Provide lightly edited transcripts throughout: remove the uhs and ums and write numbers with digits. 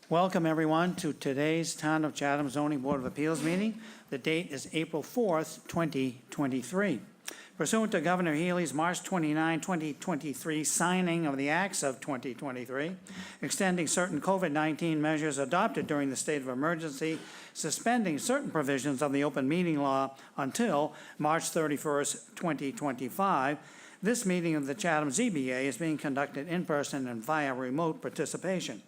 Welcome, everyone, to today's Town of Chatham Zoning Board of Appeals meeting. The date is April 4th, 2023. Pursuant to Governor Healy's March 29, 2023 signing of the Acts of 2023, extending certain COVID-19 measures adopted during the state of emergency, suspending certain provisions of the open meeting law until March 31st, 2025, this meeting of the Chatham ZBA is being conducted in person and via remote participation.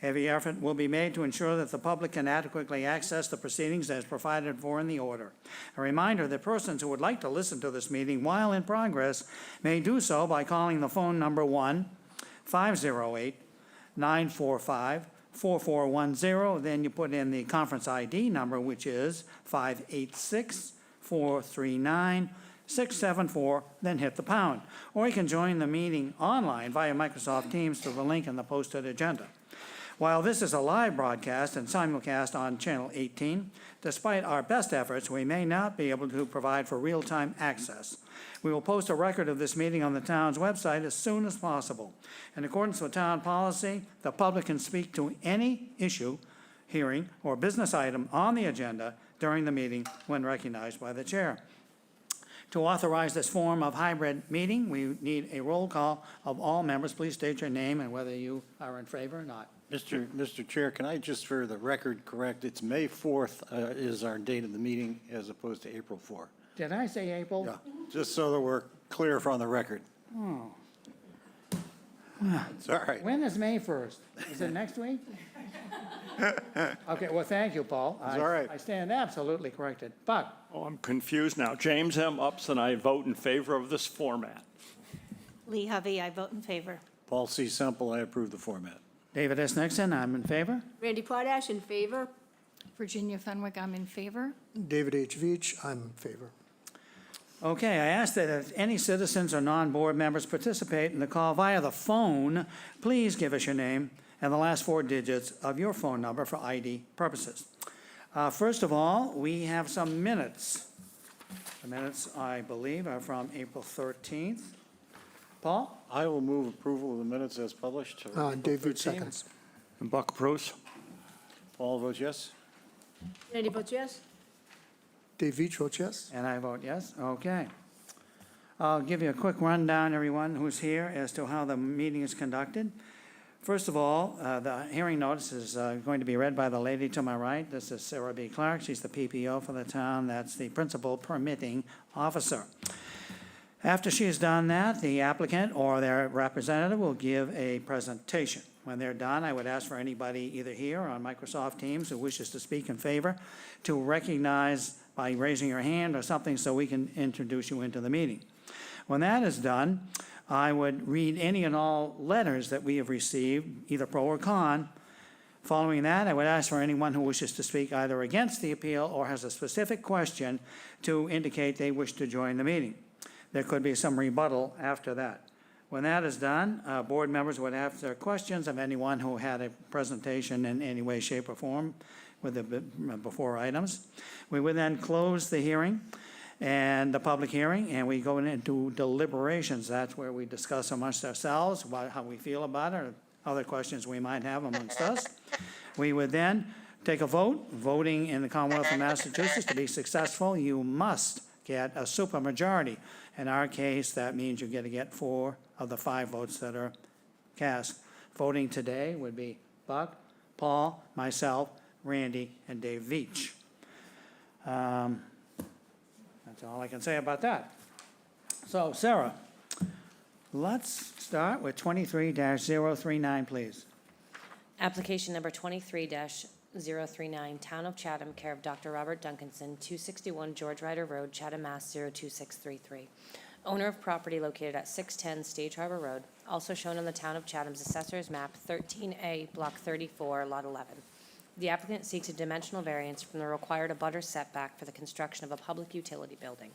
Every effort will be made to ensure that the public can adequately access the proceedings as provided for in the order. A reminder that persons who would like to listen to this meeting while in progress may do so by calling the phone number 1-508-945-4410. Then you put in the conference ID number, which is 586-439-674, then hit the pound. Or you can join the meeting online via Microsoft Teams through the link in the posted agenda. While this is a live broadcast and simulcast on Channel 18, despite our best efforts, we may not be able to provide for real-time access. We will post a record of this meeting on the town's website as soon as possible. In accordance with town policy, the public can speak to any issue, hearing, or business item on the agenda during the meeting when recognized by the chair. To authorize this form of hybrid meeting, we need a roll call of all members. Please state your name and whether you are in favor or not. Mr. Chair, can I just for the record correct, it's May 4th is our date of the meeting as opposed to April 4th. Did I say April? Yeah, just so that we're clear from the record. Oh. It's all right. When is May 1st? Is it next week? Okay, well, thank you, Paul. It's all right. I stand absolutely corrected. Buck? Oh, I'm confused now. James M. Upson, I vote in favor of this format. Lee Hovey, I vote in favor. Paul C. Semple, I approve the format. David S. Nixon, I'm in favor. Randy Potash in favor. Virginia Fenwick, I'm in favor. David H. Veach, I'm in favor. Okay, I ask that if any citizens or non-board members participate in the call via the phone, please give us your name and the last four digits of your phone number for ID purposes. First of all, we have some minutes. The minutes, I believe, are from April 13th. Paul? I will move approval of the minutes as published. Dave Veach seconds. And Buck approves. Paul votes yes. Randy votes yes. Dave Veach votes yes. And I vote yes. Okay. I'll give you a quick rundown, everyone who's here, as to how the meeting is conducted. First of all, the hearing notice is going to be read by the lady to my right. This is Sarah B. Clark. She's the PPO for the town. That's the principal permitting officer. After she has done that, the applicant or their representative will give a presentation. When they're done, I would ask for anybody either here or on Microsoft Teams who wishes to speak in favor to recognize by raising your hand or something so we can introduce you into the meeting. When that is done, I would read any and all letters that we have received, either pro or con. Following that, I would ask for anyone who wishes to speak either against the appeal or has a specific question to indicate they wish to join the meeting. There could be some rebuttal after that. When that is done, board members would ask their questions of anyone who had a presentation in any way, shape, or form with the before items. We would then close the hearing and the public hearing, and we go into deliberations. That's where we discuss amongst ourselves about how we feel about it, or other questions we might have amongst us. We would then take a vote. Voting in the Commonwealth of Massachusetts, to be successful, you must get a supermajority. In our case, that means you get to get 4 of the 5 votes that are cast. Voting today would be Buck, Paul, myself, Randy, and Dave Veach. That's all I can say about that. So, Sarah, let's start with 23-039, please. Application number 23-039, Town of Chatham, care of Dr. Robert Duncanson, 261 George Ryder Road, Chatham, Mass. 02633. Owner of property located at 610 Stage Harbor Road, also shown on the Town of Chatham's Assessor's Map 13A, Block 34, Lot 11. The applicant seeks a dimensional variance from the required abutter setback for the construction of a public utility building.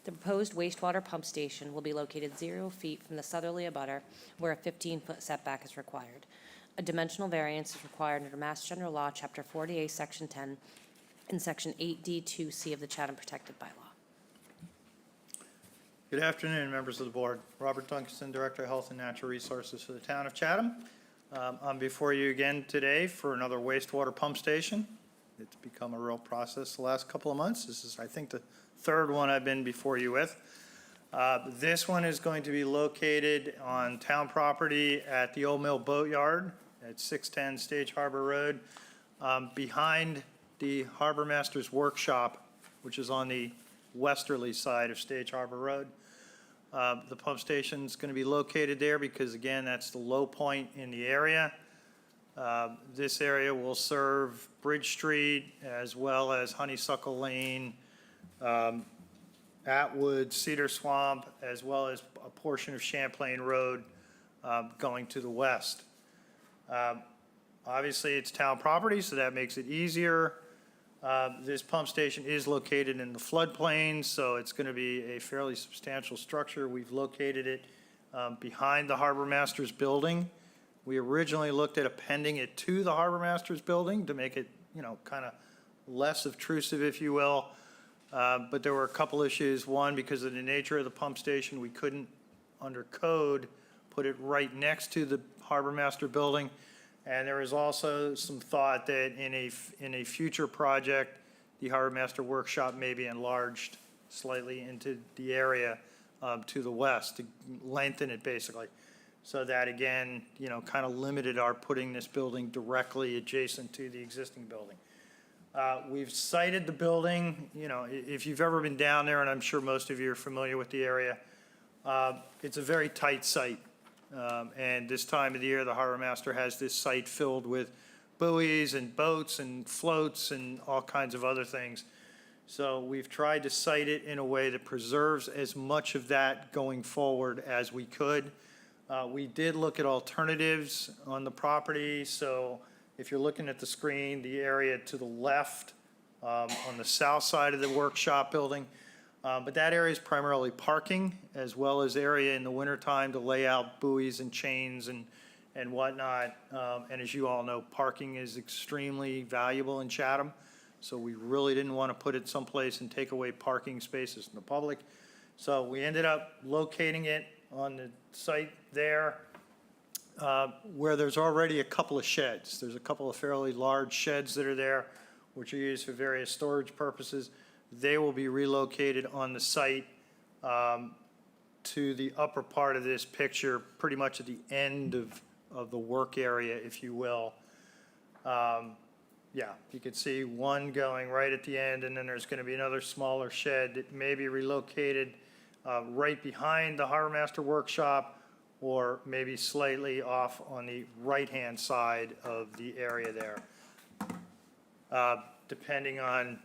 The proposed wastewater pump station will be located 0 feet from the southerly abutter, where a 15-foot setback is required. A dimensional variance is required under Mass General Law, Chapter 40A, Section 10, and Section 8D2C of the Chatham Protected Bylaw. Good afternoon, members of the board. Robert Duncanson, Director of Health and Natural Resources for the Town of Chatham. I'm before you again today for another wastewater pump station. It's become a real process the last couple of months. This is, I think, the third one I've been before you with. This one is going to be located on town property at the Old Mill Boatyard at 610 Stage Harbor Road, behind the Harbor Master's Workshop, which is on the westerly side of Stage Harbor Road. The pump station's going to be located there because, again, that's the low point in the area. This area will serve Bridge Street as well as Honeysuckle Lane, Atwood, Cedar Swamp, as well as a portion of Champlain Road going to the west. Obviously, it's town property, so that makes it easier. This pump station is located in the floodplain, so it's going to be a fairly substantial structure. We've located it behind the Harbor Master's building. We originally looked at appending it to the Harbor Master's building to make it, kind of less obtrusive, if you will. But there were a couple issues. One, because of the nature of the pump station, we couldn't, under code, put it right next to the Harbor Master building. And there was also some thought that in a future project, the Harbor Master Workshop may be enlarged slightly into the area to the west to lengthen it, basically. So that, again, kind of limited our putting this building directly adjacent to the existing building. We've sited the building. If you've ever been down there, and I'm sure most of you are familiar with the area, it's a very tight site. And this time of the year, the Harbor Master has this site filled with buoys and boats and floats and all kinds of other things. So we've tried to site it in a way that preserves as much of that going forward as we could. We did look at alternatives on the property. So if you're looking at the screen, the area to the left on the south side of the workshop building, but that area is primarily parking, as well as area in the wintertime to lay out buoys and chains and whatnot. And as you all know, parking is extremely valuable in Chatham. So we really didn't want to put it someplace and take away parking spaces from the public. So we ended up locating it on the site there where there's already a couple of sheds. There's a couple of fairly large sheds that are there, which are used for various storage purposes. They will be relocated on the site to the upper part of this picture, pretty much at the end of the work area, if you will. Yeah, you can see one going right at the end, and then there's going to be another smaller shed that may be relocated right behind the Harbor Master Workshop, or maybe slightly off on the right-hand side of the area there, depending on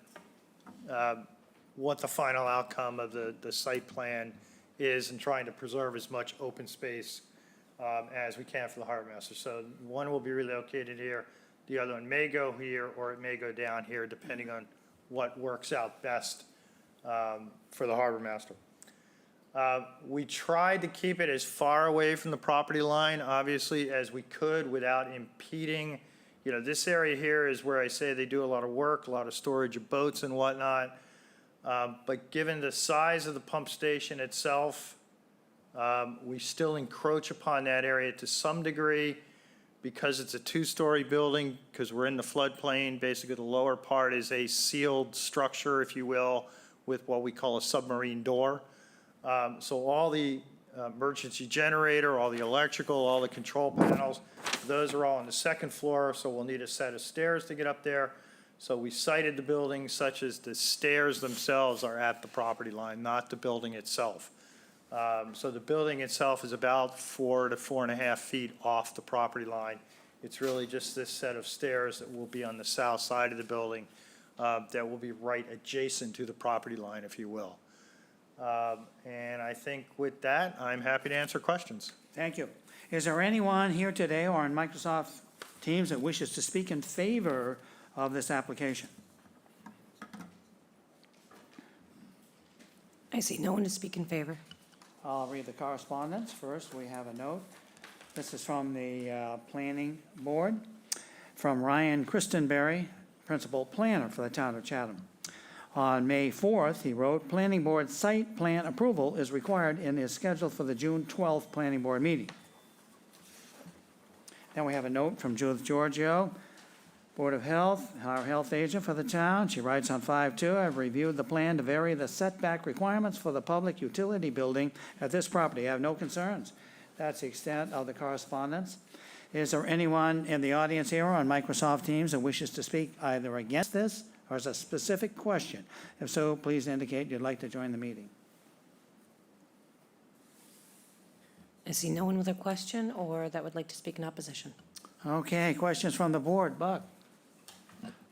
what the final outcome of the site plan is, and trying to preserve as much open space as we can for the Harbor Master. So one will be relocated here, the other one may go here, or it may go down here, depending on what works out best for the Harbor Master. We tried to keep it as far away from the property line, obviously, as we could without impeding. This area here is where I say they do a lot of work, a lot of storage of boats and whatnot. But given the size of the pump station itself, we still encroach upon that area to some degree because it's a two-story building, because we're in the floodplain. Basically, the lower part is a sealed structure, if you will, with what we call a submarine door. So all the emergency generator, all the electrical, all the control panels, those are all on the second floor, so we'll need a set of stairs to get up there. So we sited the building such as the stairs themselves are at the property line, not the building itself. So the building itself is about 4 to 4.5 feet off the property line. It's really just this set of stairs that will be on the south side of the building that will be right adjacent to the property line, if you will. And I think with that, I'm happy to answer questions. Thank you. Is there anyone here today or on Microsoft Teams that wishes to speak in favor of this application? I see no one to speak in favor. I'll read the correspondence. First, we have a note. This is from the Planning Board, from Ryan Christenberry, Principal Planner for the Town of Chatham. On May 4th, he wrote, Planning Board site plan approval is required and is scheduled for the June 12th Planning Board meeting. Then we have a note from Judith Giorgio, Board of Health, our health agent for the town. She writes on 5/2, "I've reviewed the plan to vary the setback requirements for the public utility building at this property. I have no concerns." That's the extent of the correspondence. Is there anyone in the audience here on Microsoft Teams that wishes to speak either against this or as a specific question? If so, please indicate you'd like to join the meeting. I see no one with a question or that would like to speak in opposition. Okay, questions from the board. Buck?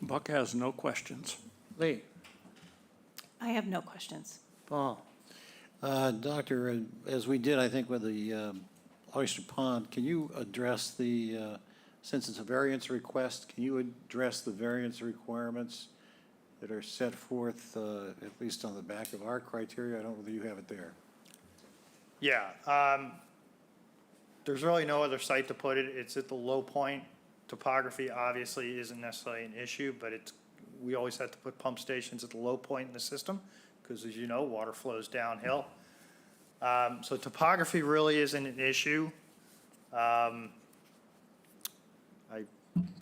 Buck has no questions. Lee? I have no questions. Paul? Doctor, as we did, I think, with the Oyster Pond, can you address the, since it's a variance request, can you address the variance requirements that are set forth, at least on the back of our criteria? I don't know whether you have it there. Yeah, there's really no other site to put it. It's at the low point. Topography obviously isn't necessarily an issue, but we always have to put pump stations at the low point in the system, because as you know, water flows downhill. So topography really isn't an issue.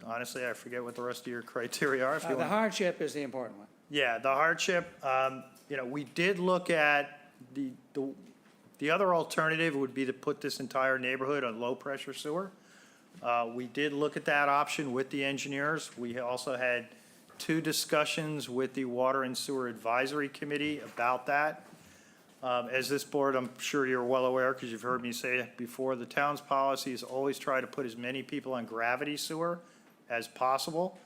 Honestly, I forget what the rest of your criteria are. If you The want. hardship is the important one. Yeah, the hardship, we did look at the other alternative would be to put this entire neighborhood on low-pressure sewer. We did look at that option with the engineers. We also had 2 discussions with the Water and Sewer Advisory Committee about that. As this board, I'm sure you're well aware, because you've heard me say it before, the town's policy is always try to put as many people on gravity sewer as possible,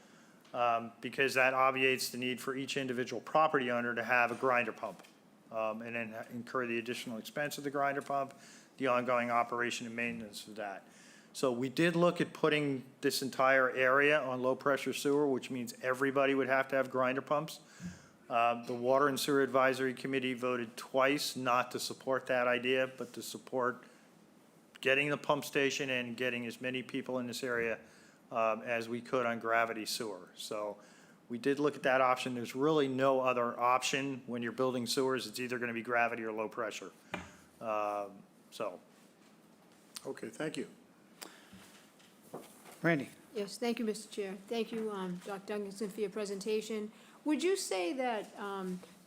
because that obviates the need for each individual property owner to have a grinder pump, and then incur the additional expense of the grinder pump, the ongoing operation and maintenance of that. So we did look at putting this entire area on low-pressure sewer, which means everybody would have to have grinder pumps. The Water and Sewer Advisory Committee voted twice not to support that idea, but to support getting the pump station and getting as many people in this area as we could on gravity sewer. So we did look at that option. There's really no other option when you're building sewers. It's either going to be gravity or low pressure. Okay, thank you. Randy? Yes, thank you, Mr. Chair. Thank you, Dr. Duncanson, for your presentation. Would you say that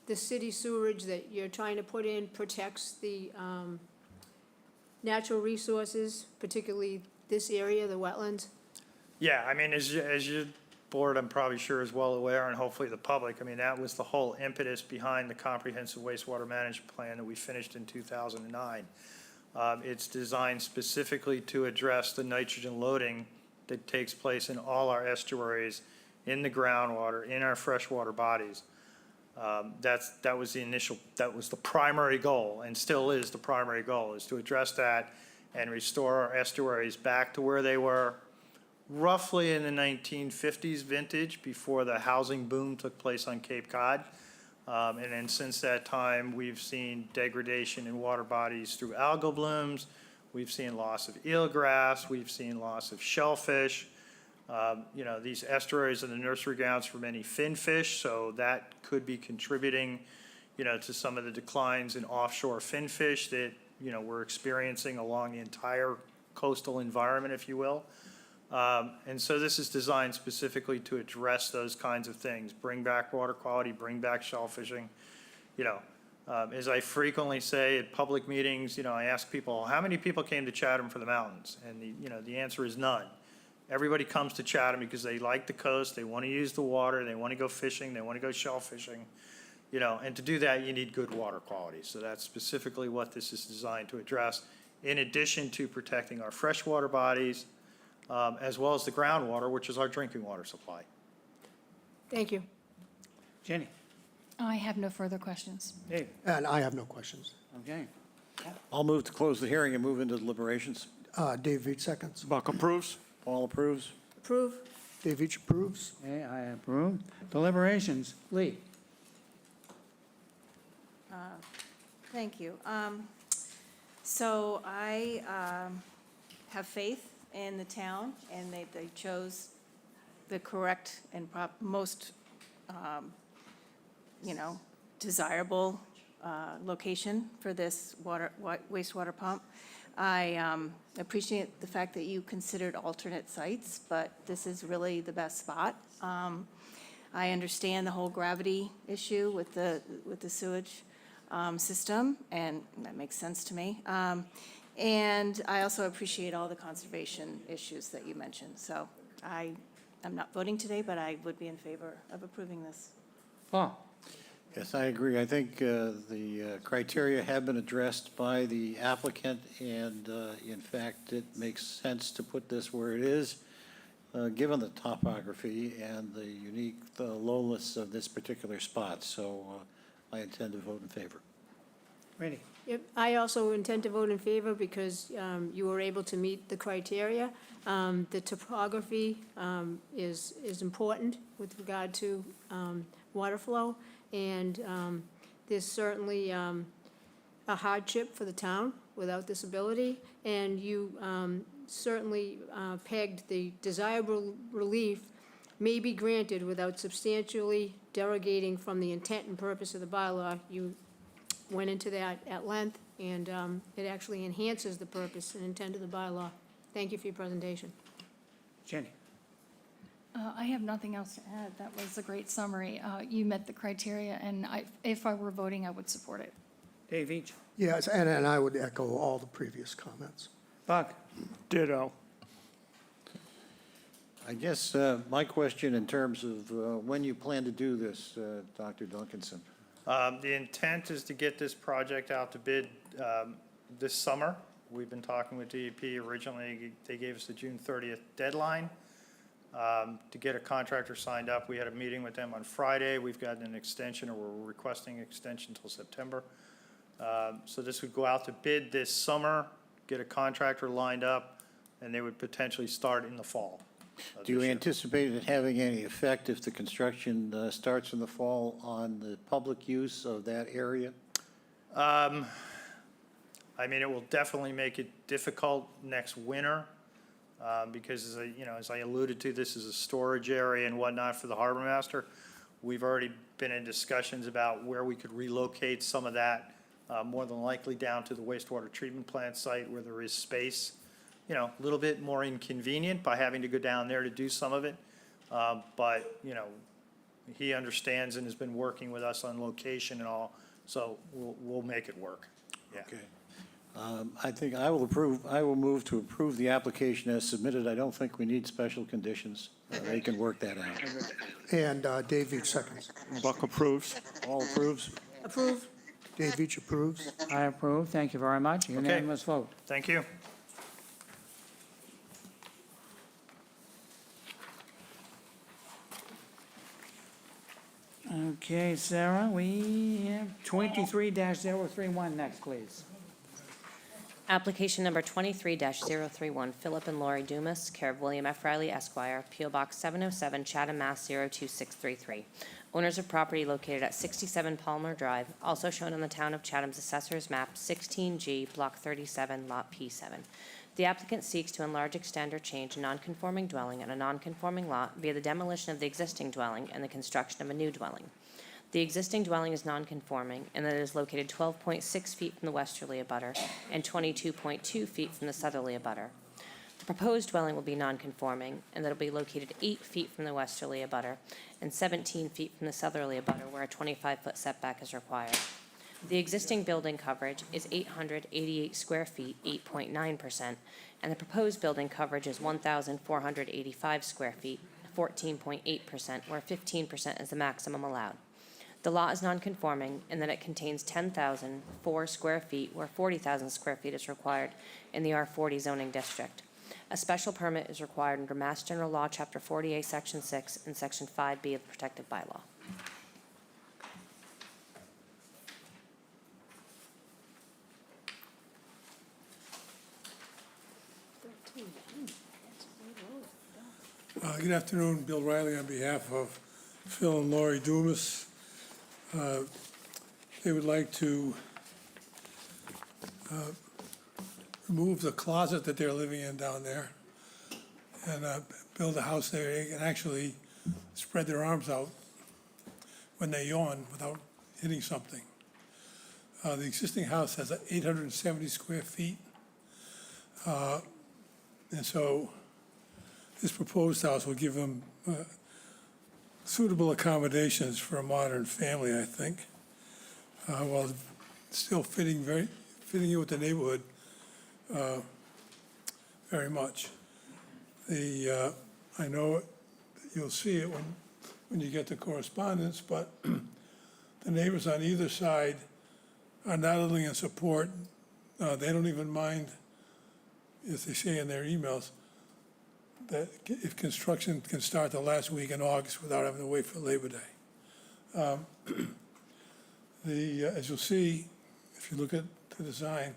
the city sewerage that you're trying to put in protects the natural resources, particularly this area, the wetlands? Yeah, I mean, as your board, I'm probably sure is well aware, and hopefully the public, I mean, that was the whole impetus behind the comprehensive wastewater management plan that we finished in 2009. It's designed specifically to address the nitrogen loading that takes place in all our estuaries, in the groundwater, in our freshwater bodies. That was the primary goal, and still is the primary goal, is to address that and restore our estuaries back to where they were roughly in the 1950s vintage, before the housing boom took place on Cape Cod. And then since that time, we've seen degradation in water bodies through algal blooms. We've seen loss of eelgrass. We've seen loss of shellfish. These estuaries are the nursery grounds for many finfish, so that could be contributing, to some of the declines in offshore finfish that, we're experiencing along the entire coastal environment, if you will. And so this is designed specifically to address those kinds of things, bring back water quality, bring back shellfishing. As I frequently say at public meetings, I ask people, how many people came to Chatham for the mountains? And the answer is none. Everybody comes to Chatham because they like the coast, they want to use the water, they want to go fishing, they want to go shellfishing. And to do that, you need good water quality. So that's specifically what this is designed to address, in addition to protecting our freshwater bodies, as well as the groundwater, which is our drinking water supply. Thank you. Jenny? I have no further questions. Dave? And I have no questions. Okay. I'll move to close the hearing and move into deliberations. Dave Veach seconds. Buck approves. Paul approves. Approve? Dave Veach approves. Okay, I approve. Deliberations. Lee? Thank you. So I have faith in the town, and they chose the correct and most, desirable location for this wastewater pump. I appreciate the fact that you considered alternate sites, but this is really the best spot. I understand the whole gravity issue with the sewage system, and that makes sense to me. And I also appreciate all the conservation issues that you mentioned. So I'm not voting today, but I would be in favor of approving this. Paul? Yes, I agree. I think the criteria have been addressed by the applicant, and in fact, it makes sense to put this where it is, given the topography and the unique lowness of this particular spot. So I intend to vote in favor. Ready? Yep, I also intend to vote in favor because you were able to meet the criteria. The topography is important with regard to water flow, and there's certainly a hardship for the town without this ability, and you certainly pegged the desirable relief may be granted without substantially derogating from the intent and purpose of the bylaw. You went into that at length, and it actually enhances the purpose and intent of the bylaw. Thank you for your presentation. Jenny? I have nothing else to add. That was a great summary. You met the criteria, and if I were voting, I would support it. Dave Veach? Yes, and I would echo all the previous comments. Buck? Ditto. I guess my question in terms of when you plan to do this, Dr. Duncanson. The intent is to get this project out to bid this summer. We've been talking with DEP. Originally, they gave us the June 30th deadline to get a contractor signed up. We had a meeting with them on Friday. We've gotten an extension, or we're requesting an extension until September. So this would go out to bid this summer, get a contractor lined up, and they would potentially start in the fall. Do you anticipate it having any effect if the construction starts in the fall on the public use of that area? I mean, it will definitely make it difficult next winter, because as I alluded to, this is a storage area and whatnot for the harbor master. We've already been in discussions about where we could relocate some of that, more than likely down to the wastewater treatment plant site where there is space. A little bit more inconvenient by having to go down there to do some of it. But he understands and has been working with us on location and all, so we'll make it work. Yeah. Okay. I think I will move to approve the application as submitted. I don't think we need special conditions. They can work that out. And Dave Veach seconds. Buck approves. All approves? Approve. Dave Veach approves. I approve. Thank you very much. Unanimous vote. Thank you. Okay, Sarah, we have 23-031 next, please. Application number 23-031, Philip and Lori Dumas, care of William F. Riley Esquire, P.O. Box 707, Chatham, Mass. 02633. Owners of property located at 67 Palmer Drive, also shown on the Town of Chatham's Assessor's Map 16G, Block 37, Lot P7. The applicant seeks to enlarge, extend, or change a non-conforming dwelling on a non-conforming lot via the demolition of the existing dwelling and the construction of a new dwelling. The existing dwelling is non-conforming in that it is located 12.6 feet from the westerly abutter and 22.2 feet from the southerly abutter. The proposed dwelling will be non-conforming in that it will be located 8 feet from the westerly abutter and 17 feet from the southerly abutter, where a 25-foot setback is required. The existing building coverage is 888 square feet, 8.9%, and the proposed building coverage is 1,485 square feet, 14.8%, where 15% is the maximum allowed. The lot is non-conforming in that it contains 10,004 square feet, where 40,000 square feet is required in the R40 zoning district. A special permit is required under Mass General Law, Chapter 48, Section 6, and Section 5B of the Protective Bylaw. Good afternoon, Bill Riley on behalf of Phil and Lori Dumas. They would like to remove the closet that they're living in down there and build a house there. They can actually spread their arms out when they yawn without hitting something. The existing house has 870 square feet, And so this proposed house will give them suitable accommodations for a modern family, I think, while still fitting in with the neighborhood very much. I know you'll see it when you get the correspondence, but the neighbors on either side are not only in support, they don't even mind, as they say in their emails, that if construction can start the last week in August without having to wait for Labor Day. As you'll see, if you look at the design,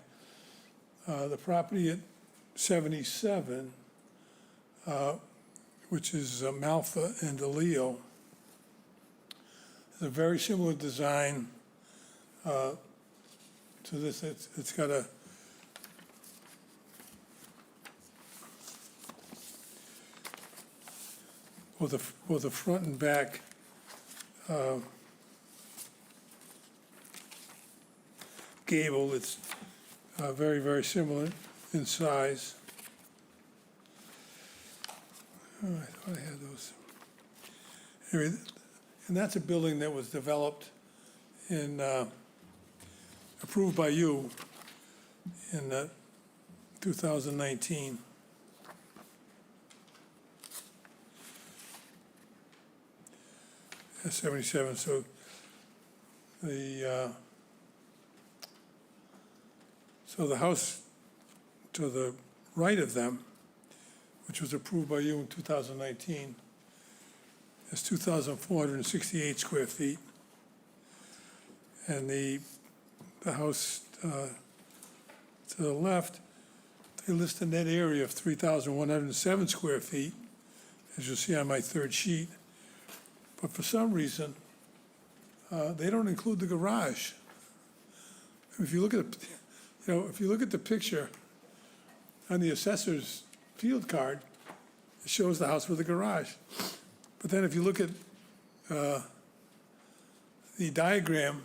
the property at 77, which is Malfa and DeLeo, is a very similar design to this. It's got a both the front and back gable. It's very, very similar in size. Oh, I thought I had those. Anyway, and that's a building that was developed in, approved by you in 2019. That's 77, so the house to the right of them, which was approved by you in 2019, is 2,468 square feet. And the house to the left, they list a net area of 3,107 square feet, as you'll see on my third sheet. But for some reason, they don't include the garage. If you look at, if you look at the picture on the assessor's field card, it shows the house with a garage. But then if you look at the diagram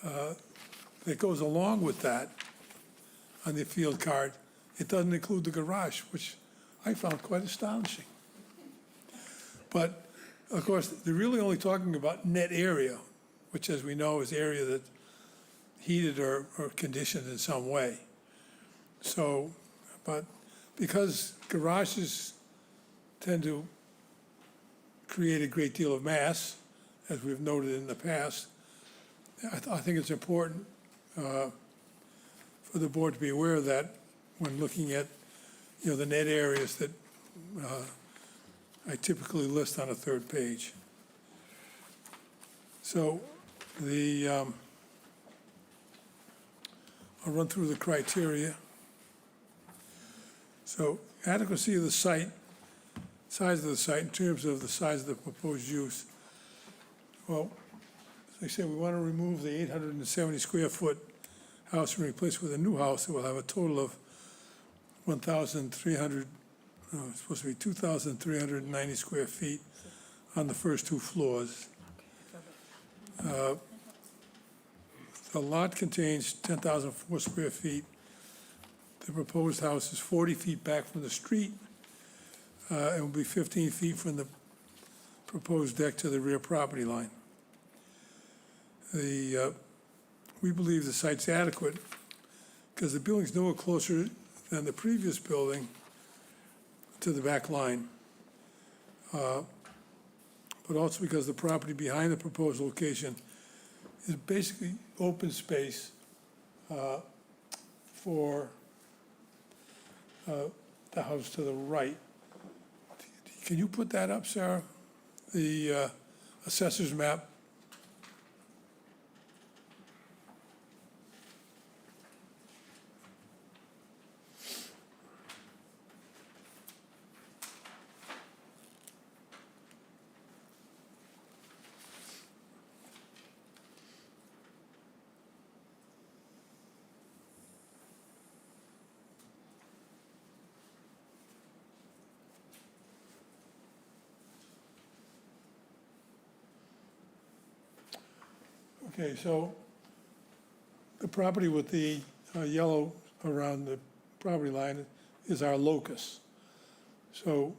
that goes along with that on the field card, it doesn't include the garage, which I found quite astonishing. But of course, they're really only talking about net area, which, as we know, is area that's heated or conditioned in some way. So, but because garages tend to create a great deal of mass, as we've noted in the past, I think it's important for the board to be aware of that when looking at, the net areas that I typically list on a third page. So I'll run through the criteria. So adequacy of the site, size of the site in terms of the size of the proposed use. Well, as I said, we want to remove the 870 square foot house and replace it with a new house that will have a total of 1,300, it's supposed to be 2,390 square feet on the first two floors. The lot contains 10,004 square feet. The proposed house is 40 feet back from the street. It will be 15 feet from the proposed deck to the rear property line. We believe the site's adequate because the building's nowhere closer than the previous building to the back line. But also because the property behind the proposed location is basically open space for the house to the right. Can you put that up, Sarah? The assessor's map. Okay, so the property with the yellow around the property line is our locus. So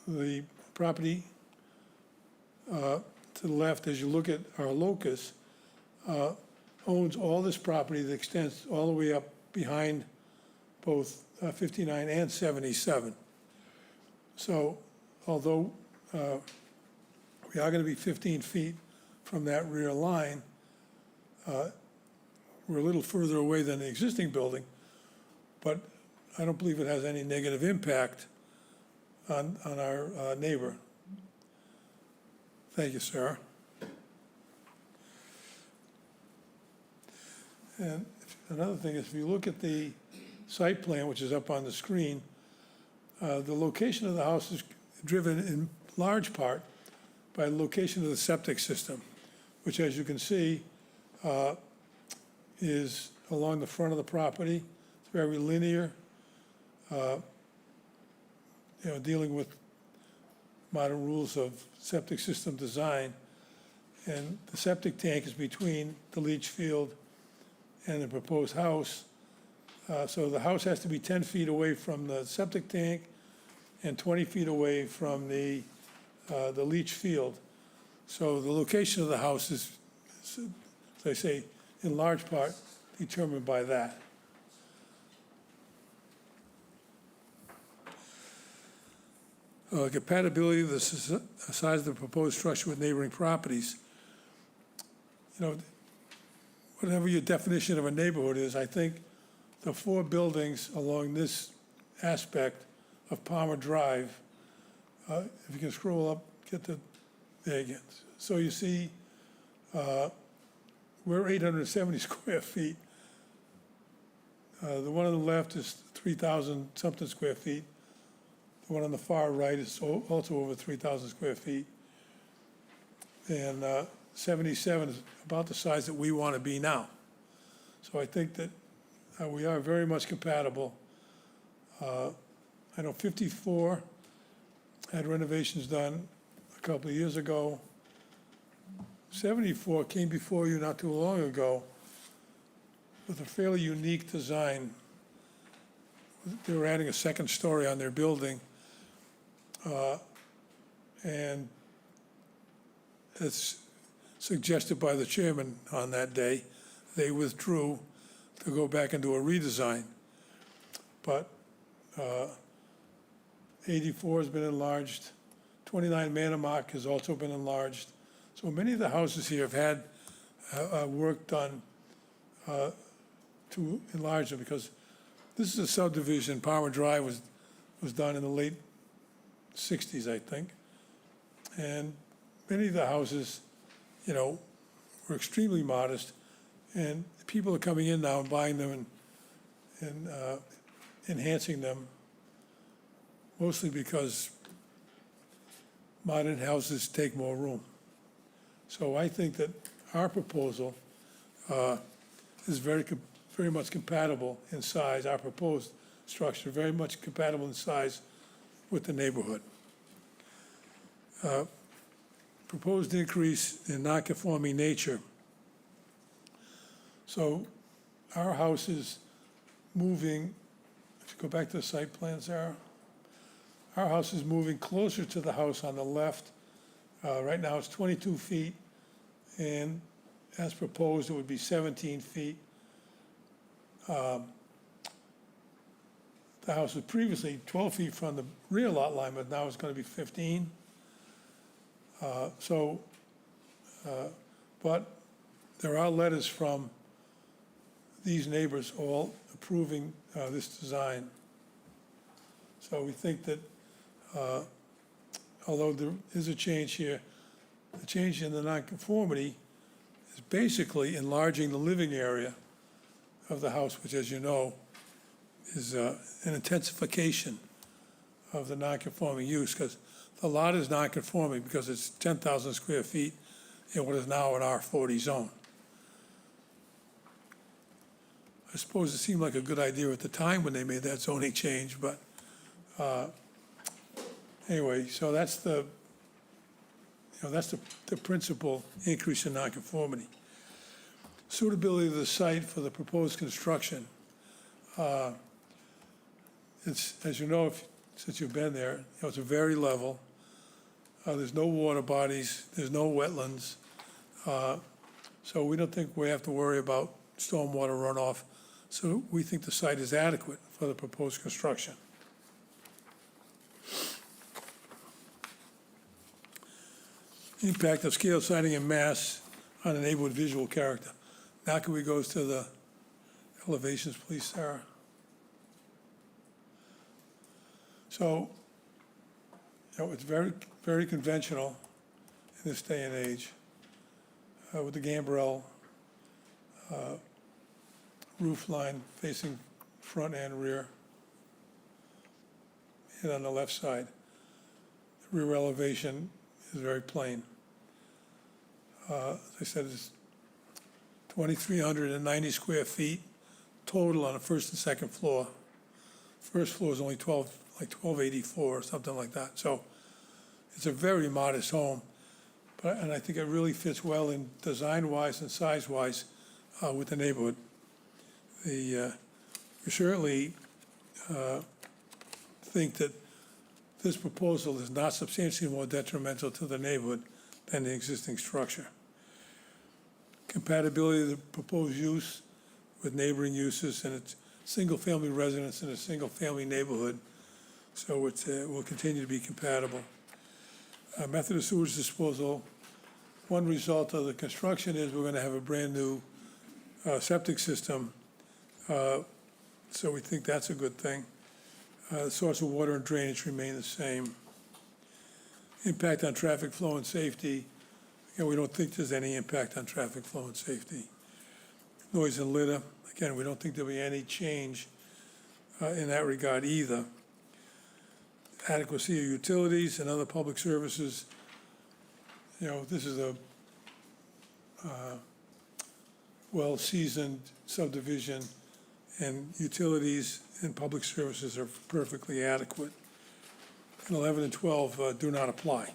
the property to the left, as you look at our locus, owns all this property that extends all the way up behind both 59 and 77. So although we are going to be 15 feet from that rear line, we're a little further away than the existing building, but I don't believe it has any negative impact on our neighbor. Thank you, Sarah. And another thing is, if you look at the site plan, which is up on the screen, the location of the house is driven in large part by the location of the septic system, which, as you can see, is along the front of the property. It's very linear, dealing with modern rules of septic system design. And the septic tank is between the leach field and the proposed house. So the house has to be 10 feet away from the septic tank and 20 feet away from the leach field. So the location of the house is, as I say, in large part determined by that. Compatibility of the size of the proposed structure with neighboring properties. Whatever your definition of a neighborhood is, I think the 4 buildings along this aspect of Palmer Drive, if you can scroll up, there again. So you see, we're 870 square feet. The one on the left is 3,000 something square feet. The one on the far right is also over 3,000 square feet. And 77 is about the size that we want to be now. So I think that we are very much compatible. I know 54 had renovations done a couple of years ago. 74 came before you not too long ago with a fairly unique design. They were adding a second story on their building. And as suggested by the chairman on that day, they withdrew to go back and do a redesign. But 84 has been enlarged. 29 Manamac has also been enlarged. So many of the houses here have had work done to enlarge them, because this is a subdivision. Palmer Drive was done in the late 60s, I think. And many of the houses, were extremely modest, and people are coming in now and buying them and enhancing them, mostly because modern houses take more room. So I think that our proposal is very much compatible in size. Our proposed structure very much compatible in size with the neighborhood. Proposed increase in non-conforming nature. So our house is moving, if you go back to the site plan, Sarah, our house is moving closer to the house on the left. Right now it's 22 feet, and as proposed, it would be 17 feet. The house was previously 12 feet from the rear lot line, but now it's going to be 15. But there are letters from these neighbors all approving this design. So we think that although there is a change here, the change in the nonconformity is basically enlarging the living area of the house, which, as you know, is an intensification of the nonconforming use, because the lot is nonconforming because it's 10,000 square feet in what is now an R40 zone. I suppose it seemed like a good idea at the time when they made that zoning change, but anyway, so that's the principal increase in nonconformity. Suitability of the site for the proposed construction. It's, as you know, since you've been there, it's a very level. There's no water bodies, there's no wetlands. So we don't think we have to worry about stormwater runoff. So we think the site is adequate for the proposed construction. Impact of scale siding and mass on the neighborhood visual character. Now can we go to the elevations, please, Sarah? So, it's very, very conventional in this day and age with the gambrel roof line facing front and rear. And on the left side, the rear elevation is very plain. As I said, it's 2,390 square feet total on the first and second floor. First floor is only 1284 or something like that. So it's a very modest home. And I think it really fits well in design-wise and size-wise with the neighborhood. We certainly think that this proposal is not substantially more detrimental to the neighborhood than the existing structure. Compatibility of the proposed use with neighboring uses, and it's single-family residence in a single-family neighborhood, so it will continue to be compatible. Method of sewage disposal, one result of the construction is we're going to have a brand-new septic system, so we think that's a good thing. The source of water and drainage remain the same. Impact on traffic flow and safety, again, we don't think there's any impact on traffic flow and safety. Noise and litter, again, we don't think there'll be any change in that regard either. Adequacy of utilities and other public services, this is a well-seasoned subdivision, and utilities and public services are perfectly adequate. And 11 and 12 do not apply.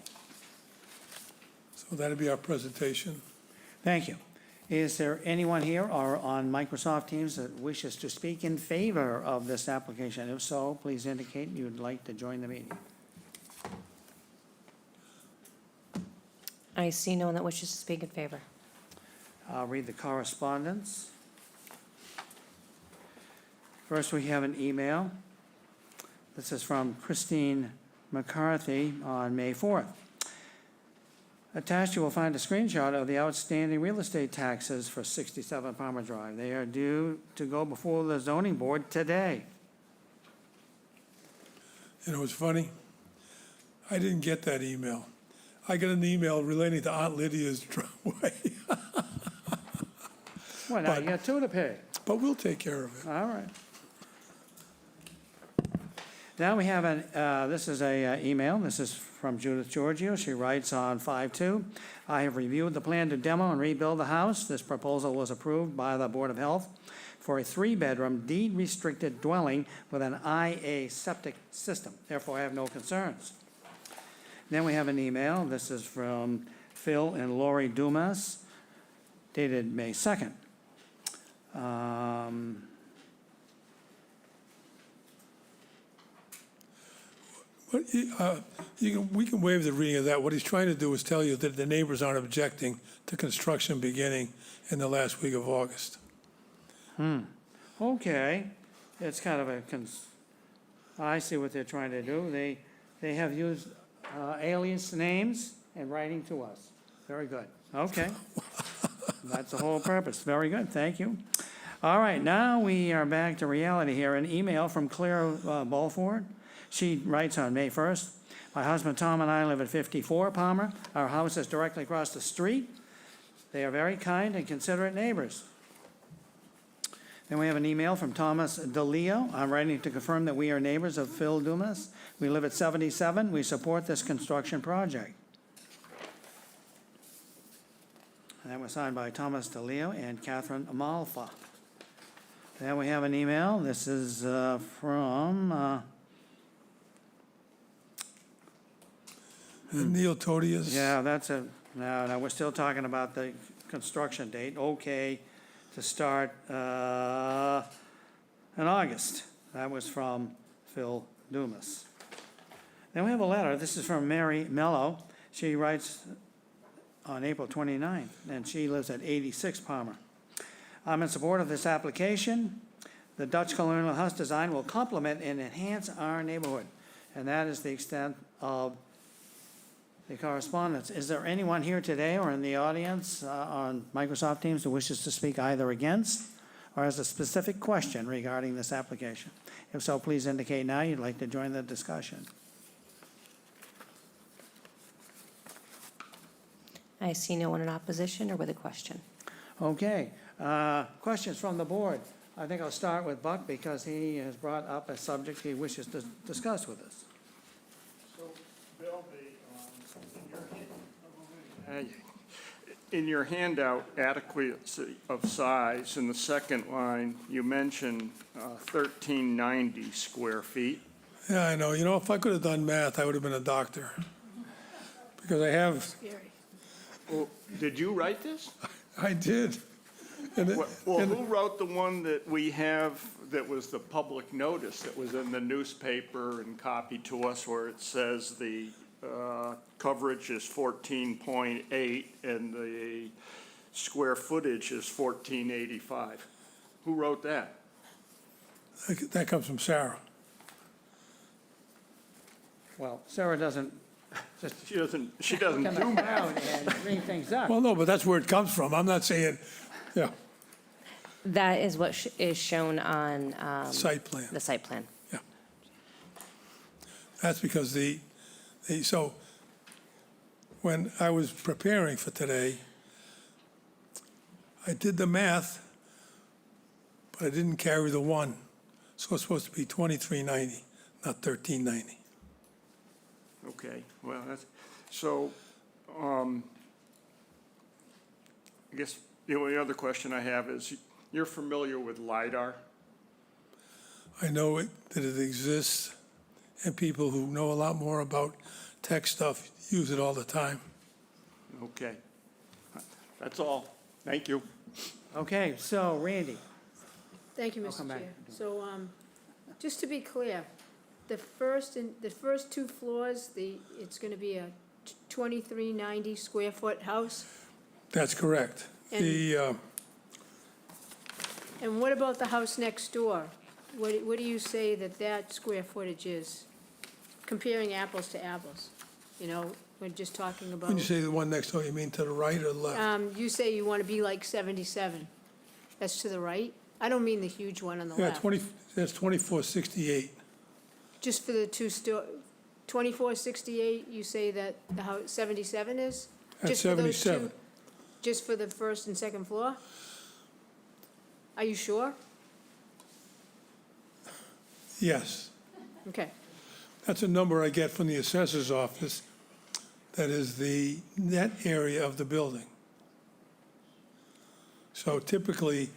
So that'll be our presentation. Thank you. Is there anyone here or on Microsoft Teams that wishes to speak in favor of this application? If so, please indicate you'd like to join the meeting. I see no one that wishes to speak in favor. I'll read the correspondence. First, we have an email. This is from Christine McCarthy on May 4th. Attached, you will find a screenshot of the outstanding real estate taxes for 67 Palmer Drive. They are due to go before the zoning board today. It's funny, I didn't get that email. I got an email relating to Aunt Lydia's driveway, Well, now you got two to pay. but we'll take care of it. All right. Now we have this is a email. This is from Judith Giorgio. She writes on 5/2. I have reviewed the plan to demo and rebuild the house. This proposal was approved by the Board of Health for a 3-bedroom deed-restricted dwelling with an IA septic system. Therefore, I have no concerns. Then we have an email. This is from Phil and Lori Dumas, dated May 2nd. But we can waive the reading of that. What he's trying to do is tell you that the neighbors aren't objecting to construction beginning in the last week of August. Okay, it's kind of I see what they're trying to do. They have used alias names and writing to us. Very good. Okay. That's the whole purpose. Very good, thank you. All right, now we are back to reality here. An email from Claire Balford. She writes on May 1st, my husband Tom and I live at 54 Palmer. Our house is directly across the street. They are very kind and considerate neighbors. Then we have an email from Thomas DeLeo. I'm writing to confirm that we are neighbors of Phil Dumas. We live at 77. We support this construction project. And that was signed by Thomas DeLeo and Catherine Amalfa. Then we have an email. This is from Neil Todias. yeah, no, we're still talking about the construction date. Okay, to start in August. That was from Phil Dumas. Then we have a letter. This is from Mary Mello. She writes on April 29th, and she lives at 86 Palmer. I'm in support of this application. The Dutch colonial house design will complement and enhance our neighborhood. And that is the extent of the correspondence. Is there anyone here today or in the audience on Microsoft Teams who wishes to speak either against or has a specific question regarding this application? If so, please indicate now you'd like to join the discussion. I see no one in opposition or with a question. Okay, questions from the board? I think I'll start with Buck because he has brought up a subject he wishes to discuss with us. So, Bill, in your handout, adequacy of size, in the second line, you mentioned 1,390 square feet. Yeah, I know. You know, if I could have done math, I would have been a doctor. Because I have, Scary. Well, did you write this? I did. And it- Well, and- who wrote the one that we have that was the public notice that was in the newspaper and copied to us where it says the coverage is 14.8 and the square footage is 1485? Who wrote that? that comes from Sarah. Well, Sarah doesn't just She doesn't come do math. out and bring things up. Well, no, but that's where it comes from. I'm not saying, yeah, That is what is shown on site plan. the site plan. That's because so when I was preparing for today, I did the math, but I didn't carry the one. So it's supposed to be 2390, not 1390. Okay, well, that's, so, I guess the only other question I have is, you're familiar with LiDAR? I know that it exists, and people who know a lot more about tech stuff use it all the time. Okay. That's all. Thank you. Okay, so Randy, Thank you, I'll Mr. come back. Chair. So, just to be clear, the first two floors, it's gonna be a 2390 square foot house? That's correct. And- And what about the house next door? What do you say that square footage is, comparing apples to apples? You know, we're just talking about. When you say the one next door, you mean to the right or the left? You say you want to be like 77. That's to the right? I don't mean the huge one on the Yeah, left. that's 2468. Just for the 2468, you say that the house, 77 is? That's Just for those 77. Just for the first and second floor? Are you sure? Yes. Okay. That's a number I get from the assessor's office. That is the net area of the building. So typically,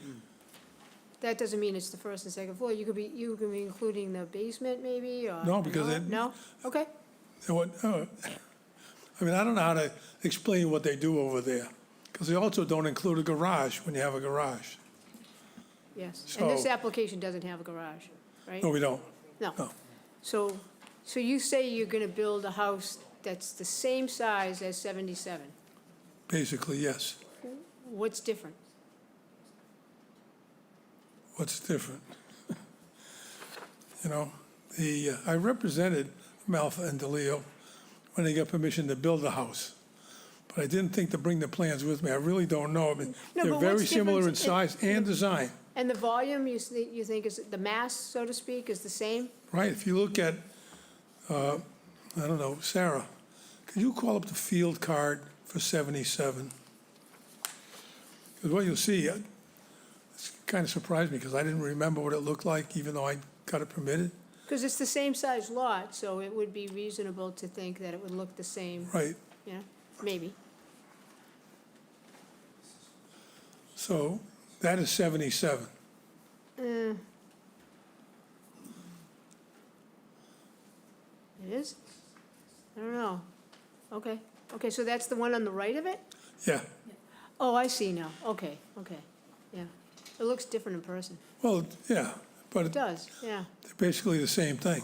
That doesn't mean it's the first and second floor. You could be including the basement maybe, or? No, because it- No? Okay. I mean, I don't know how to explain what they do over there, because they also don't include a garage when you have a garage. Yes. And this So- application doesn't have a garage, right? No, we don't. No. No. So you say you're gonna build a house that's the same size as 77? Basically, yes. What's different? What's different? You know, I represented Malfa and DeLeo when they got permission to build the house. But I didn't think to bring the plans with me. I really don't know. I mean, No, they're but very what's similar in different- size and design, And the volume, you think is, the mass, so to speak, is the same? right? If you look at, I don't know, Sarah, could you call up the field card for 77? Because what you'll see, it's kind of surprised me because I didn't remember what it looked like, even though I got it permitted. Because it's the same size lot, so it would be reasonable to think that it would look the same, Right. you know, maybe. So that is 77. It is? I don't know. Okay, so that's the one on the right of it? Yeah. Oh, I see now. Okay, yeah. It looks different in person. Well, yeah, but It does, yeah. they're basically the same thing.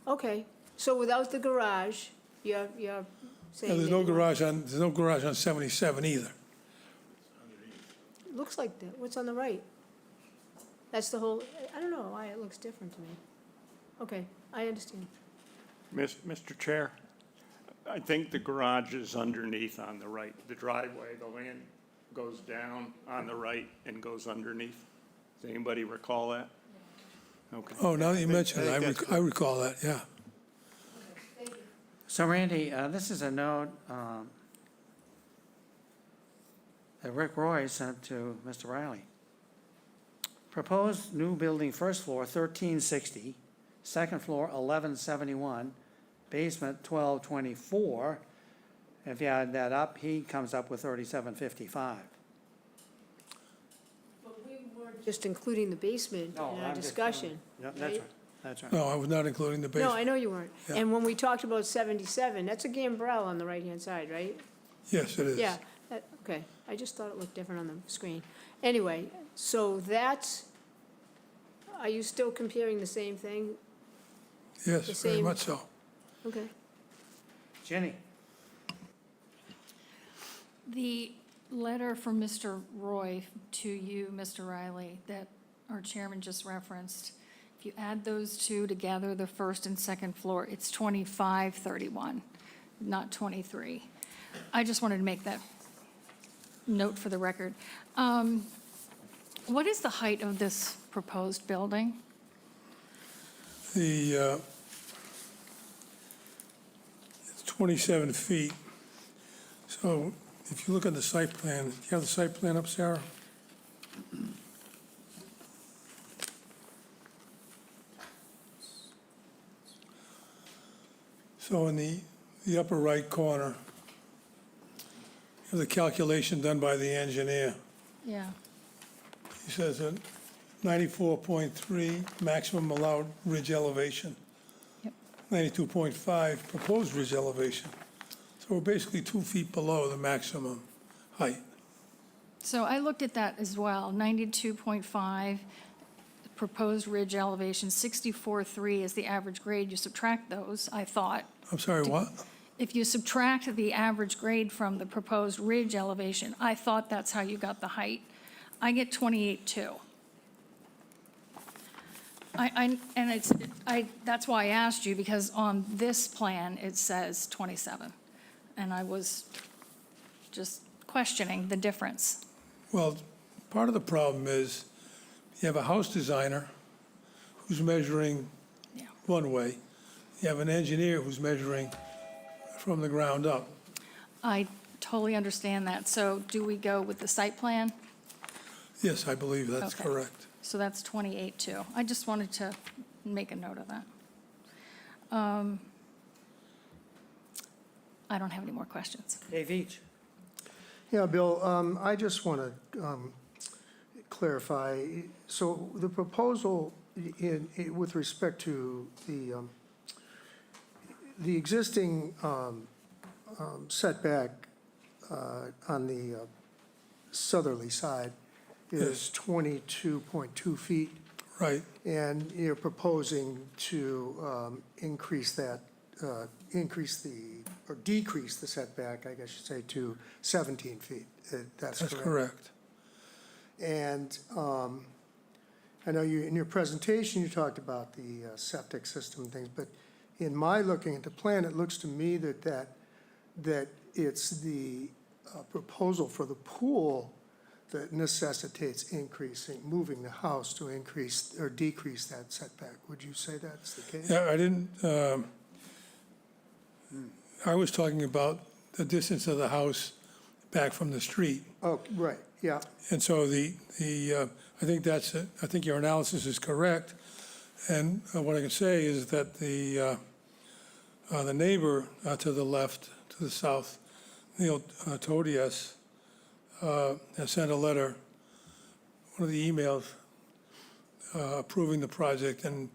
Okay, so without the garage, you're Yeah, saying there's that no you want- garage on 77 either. Looks like that, what's on the right? That's the whole, I don't know why it looks different to me. Okay, I understand. Mr. Chair, I think the garage is underneath on the right. The driveway, the land goes down on the right and goes underneath. Does anybody recall that? Okay. Oh, now that you mention it, I think that's I recall that, yeah. So Randy, this is a note that Rick Roy sent to Mr. Riley. Proposed new building, first floor, 1360, second floor, 1171, basement, 1224. If you add that up, he comes up with 3755. But we weren't just including the basement in our discussion. Yep, that's right? right, that's right. No, I was not including the No, basement. I know you weren't. Yeah. And when we talked about 77, that's a gambrel on the right-hand side, right? Yes, it is. Yeah, okay, I just thought it looked different on the screen. Anyway, so that's, are you still comparing the same thing? Yes, the very same- much so. Okay. Jenny? The letter from Mr. Roy to you, Mr. Riley, that our chairman just referenced, if you add those two together, the first and second floor, it's 2531, not 23. I just wanted to make that note for the record. What is the height of this proposed building? It's 27 feet. So if you look at the site plan, do you have the site plan up, Sarah? So in the upper right corner, you have the calculation done by the engineer. Yeah. He says a 94.3 maximum allowed ridge elevation. Yep. 92.5 proposed ridge elevation. So we're basically 2 feet below the maximum height. So I looked at that as well, 92.5, proposed ridge elevation, 64.3 is the average grade. You subtract those, I thought. I'm sorry, what? If you subtract the average grade from the proposed ridge elevation, I thought that's how you got the height. I get 28.2. That's why I asked you, because on this plan, it says 27. And I was just questioning the difference. Well, part of the problem is you have a house designer who's measuring Yeah. one way. You have an engineer who's measuring from the ground up. I totally understand that. So do we go with the site plan? Yes, I believe that's Okay. correct. So that's 28.2. I just wanted to make a note of that. I don't have any more questions. Dave Veach? Yeah, Bill, I just want to clarify, so the proposal with respect to the existing setback on the southerly side is 22.2 feet, Right, and you're proposing to increase that, or decrease the setback, I guess you should say, to 17 feet. That's that's correct? correct. And I know you, in your presentation, you talked about the septic system and things, but in my looking at the plan, it looks to me that it's the proposal for the pool that necessitates moving the house to increase or decrease that setback. Would you say that's the case? Yeah, I didn't, I was talking about the distance of the house back from the street. Oh, right, yeah. And so I think I think your analysis is correct. And what I can say is that the neighbor to the left, to the south, Neil Todias, has sent a letter, one of the emails, approving the project and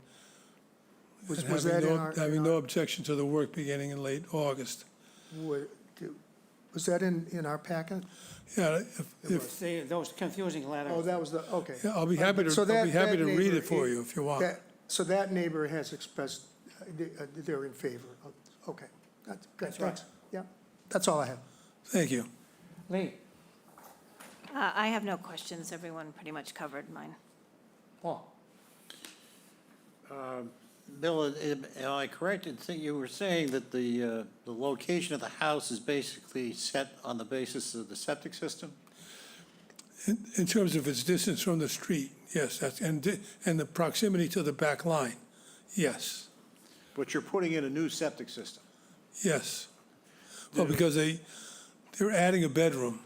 Was having that in our? having no objection to the work beginning in late August. Was that in our packet? Yeah, It if, was. See, those confusing letters. Oh, that was the, okay. yeah, I'll be happy So to, I'll be that- happy that to read neighbor, it for you if you want. So that neighbor has expressed, they're in favor. Okay, that's good. That's right. Yeah, that's all I have. Thank you. Lee, I have no questions. Everyone pretty much covered mine. Paul, Bill, am I correct in thinking you were saying that the location of the house is basically set on the basis of the septic system? In terms of its distance from the street, yes, that's, and the proximity to the back line, yes, But you're putting in a new septic system? yes. Well, because they're adding a bedroom,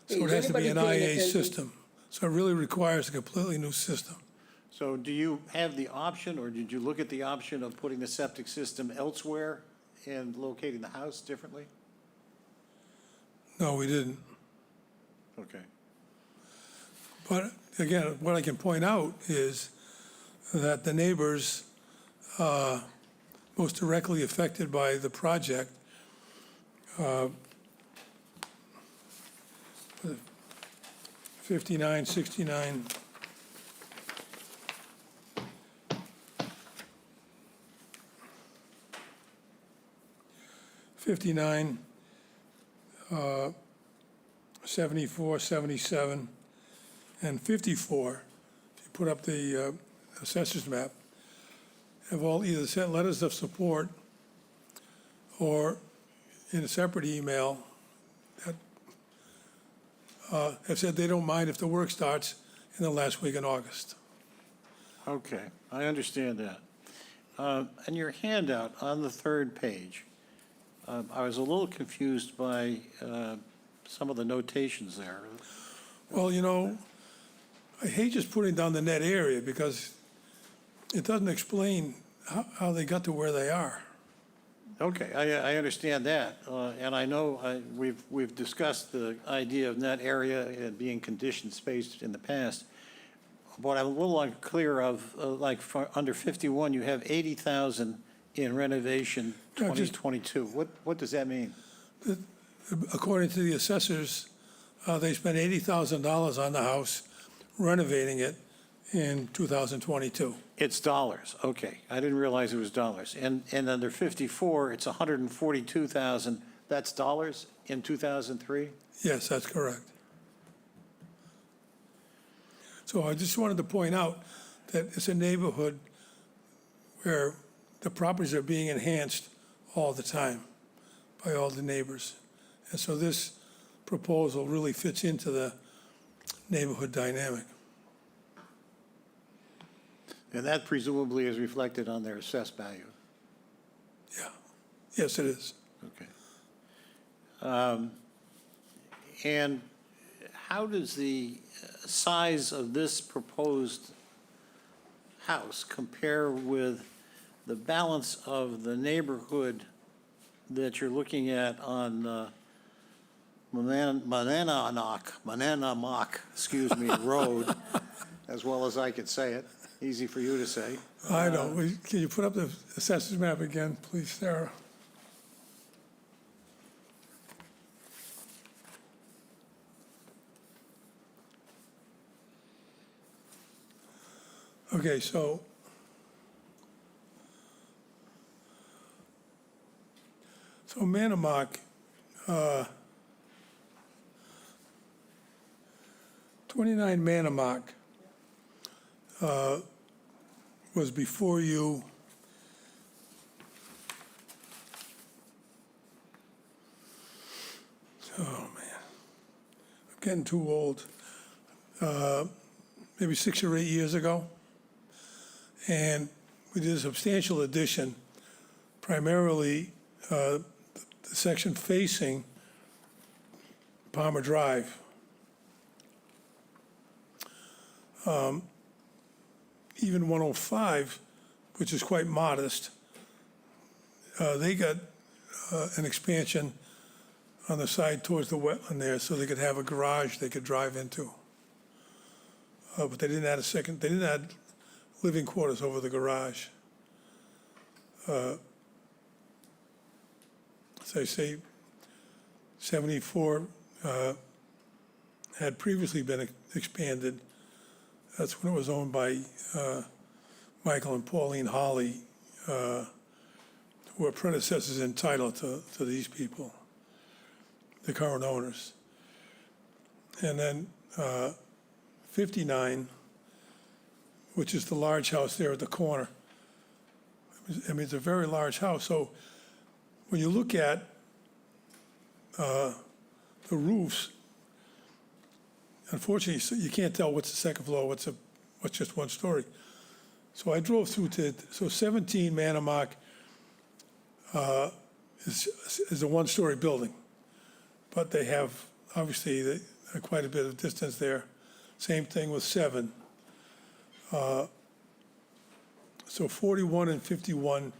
so it has to be an IA system. So it really requires a completely new system. So do you have the option, or did you look at the option of putting the septic system elsewhere and locating the house differently? No, we didn't. Okay. But again, what I can point out is that the neighbors most directly affected by the project 59, 69, '59, 74, 77, and 54, if you put up the assessor's map, have all either sent letters of support or in a separate email that have said they don't mind if the work starts in the last week in August. Okay, I understand that. And your handout on the third page, I was a little confused by some of the notations there. Well, you know, I hate just putting down the net area because it doesn't explain how they got to where they are. Okay, I understand that, and I know we've discussed the idea of net area and being conditioned space in the past. But I'm a little unclear of, like, for under 51, you have 80,000 in renovation Yeah, just- 2022. What does that mean? According to the assessors, they spent $80,000 on the house renovating it in 2022. It's dollars, okay. I didn't realize it was dollars. And under 54, it's 142,000. That's dollars in 2003? Yes, that's correct. So I just wanted to point out that it's a neighborhood where the properties are being enhanced all the time by all the neighbors. And so this proposal really fits into the neighborhood dynamic. And that presumably is reflected on their assessed value. Yeah, yes, it is. Okay. And how does the size of this proposed house compare with the balance of the neighborhood that you're looking at on Mananamoc, excuse me, Road, as well as I could say it? Easy for you to say. I know. Can you put up the assessor's map again, please, Sarah? Okay, so Manamoc, 29 Manamoc was before you. Oh, man. I'm getting too old. Maybe 6 or 8 years ago. And we did a substantial addition, primarily the section facing Palmer Drive. Even 105, which is quite modest, they got an expansion on the side towards the wetland there so they could have a garage they could drive into. But they didn't add living quarters over the garage. So I say 74 had previously been expanded. That's when it was owned by Michael and Pauline Holly, who were predecessors in title to these people, the current owners. And then 59, which is the large house there at the corner. I mean, it's a very large house. So when you look at the roofs, unfortunately, you can't tell what's the second floor, what's just one story. So I drove through so 17 Manamac is a one-story building, but they have, obviously, quite a bit of distance there. Same thing with 7. So 41 and 51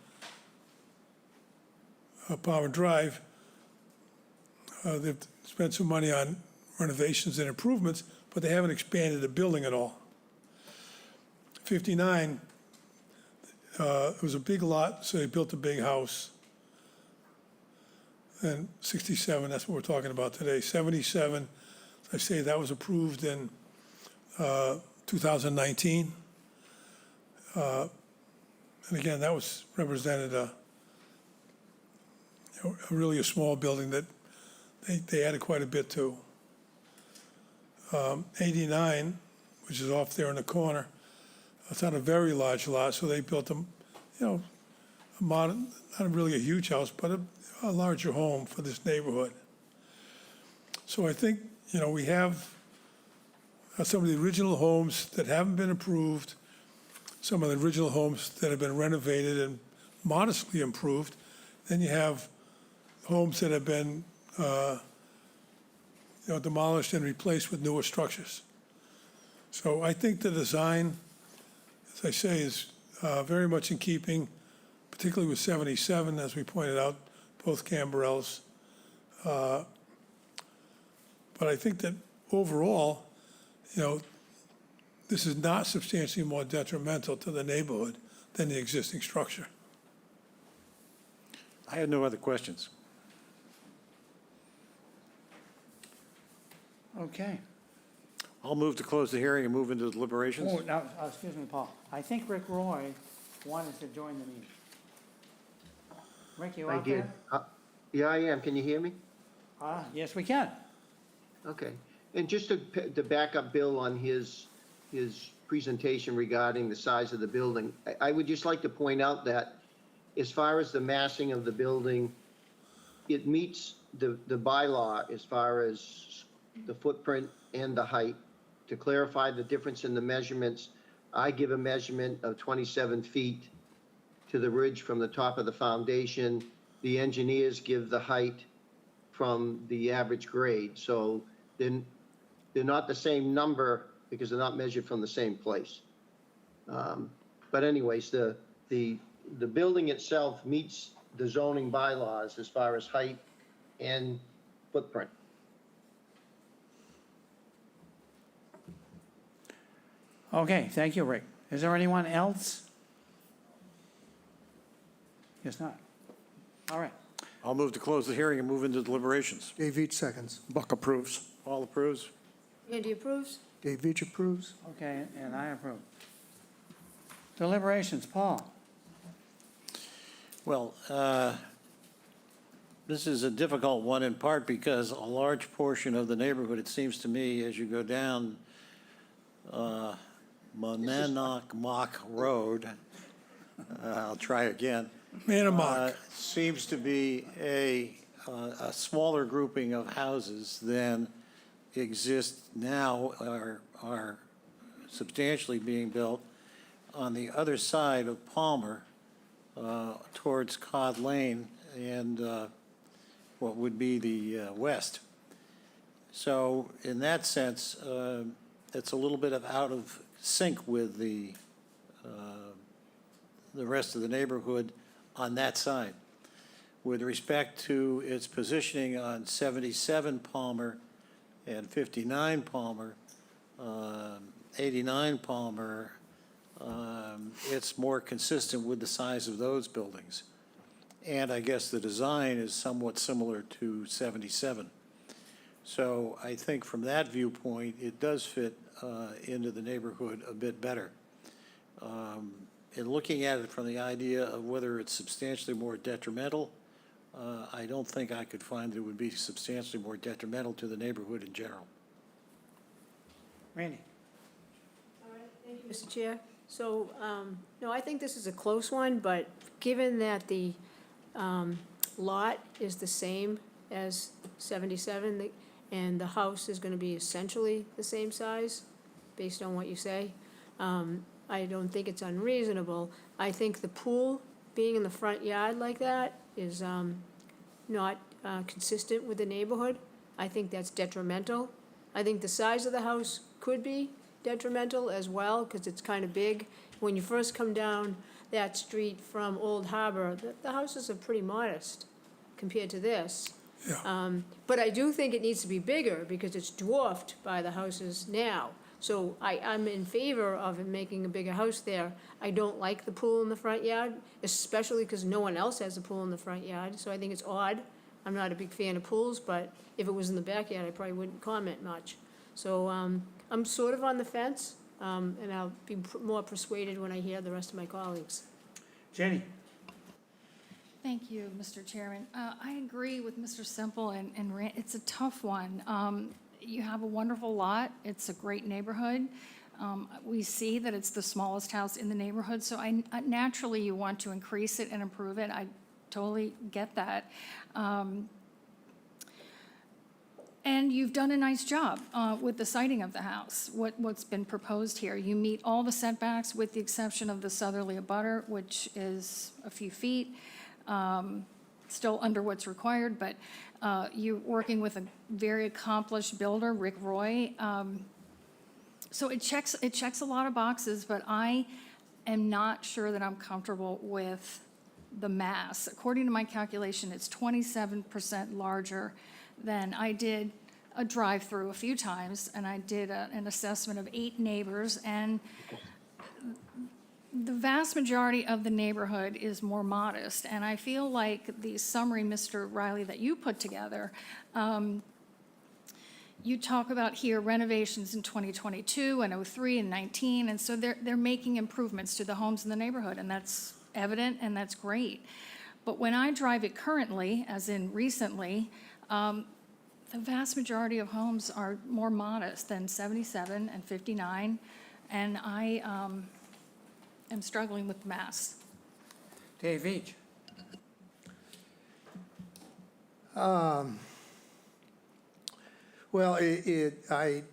Palmer Drive, they've spent some money on renovations and improvements, but they haven't expanded the building at all. 59, it was a big lot, so they built a big house. And 67, that's what we're talking about today. 77, I say that was approved in 2019. And again, that was represented really a small building that they added quite a bit to. 89, which is off there in the corner, it's not a very large lot, so they built a modern, not really a huge house, but a larger home for this neighborhood. So I think, we have some of the original homes that haven't been approved, some of the original homes that have been renovated and modestly improved. Then you have homes that have been demolished and replaced with newer structures. So I think the design, as I say, is very much in keeping, particularly with 77, as we pointed out, both Camberells. But I think that overall, this is not substantially more detrimental to the neighborhood than the existing structure. I have no other questions. Okay. I'll move to close the hearing and move into deliberations. Oh, now, excuse me, Paul. I think Rick Roy wanted to join the meeting. Rick, you I out did. there? Yeah, I am. Can you hear me? Yes, we can. Okay. And just to back up Bill on his presentation regarding the size of the building, I would just like to point out that as far as the massing of the building, it meets the bylaw as far as the footprint and the height. To clarify the difference in the measurements, I give a measurement of 27 feet to the ridge from the top of the foundation. The engineers give the height from the average grade. So then they're not the same number because they're not measured from the same place. But anyways, the building itself meets the zoning bylaws as far as height and footprint. Okay, thank you, Rick. Is there anyone else? Guess not. All right. I'll move to close the hearing and move into deliberations. Dave Veach seconds. Buck approves. All approves? Andy approves? Dave Veach approves. Okay, and I approve. Deliberations, Paul. Well, this is a difficult one in part because a large portion of the neighborhood, it seems to me, as you go down Monadnock Road, I'll try again. Manamac. Seems to be a smaller grouping of houses than exist now or are substantially being built on the other side of Palmer towards Cod Lane and what would be the west. So in that sense, it's a little bit out of sync with the rest of the neighborhood on that side. With respect to its positioning on 77 Palmer and 59 Palmer, 89 Palmer, it's more consistent with the size of those buildings. And I guess the design is somewhat similar to 77. So I think from that viewpoint, it does fit into the neighborhood a bit better. And looking at it from the idea of whether it's substantially more detrimental, I don't think I could find that it would be substantially more detrimental to the neighborhood in general. Randy? Thank you, Mr. Chair. So, no, I think this is a close one, but given that the lot is the same as 77, and the house is gonna be essentially the same size, based on what you say, I don't think it's unreasonable. I think the pool being in the front yard like that is not consistent with the neighborhood. I think that's detrimental. I think the size of the house could be detrimental as well, because it's kind of big. When you first come down that street from Old Harbor, the houses are pretty modest compared to this. Yeah. But I do think it needs to be bigger, because it's dwarfed by the houses now. So I'm in favor of making a bigger house there. I don't like the pool in the front yard, especially because no one else has a pool in the front yard, so I think it's odd. I'm not a big fan of pools, but if it was in the backyard, I probably wouldn't comment much. So I'm sort of on the fence, and I'll be more persuaded when I hear the rest of my colleagues. Jenny? Thank you, Mr. Chairman. I agree with Mr. Semple, and it's a tough one. You have a wonderful lot. It's a great neighborhood. We see that it's the smallest house in the neighborhood, so naturally you want to increase it and improve it. I totally get that. And you've done a nice job with the siting of the house, what's been proposed here. You meet all the setbacks with the exception of the southerly abutter, which is a few feet, still under what's required, but you're working with a very accomplished builder, Rick Roy. So it checks a lot of boxes, but I am not sure that I'm comfortable with the mass. According to my calculation, it's 27% larger than I did a drive-through a few times, and I did an assessment of 8 neighbors, and the vast majority of the neighborhood is more modest, and I feel like the summary, Mr. Riley, that you put together, you talk about here renovations in 2022 and 03 and 19, and so they're making improvements to the homes in the neighborhood, and that's evident and that's great. But when I drive it currently, as in recently, the vast majority of homes are more modest than 77 and 59, and I am struggling with the mass. Dave Veach? Well, I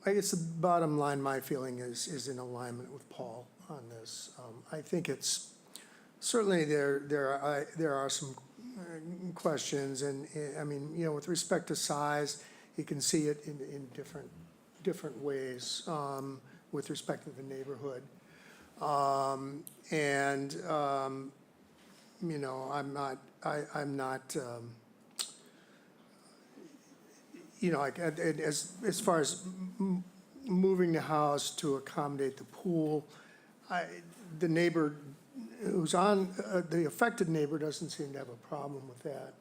guess the bottom line, my feeling is in alignment with Paul on this. I think it's, certainly there are some questions, and I mean, you know, with respect to size, you can see it in different ways with respect to the neighborhood. You know, I'm not, you know, like, as far as moving the house to accommodate the pool, the neighbor who's on, the affected neighbor doesn't seem to have a problem with that.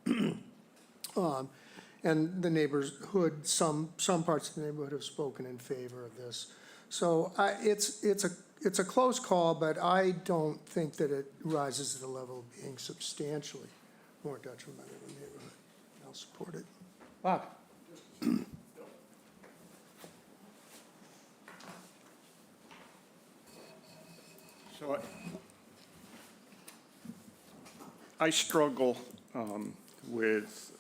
And the neighborhood, some parts of the neighborhood have spoken in favor of this. So it's a close call, but I don't think that it rises to the level of being substantially more detrimental to the neighborhood. I'll support it. Bob? So I struggle with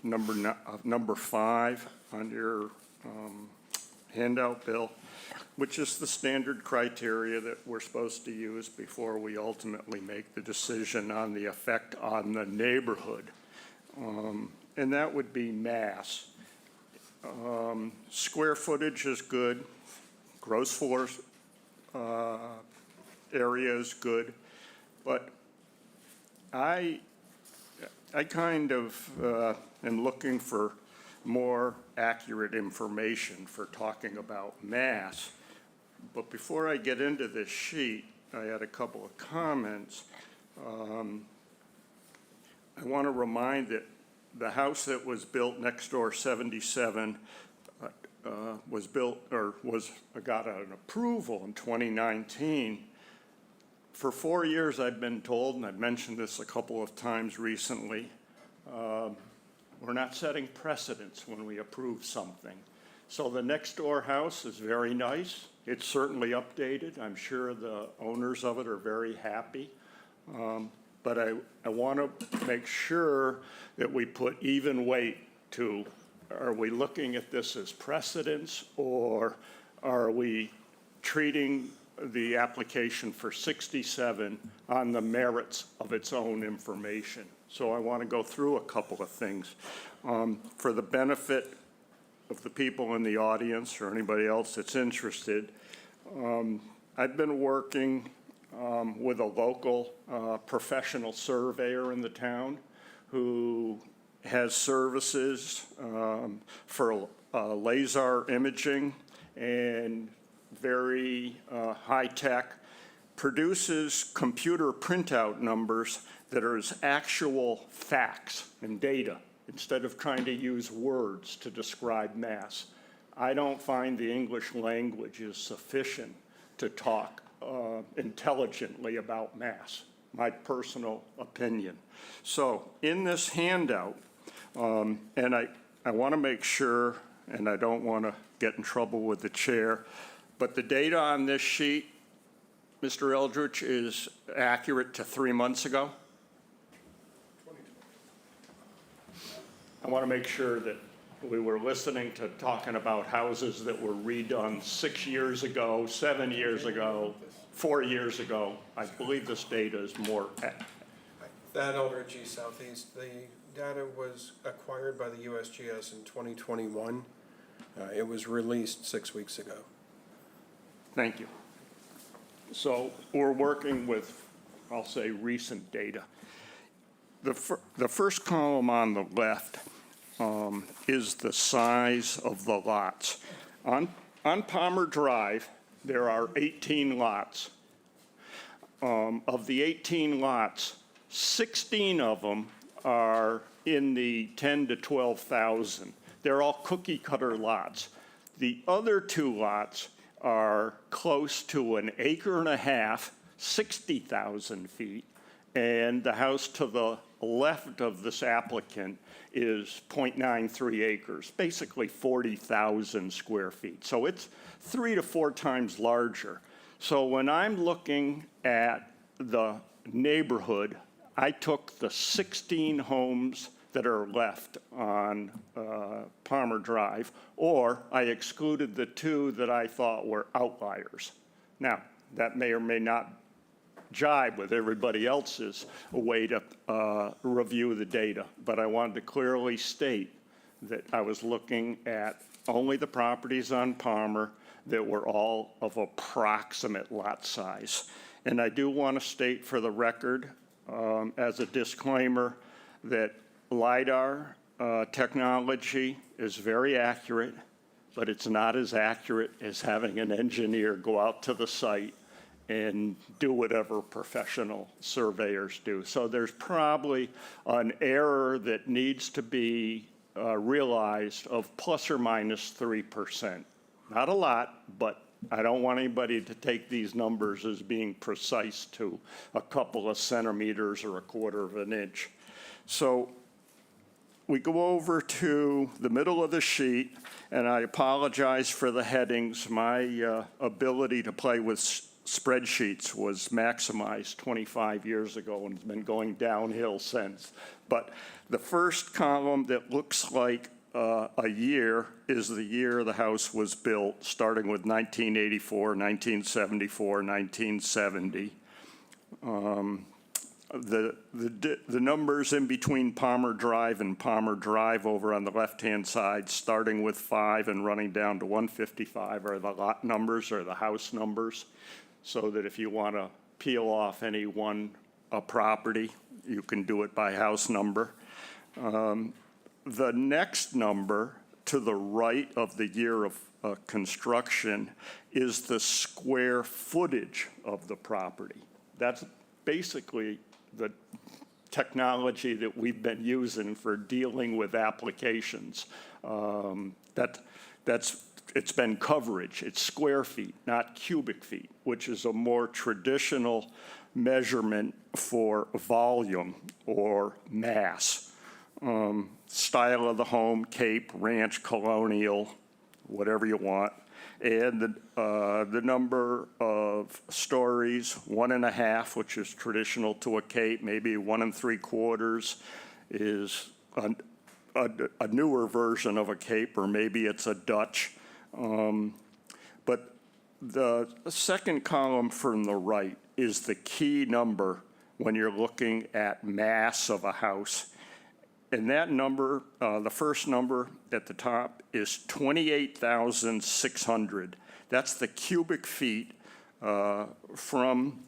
number 5 on your handout, Bill, which is the standard criteria that we're supposed to use before we ultimately make the decision on the effect on the neighborhood. And that would be mass. Square footage is good. Gross floor area is good. But I kind of am looking for more accurate information for talking about mass. But before I get into this sheet, I had a couple of comments. I want to remind that the house that was built next door, 77, was built, or got an approval in 2019. For 4 years, I've been told, and I've mentioned this a couple of times recently, we're not setting precedents when we approve something. So the next door house is very nice. It's certainly updated. I'm sure the owners of it are very happy. But I want to make sure that we put even weight to, are we looking at this as precedence, or are we treating the application for 67 on the merits of its own information? So I want to go through a couple of things. For the benefit of the people in the audience or anybody else that's interested, I've been working with a local professional surveyor in the town who has services for laser imaging and very high-tech, produces computer printout numbers that are as actual facts and data instead of trying to use words to describe mass. I don't find the English language is sufficient to talk intelligently about mass, my personal opinion. So in this handout, and I want to make sure, and I don't want to get in trouble with the chair, but the data on this sheet, Mr. Eldridge, is accurate to 3 months ago. I want to make sure that we were listening to talking about houses that were redone 6 years ago, 7 years ago, 4 years ago. I believe this data is more. That Eldridge East Southeast, the data was acquired by the USGS in 2021. It was released 6 weeks ago. Thank you. So we're working with, I'll say, recent data. The first column on the left is the size of the lots. On Palmer Drive, there are 18 lots. Of the 18 lots, 16 of them are in the 10 to 12,000. They're all cookie cutter lots. The other 2 lots are close to an acre and a half, 60,000 feet, and the house to the left of this applicant is 0.93 acres, basically 40,000 square feet. So it's 3 to 4 times larger. So when I'm looking at the neighborhood, I took the 16 homes that are left on Palmer Drive, or I excluded the 2 that I thought were outliers. Now, that may or may not jibe with everybody else's way to review the data, but I wanted to clearly state that I was looking at only the properties on Palmer that were all of approximate lot size. And I do want to state for the record, as a disclaimer, that LiDAR technology is very accurate, but it's not as accurate as having an engineer go out to the site and do whatever professional surveyors do. So there's probably an error that needs to be realized of plus or minus 3%. Not a lot, but I don't want anybody to take these numbers as being precise to a couple of centimeters or a quarter of an inch. So we go over to the middle of the sheet, and I apologize for the headings. My ability to play with spreadsheets was maximized 25 years ago and has been going downhill since. But the first column that looks like a year is the year the house was built, starting with 1984, 1974, 1970. The numbers in between Palmer Drive and Palmer Drive over on the left-hand side, starting with 5 and running down to 155, are the lot numbers or the house numbers, so that if you want to peel off any one property, you can do it by house number. The next number to the right of the year of construction is the square footage of the property. That's basically the technology that we've been using for dealing with applications. It's been coverage, it's square feet, not cubic feet, which is a more traditional measurement for volume or mass. Style of the home, cape, ranch, colonial, whatever you want. And the number of stories, 1.5, which is traditional to a cape, maybe 1 3/4 is a newer version of a cape, or maybe it's a Dutch. But the second column from the right is the key number when you're looking at mass of a house. And that number, the first number at the top, is 28,600. That's the cubic feet from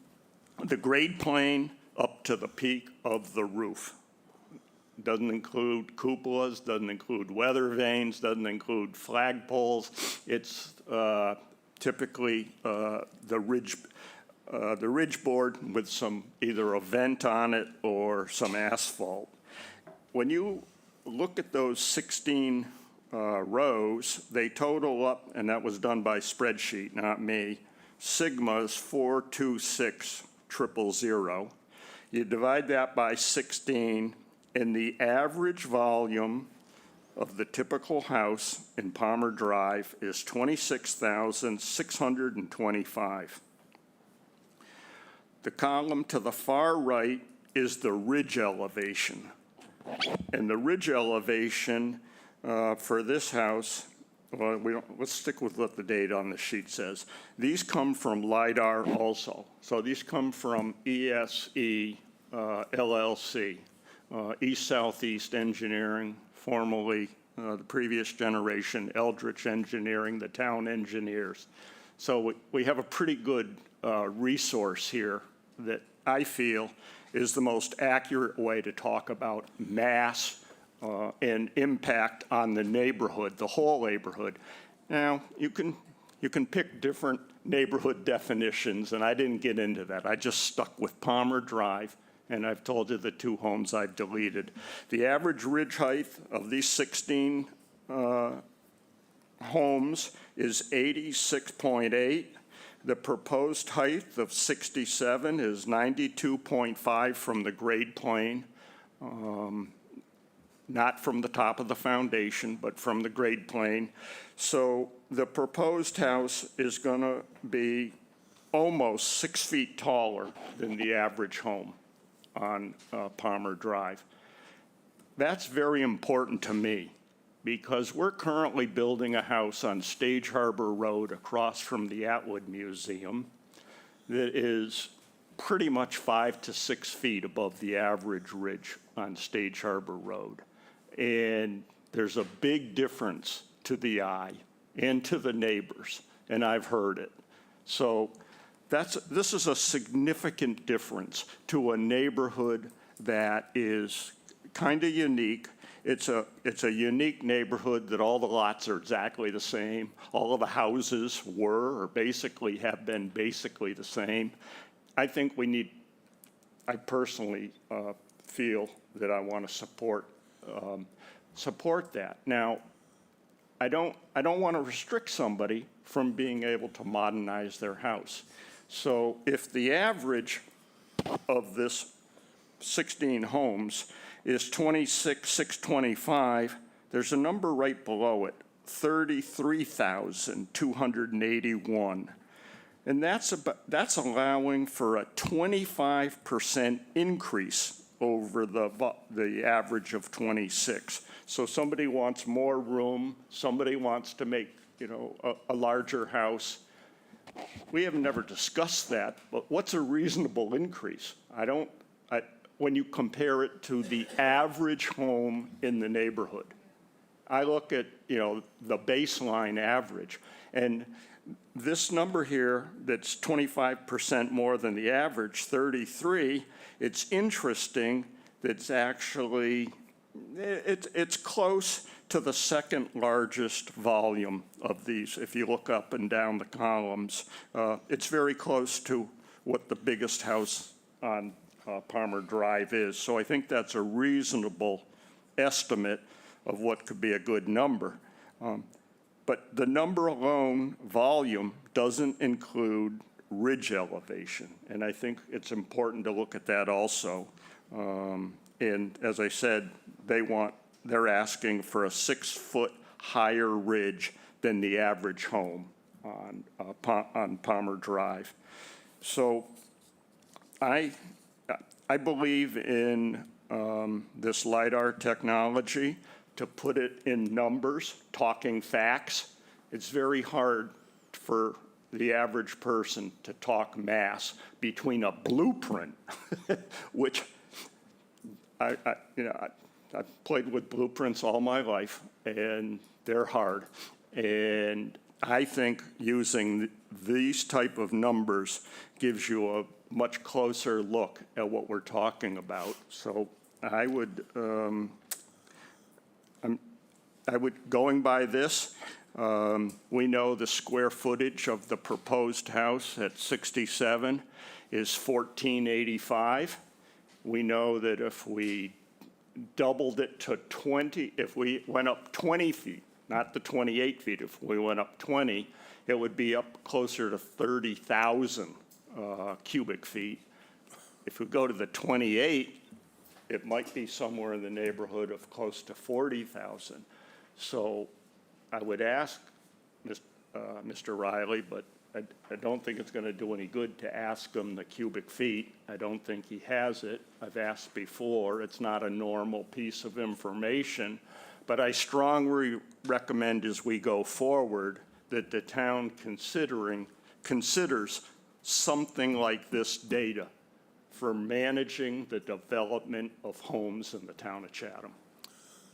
the grade plane up to the peak of the roof. Doesn't include cupolas, doesn't include weather vanes, doesn't include flagpoles. It's typically the ridge board with some, either a vent on it or some asphalt. When you look at those 16 rows, they total up, and that was done by spreadsheet, not me, sigmas 426,000. You divide that by 16, and the average volume of the typical house in Palmer Drive is 26,625. The column to the far right is the ridge elevation. And the ridge elevation for this house, well, let's stick with what the date on the sheet says. These come from LIDAR also. So these come from ESE LLC, East Southeast Engineering, formerly the previous generation, Eldritch Engineering, the town engineers. So we have a pretty good resource here that I feel is the most accurate way to talk about mass and impact on the neighborhood, the whole neighborhood. Now, you can pick different neighborhood definitions, and I didn't get into that. I just stuck with Palmer Drive, and I've told you the 2 homes I've deleted. The average ridge height of these 16 homes is 86.8. The proposed height of 67 is 92.5 from the grade plane, not from the top of the foundation, but from the grade plane. So the proposed house is going to be almost 6 feet taller than the average home on Palmer Drive. That's very important to me, because we're currently building a house on Stage Harbor Road across from the Atwood Museum that is pretty much 5 to 6 feet above the average ridge on Stage Harbor Road. And there's a big difference to the eye and to the neighbors, and I've heard it. So this is a significant difference to a neighborhood that is kind of unique. It's a unique neighborhood that all the lots are exactly the same. All of the houses were, or basically have been basically the same. I think I personally feel that I want to support that. Now, I don't want to restrict somebody from being able to modernize their house. So if the average of this 16 homes is 26,625, there's a number right below it, 33,281. And that's allowing for a 25% increase over the average of 26. So somebody wants more room, somebody wants to make, a larger house. We have never discussed that, but what's a reasonable increase? When you compare it to the average home in the neighborhood. I look at, the baseline average, and this number here that's 25% more than the average, 33, it's interesting that's actually, it's close to the second largest volume of these. If you look up and down the columns, it's very close to what the biggest house on Palmer Drive is. So I think that's a reasonable estimate of what could be a good number. But the number alone, volume, doesn't include ridge elevation. And I think it's important to look at that also. And as I said, they're asking for a 6-foot higher ridge than the average home on Palmer Drive. So I believe in this LiDAR technology. To put it in numbers, talking facts, it's very hard for the average person to talk mass between a blueprint, which I've played with blueprints all my life, and they're hard. And I think using these type of numbers gives you a much closer look at what we're talking about. So I would, going by this, we know the square footage of the proposed house at 67 is 1485. We know that if we doubled it to 20, if we went up 20 feet, not the 28 feet, if we went up 20, it would be up closer to 30,000 cubic feet. If we go to the 28, it might be somewhere in the neighborhood of close to 40,000. So I would ask Mr. Riley, but I don't think it's going to do any good to ask him the cubic feet. I don't think he has it. I've asked before. It's not a normal piece of information. But I strongly recommend as we go forward that the town considers something like this data for managing the development of homes in the town of Chatham.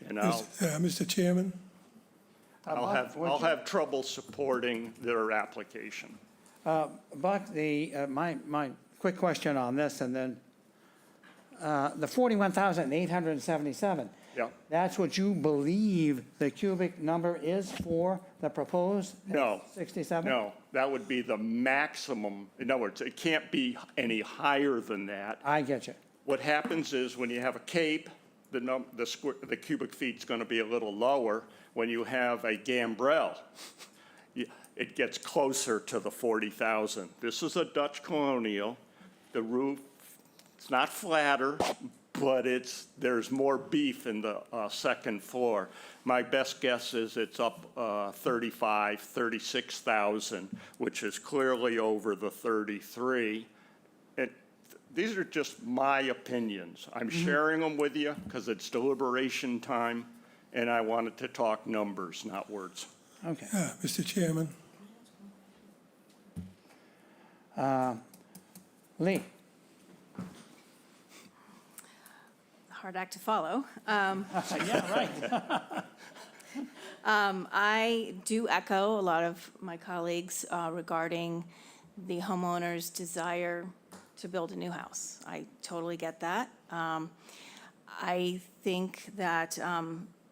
And Mr. Chairman? I'll have trouble supporting their application. Buck, my quick question on this, and then the 41,877. Yeah. That's what you believe the cubic number is for the proposed? No. 67? No, that would be the maximum. In other words, it can't be any higher than that. I get you. What happens is when you have a cape, the cubic feet's going to be a little lower. When you have a gambrel, it gets closer to the 40,000. This is a Dutch colonial. The roof, it's not flatter, but there's more beef in the second floor. My best guess is it's up 36,000, which is clearly over the 33. These are just my opinions. I'm sharing them with you because it's deliberation time, and I wanted to talk numbers, not words. Okay. Mr. Chairman? Lee? Hard act to follow. Yeah, right. I do echo a lot of my colleagues regarding the homeowner's desire to build a new house. I totally get that. I think that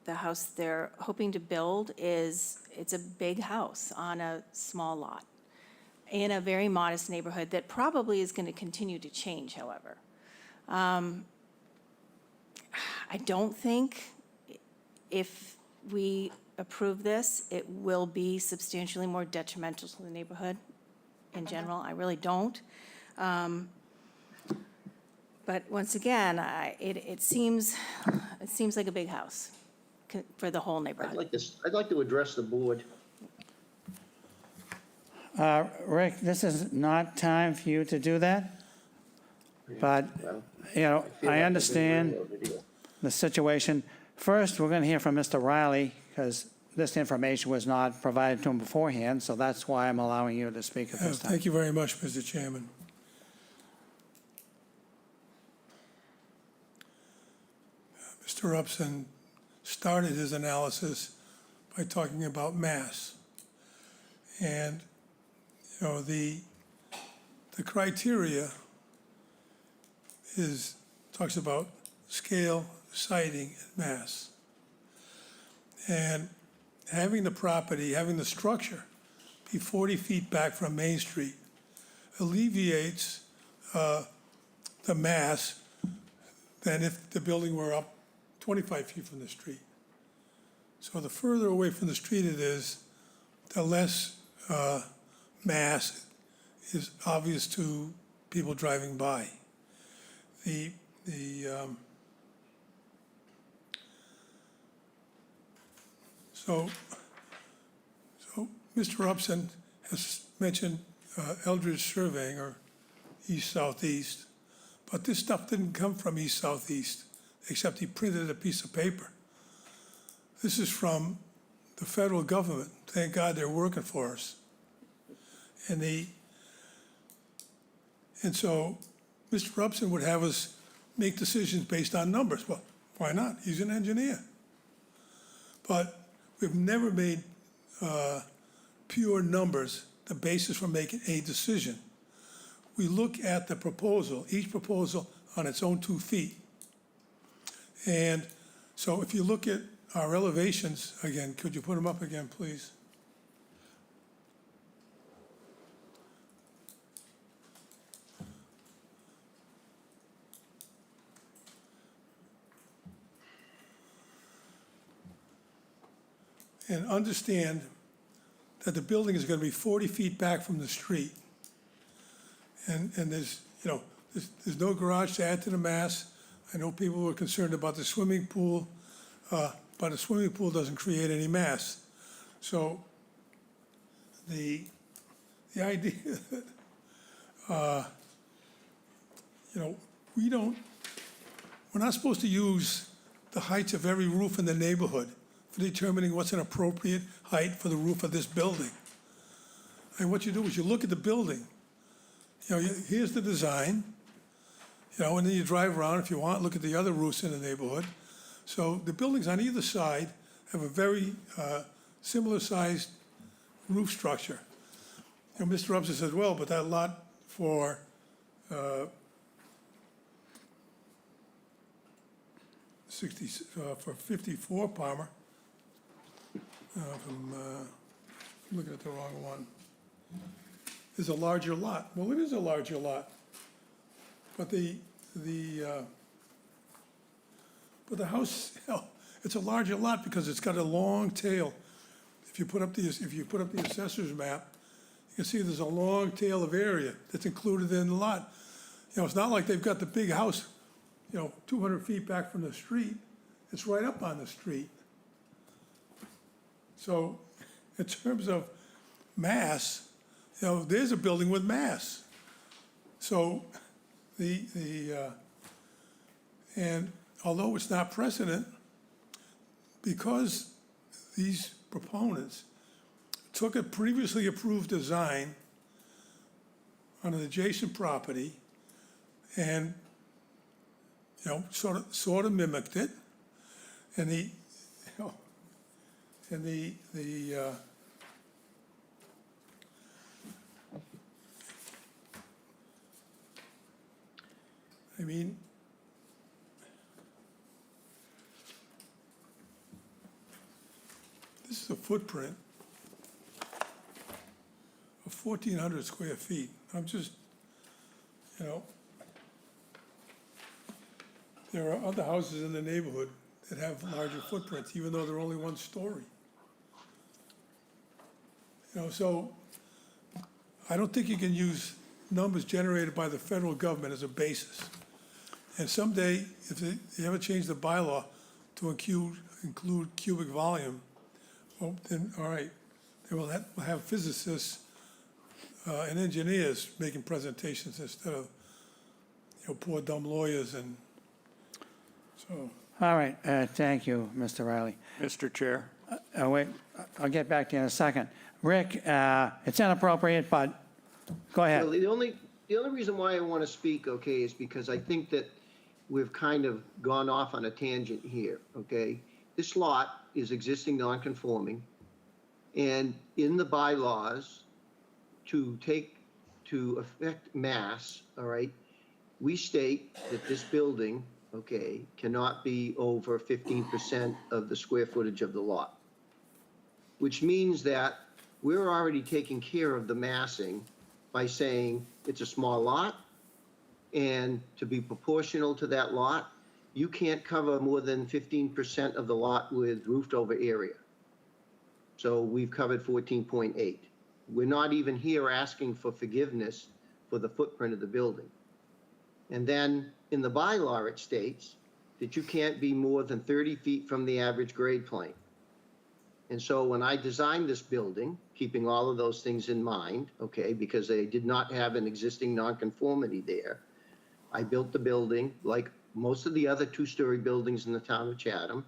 the house they're hoping to build it's a big house on a small lot in a very modest neighborhood that probably is going to continue to change, however. I don't think if we approve this, it will be substantially more detrimental to the neighborhood in general. I really don't. But once again, it seems like a big house for the whole neighborhood. I'd like to address the board. Rick, this is not time for you to do that, but, feel I like I've understand been over here. the situation. First, we're going to hear from Mr. Riley, because this information was not provided to him beforehand, so that's why I'm allowing you to speak at this time. Thank you very much, Mr. Chairman. Mr. Upson started his analysis by talking about mass. And, the criteria talks about scale, siting, and mass. And having the property, having the structure be 40 feet back from Main Street alleviates the mass than if the building were up 25 feet from the street. So the further away from the street it is, the less mass is obvious to people driving by. So Mr. Upson has mentioned Eldridge Surveying, or east-southeast, but this stuff didn't come from east-southeast, except he printed a piece of paper. This is from the federal government. Thank God they're working for us. And so Mr. Upson would have us make decisions based on numbers. Well, why not? He's an engineer. But we've never made pure numbers the basis for making a decision. We look at the proposal, each proposal on its own 2 feet. And so if you look at our elevations, again, could you put them up again, please? And understand that the building is going to be 40 feet back from the street. And there's, there's no garage to add to the mass. I know people were concerned about the swimming pool, but a swimming pool doesn't create any mass. So the idea that, we're not supposed to use the heights of every roof in the neighborhood for determining what's an appropriate height for the roof of this building. And what you do is you look at the building. Here's the design, and then you drive around if you want, look at the other roofs in the neighborhood. So the buildings on either side have a very similar sized roof structure. And Mr. Upson says, well, but that lot for for 54 Palmer, I'm looking at the wrong one, is a larger lot. Well, it is a larger lot, but the house, it's a larger lot because it's got a long tail. If you put up the assessor's map, you can see there's a long tail of area that's included in the lot. It's not like they've got the big house, 200 feet back from the street. It's right up on the street. So in terms of mass, there's a building with mass. So and although it's not precedent, because these proponents took a previously approved design on an adjacent property and, sort of mimicked it, and I mean, this is a footprint of 1,400 square feet. I'm just, there are other houses in the neighborhood that have larger footprints, even though they're only 1 story. So I don't think you can use numbers generated by the federal government as a basis. And someday, if they ever change the bylaw to include cubic volume, well, then, all right, they will have physicists and engineers making presentations instead of, poor dumb lawyers, and so. All right, thank you, Mr. Riley. Mr. Chair? Wait, I'll get back to you in a second. Rick, it's inappropriate, but go ahead. Well, the only reason why I want to speak, okay, is because I think that we've kind of gone off on a tangent here, okay? This lot is existing non-conforming, and in the bylaws, to affect mass, all right, we state that this building, okay, cannot be over 15% of the square footage of the lot, which means that we're already taking care of the massing by saying it's a small lot And to be proportional to that lot, you can't cover more than 15% of the lot with roofed over area. So we've covered 14.8. We're not even here asking for forgiveness for the footprint of the building. And then in the bylaw, it states that you can't be more than 30 feet from the average grade plane. And so when I designed this building, keeping all of those things in mind, okay, because they did not have an existing nonconformity there, I built the building, like most of the other two-story buildings in the town of Chatham,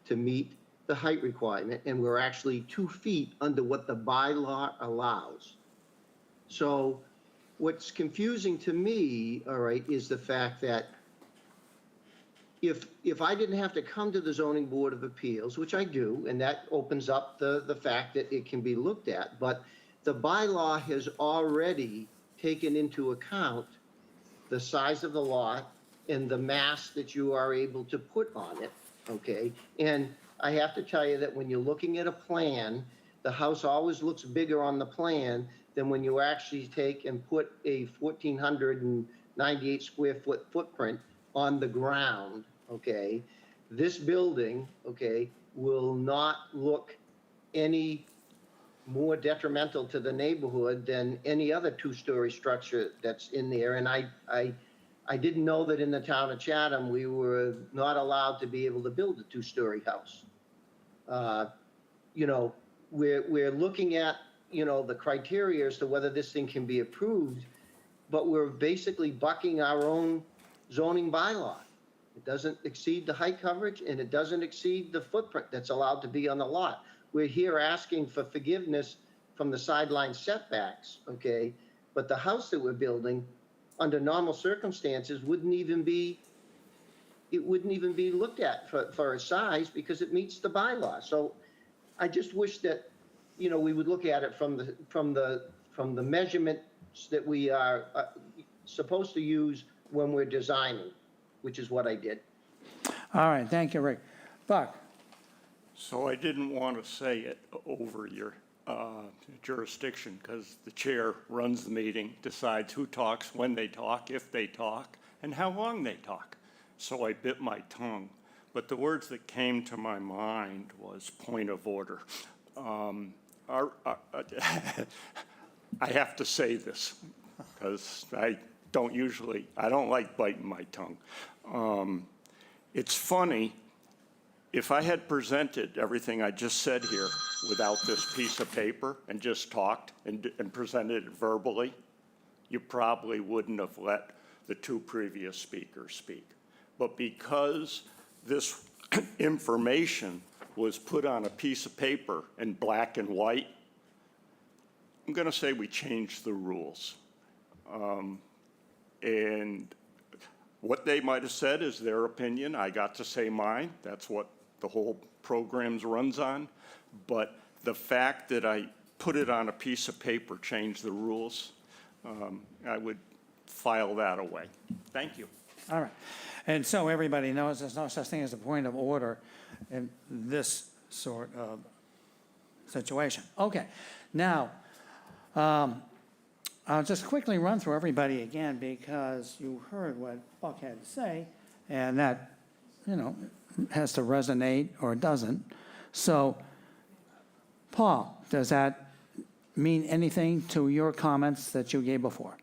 to meet the height requirement, and we're actually 2 feet under what the bylaw allows. So what's confusing to me, all right, is the fact that if I didn't have to come to the zoning board of appeals, which I do, and that opens up the fact that it can be looked at, but the bylaw has already taken into account the size of the lot and the mass that you are able to put on it, okay? And I have to tell you that when you're looking at a plan, the house always looks bigger on the plan than when you actually take and put a 1,498 square foot footprint on the ground, okay? This building, okay, will not look any more detrimental to the neighborhood than any other two-story structure that's in there. And I didn't know that in the town of Chatham, we were not allowed to be able to build a two-story house. You know, we're looking at, you know, the criteria as to whether this thing can be approved, but we're basically bucking our own zoning bylaw. It doesn't exceed the height coverage, and it doesn't exceed the footprint that's allowed to be on the lot. We're here asking for forgiveness from the sideline setbacks, okay? But the house that we're building, under normal circumstances, wouldn't even be looked at for a size because it meets the bylaw. So I just wish that, you know, we would look at it from the measurements that we are supposed to use when we're designing, which is what I did. All right, thank you, Rick. Buck? So I didn't want to say it over your jurisdiction because the chair runs the meeting, decides who talks, when they talk, if they talk, and how long they talk. So I bit my tongue. But the words that came to my mind was point of order. I have to say this because I don't like biting my tongue. It's funny, if I had presented everything I just said here without this piece of paper and just talked and presented it verbally, you probably wouldn't have let the two previous speakers speak. But because this information was put on a piece of paper in black and white, I'm going to say we changed the rules. And what they might have said is their opinion. I got to say mine. That's what the whole program runs on. But the fact that I put it on a piece of paper changed the rules. I would file that away. Thank you. All right. And so everybody knows there's no such thing as a point of order in this sort of situation. Okay. Now, I'll just quickly run through everybody again because you heard what Buck had to say, and that, you know, has to resonate or doesn't. So, Paul, does that mean anything to your comments that you gave before?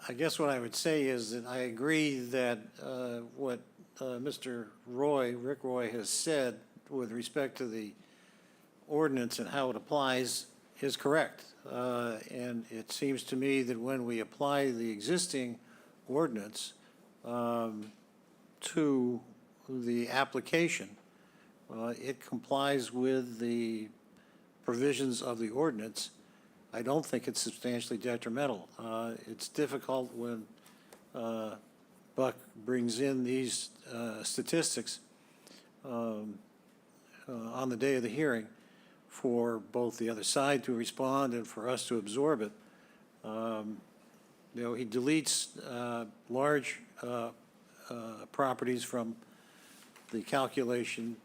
I guess what I would say is that I agree that what Mr. Rick Roy has said with respect to the ordinance and how it applies is correct. And it seems to me that when we apply the existing ordinance to the application, it complies with the provisions of the ordinance. I don't think it's substantially detrimental. It's difficult when Buck brings in these statistics on the day of the hearing for both the other side to respond and for us to absorb it. You know, he deletes large properties from the calculation,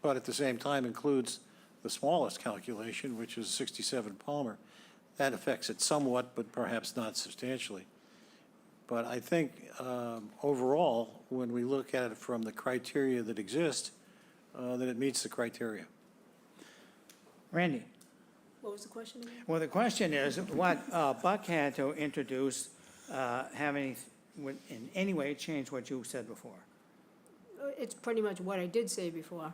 but at the same time includes the smallest calculation, which is 67 Palmer. That affects it somewhat, but perhaps not substantially. But I think overall, when we look at it from the criteria that exist, that it meets the criteria. Randy? What was the question again? Well, the question is, what Buck had to introduce, would in any way change what you said before? It's pretty much what I did say before.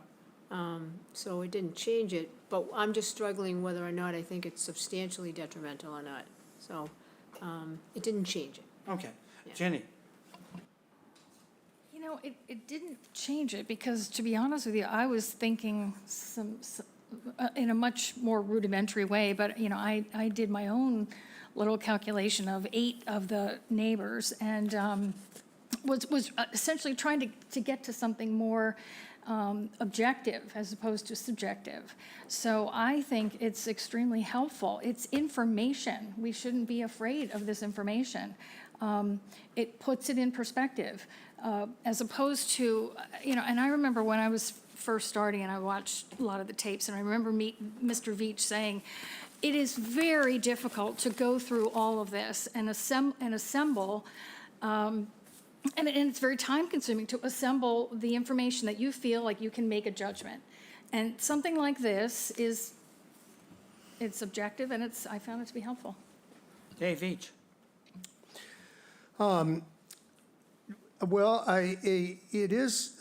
So it didn't change it, but I'm just struggling whether or not I think it's substantially detrimental or not. So it didn't change it. Okay. Yeah. Jenny? You know, it didn't change it because, to be honest with you, I was thinking in a much more rudimentary way, but, you know, I did my own little calculation of 8 of the neighbors and was essentially trying to get to something more objective as opposed to subjective. So I think it's extremely helpful. It's information. We shouldn't be afraid of this information. It puts it in perspective, as opposed to, you know, and I remember when I was first starting and I watched a lot of the tapes, and I remember Mr. Veach saying, it is very difficult to go through all of this and assemble, and it's very time-consuming to assemble the information that you feel like you can make a judgment. And something like this it's objective, and I found it to be helpful. Dave Veach? Well, it is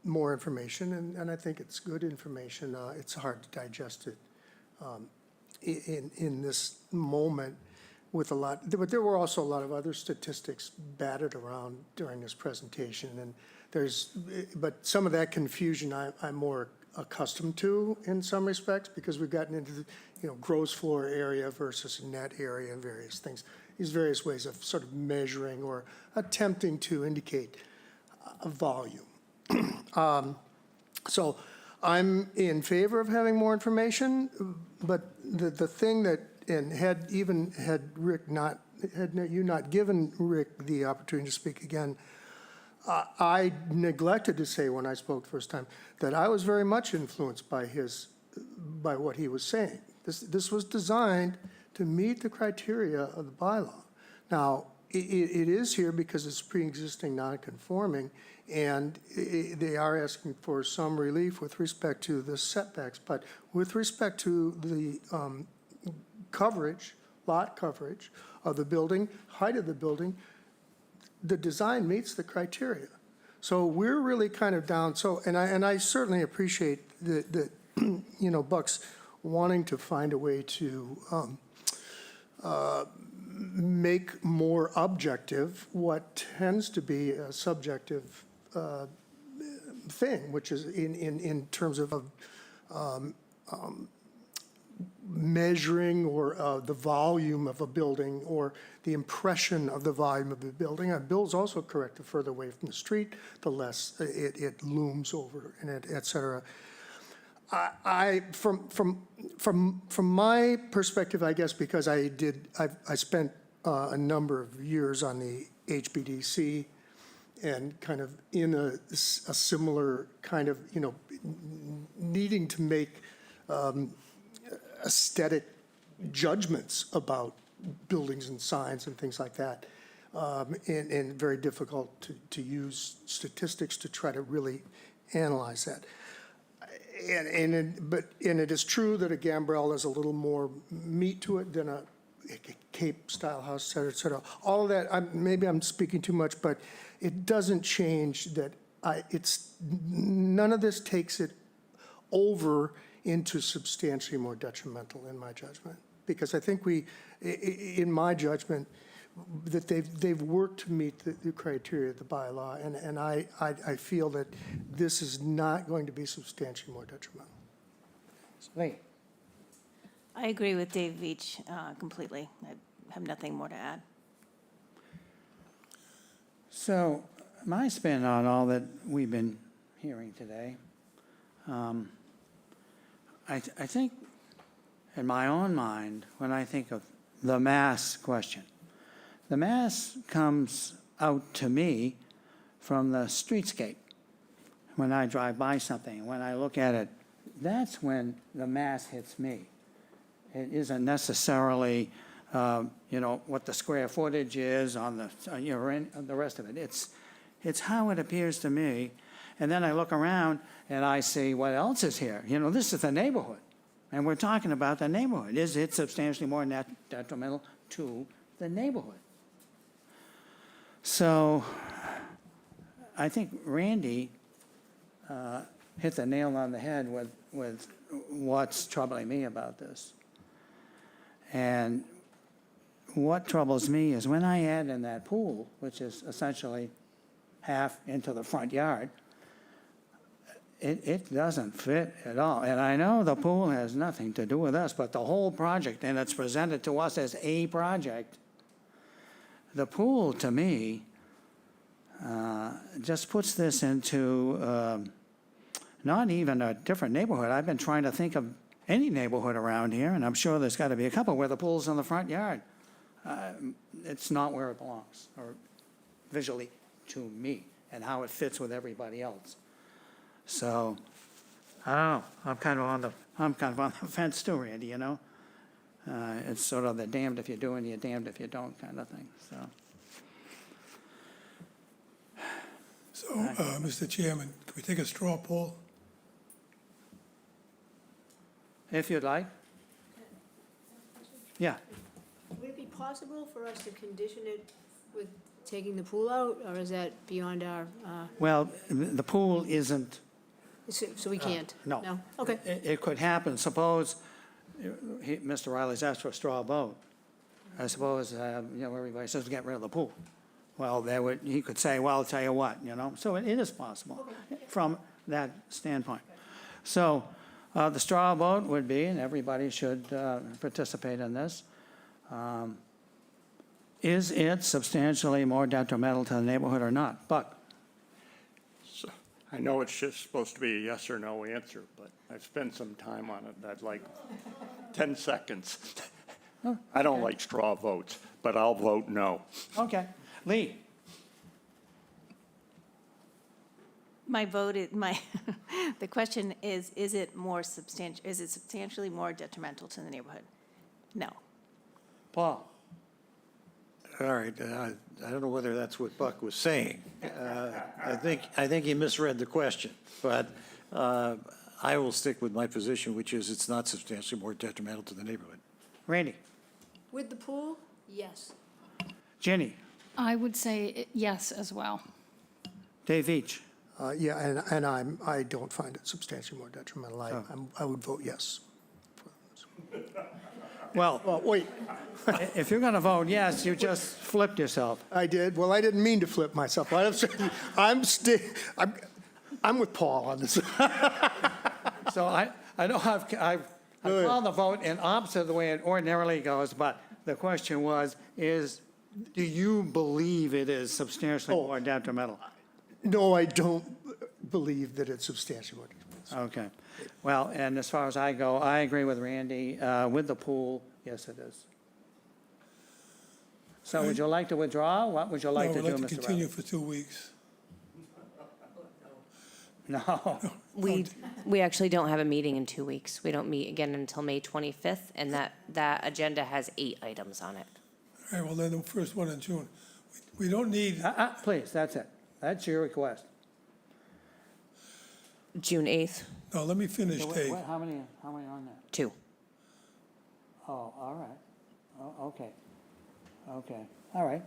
more information, and I think it's good information. It's hard to digest it in this moment with a lot, but there were also a lot of other statistics batted around during this presentation, and but some of that confusion I'm more accustomed to in some respects, because we've gotten into the, gross floor area versus net area and various things. These various ways of sort of measuring or attempting to indicate a volume. So I'm in favor of having more information, but the thing that, and had Rick had you not given Rick the opportunity to speak again, I neglected to say when I spoke the first time that I was very much influenced by what he was saying. This was designed to meet the criteria of the bylaw. Now, it is here because it's pre-existing non-conforming, and they are asking for some relief with respect to the setbacks, but with respect to the lot coverage of the building, height of the building, the design meets the criteria. So we're really kind of down. So, and I certainly appreciate that Buck's wanting to find a way to make more objective what tends to be a subjective thing, which is in terms of measuring or the volume of a building or the impression of the volume of the building. Bill's also correct, the further away from the street, the less it looms over, and et cetera. From my perspective, I guess, because I spent a number of years on the HBDC and kind of in a similar kind of, needing to make aesthetic judgments about buildings and signs and things like that, and very difficult to use statistics to try to really analyze that. And it is true that a gambrel has a little more meat to it than a Cape-style house, et cetera, et cetera. All of that, maybe I'm speaking too much, but it doesn't change that none of this takes it over into substantially more detrimental, in my judgment. Because I think in my judgment, that they've worked to meet the criteria of the bylaw, and I feel that this is not going to be substantially more detrimental. Lee? I agree with Dave Veach completely. I have nothing more to add. So my spin on all that we've been hearing today, I think in my own mind, when I think of the mass question, the mass comes out to me from the streetscape. When I drive by something, when I look at it, that's when the mass hits me. It isn't necessarily you know, what the square footage is on the, you know, the rest of it. It's how it appears to me. And then I look around and I see what else is here. You know, this is the neighborhood. And we're talking about the neighborhood. Is it substantially more detrimental to the neighborhood? So I think Randy hit the nail on the head with what's troubling me about this. And what troubles me is when I add in that pool, which is essentially half into the front yard, it doesn't fit at all. And I know the pool has nothing to do with us, but the whole project, and it's presented to us as a project, the pool, to me, just puts this into not even a different neighborhood. I've been trying to think of any neighborhood around here, and I'm sure there's got to be a couple where the pool's in the front yard. It's not where it belongs, or visually to me, and how it fits with everybody else. So, I don't know, I'm kind of on the fence too, Randy, you know? It's sort of the damned if you do and you're damned if you don't kind of thing, so. So, Mr. Chairman, can we take a straw poll? If you'd like. Yeah, Would it be possible for us to condition it with taking the pool out, or is that beyond our, well, the pool isn't, so we can't? no. No? Okay. It could happen, suppose, Mr. Riley's asked for a straw vote. I suppose, you know, everybody says get rid of the pool. Well, he could say, well, I'll tell you what, you know, so it is possible from that standpoint. So, the straw vote would be, and everybody should participate in this, is it substantially more detrimental to the neighborhood or not? Buck? So, I know it's just supposed to be a yes or no answer, but I've spent some time on it. I'd like 10 seconds. I don't like straw votes, but I'll vote no. Okay. Lee? My vote, the question is it substantially more detrimental to the neighborhood? No. Paul? All right, I don't know whether that's what Buck was saying. I think he misread the question, but I will stick with my position, which is it's not substantially more detrimental to the neighborhood. Randy? With the pool, yes. Ginny? I would say yes as well. Dave Veach? Yeah, and I don't find it substantially more detrimental. I would vote yes. Well, Wait, if you're going to vote yes, you just flipped yourself. I did. Well, I didn't mean to flip myself. I'm with Paul on this. So I know I Good. called the vote in opposite of the way it ordinarily goes, but the question was, do you believe it is substantially more detrimental? No, I don't believe that it's substantially more detrimental. Okay. Well, and as far as I go, I agree with Randy. With the pool, yes, it is. So would you like to withdraw? What would you like to do, No, we'd like to Mr. continue Riley? for 2 weeks. No. We actually don't have a meeting in 2 weeks. We don't meet again until May 25th, and that agenda has 8 items on it. All right, well, then the first one in June. We don't need, Please, that's it. That's your request. June 8th, no, let me finish, So Dave. how many on there? 2. Oh, all right. Oh, okay. Okay, all right.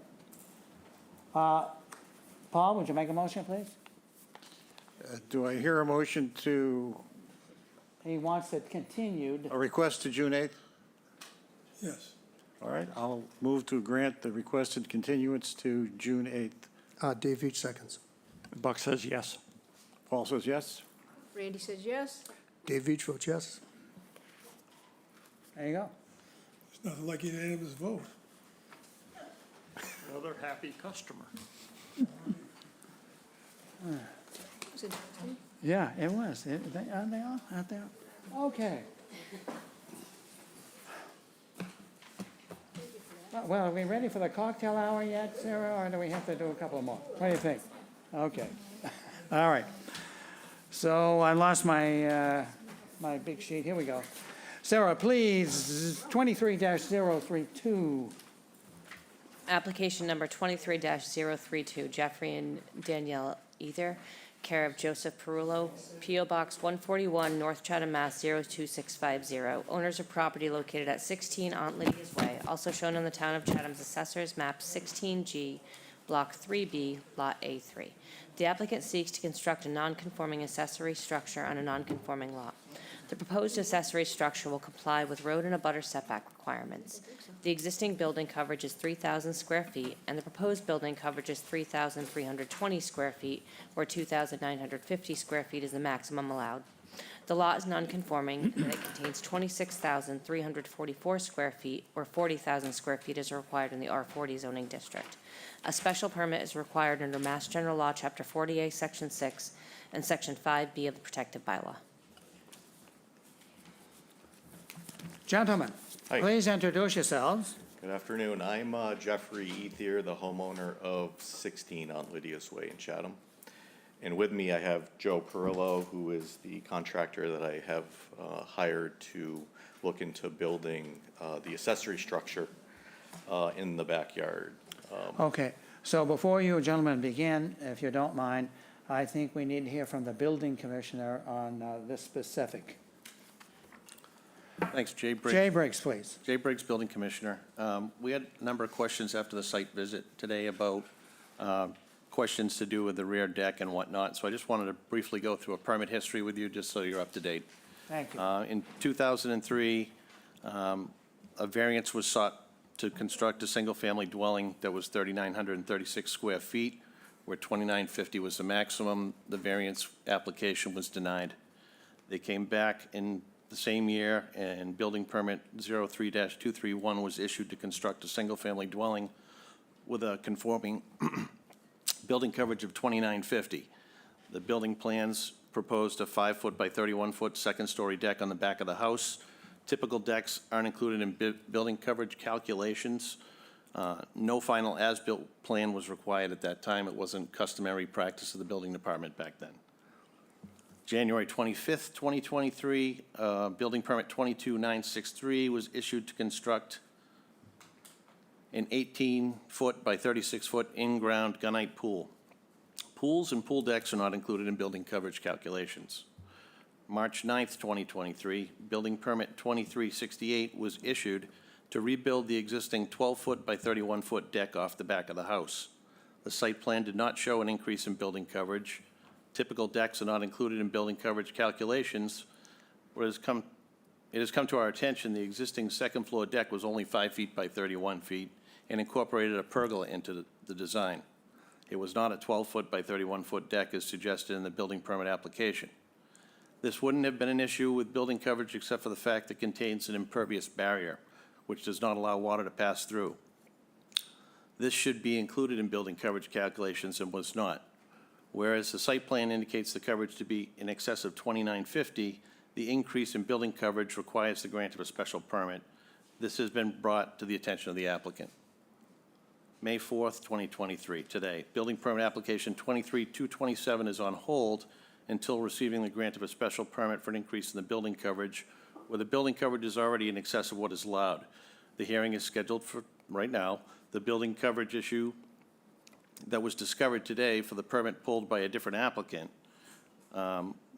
Paul, would you make a motion, please? Do I hear a motion to, He wants it continued. a request to June 8th? Yes. All right, I'll move to grant the requested continuance to June 8th. Dave Veach seconds. Buck says yes. Paul says yes? Randy says yes. Dave Veach votes yes. There you go. It's nothing like unanimous vote. Another happy customer. Was it interesting? Yeah, it was. Aren't they all? Aren't they all? Okay. Well, are we ready for the cocktail hour yet, Sarah, or do we have to do a couple more? What do you think? Okay. All right. So I lost my, my big sheet. Here we go. Sarah, please, 23-032. Application number 23-032, Jeffrey and Danielle Ether, care of Joseph Perullo, P.O. Box 141, North Chatham, Mass. 02650. Owners of property located at 16 Aunt Lydia's Way, also shown on the Town of Chatham's Assessors Map 16G, Block 3B, Lot A3. The applicant seeks to construct a non-conforming accessory structure on a non-conforming lot. The proposed accessory structure will comply with road and abutter setback requirements. The existing building coverage is 3,000 square feet, and the proposed building coverage is 3,320 square feet, where 2,950 square feet is the maximum allowed. The lot is non-conforming in that it contains 26,344 square feet, where 40,000 square feet is required in the R40 zoning district. A special permit is required under Mass General Law, Chapter 40A, Section 6, and Section 5B of the Protective Bylaw. Gentlemen, Hi. please introduce yourselves. Good afternoon. I'm Jeffrey Ethier, the homeowner of 16 Aunt Lydia's Way in Chatham. And with me, I have Joe Perillo, who is the contractor that I have hired to look into building the accessory structure in the backyard. Okay, so before you gentlemen begin, if you don't mind, I think we need to hear from the building commissioner on this specific. Thanks, Jay Briggs. Jay Briggs, please. Jay Briggs, Building Commissioner. We had a number of questions after the site visit today about questions to do with the rear deck and whatnot, so I just wanted to briefly go through a permit history with you, just so you're up to date. Thank you. In 2003, a variance was sought to construct a single-family dwelling that was 3,936 square feet, where 2,950 was the maximum. The variance application was denied. They came back in the same year, and building permit 03-231 was issued to construct a single-family dwelling with a conforming building coverage of 2,950. The building plans proposed a 5-foot by 31-foot second-story deck on the back of the house. Typical decks aren't included in building coverage calculations. No final as-built plan was required at that time. It wasn't customary practice of the building department back then. January 25th, 2023, building permit 22963 was issued to construct an 18-foot by 36-foot in-ground gunite pool. Pools and pool decks are not included in building coverage calculations. March 9th, 2023, building permit 2368 was issued to rebuild the existing 12-foot by 31-foot deck off the back of the house. The site plan did not show an increase in building coverage. Typical decks are not included in building coverage calculations. It has come to our attention the existing second-floor deck was only 5 feet by 31 feet and incorporated a pergola into the design. It was not a 12-foot by 31-foot deck as suggested in the building permit application. This wouldn't have been an issue with building coverage except for the fact it contains an impervious barrier, which does not allow water to pass through. This should be included in building coverage calculations and was not. Whereas the site plan indicates the coverage to be in excess of 2,950, the increase in building coverage requires the grant of a special permit. This has been brought to the attention of the applicant. May 4th, 2023, today. Building permit application 23227 is on hold until receiving the grant of a special permit for an increase in the building coverage, where the building coverage is already in excess of what is allowed. The hearing is scheduled for right now. The building coverage issue that was discovered today for the permit pulled by a different applicant.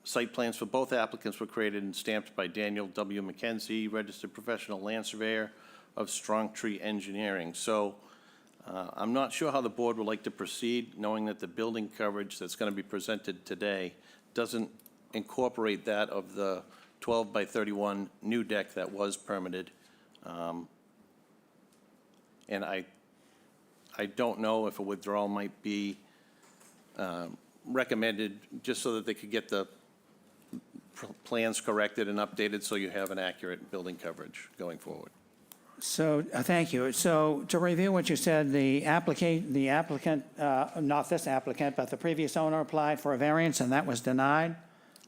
Site plans for both applicants were created and stamped by Daniel W. McKenzie, registered professional land surveyor of Strong Tree Engineering. So I'm not sure how the board would like to proceed, knowing that the building coverage that's going to be presented today doesn't incorporate that of the 12 by 31 new deck that was permitted. And I don't know if a withdrawal might be recommended just so that they could get the plans corrected and updated so you have an accurate building coverage going forward. So, thank you. So, to review what you said, the applicant, not this applicant, but the previous owner applied for a variance and that was denied?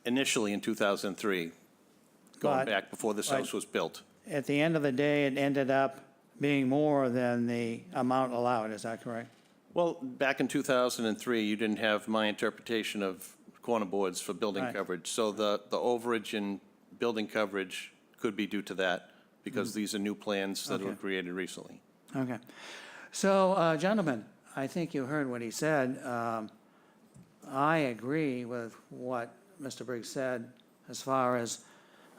Initially in 2003, going But- back before this house was built. At the end of the day, it ended up being more than the amount allowed, is that correct? Well, back in 2003, you didn't have my interpretation of corner boards for building Right. coverage. So the overage in building coverage could be due to that, because these are new plans that were Okay. created recently. Okay. So, gentlemen, I think you heard what he said. I agree with what Mr. Briggs said as far as,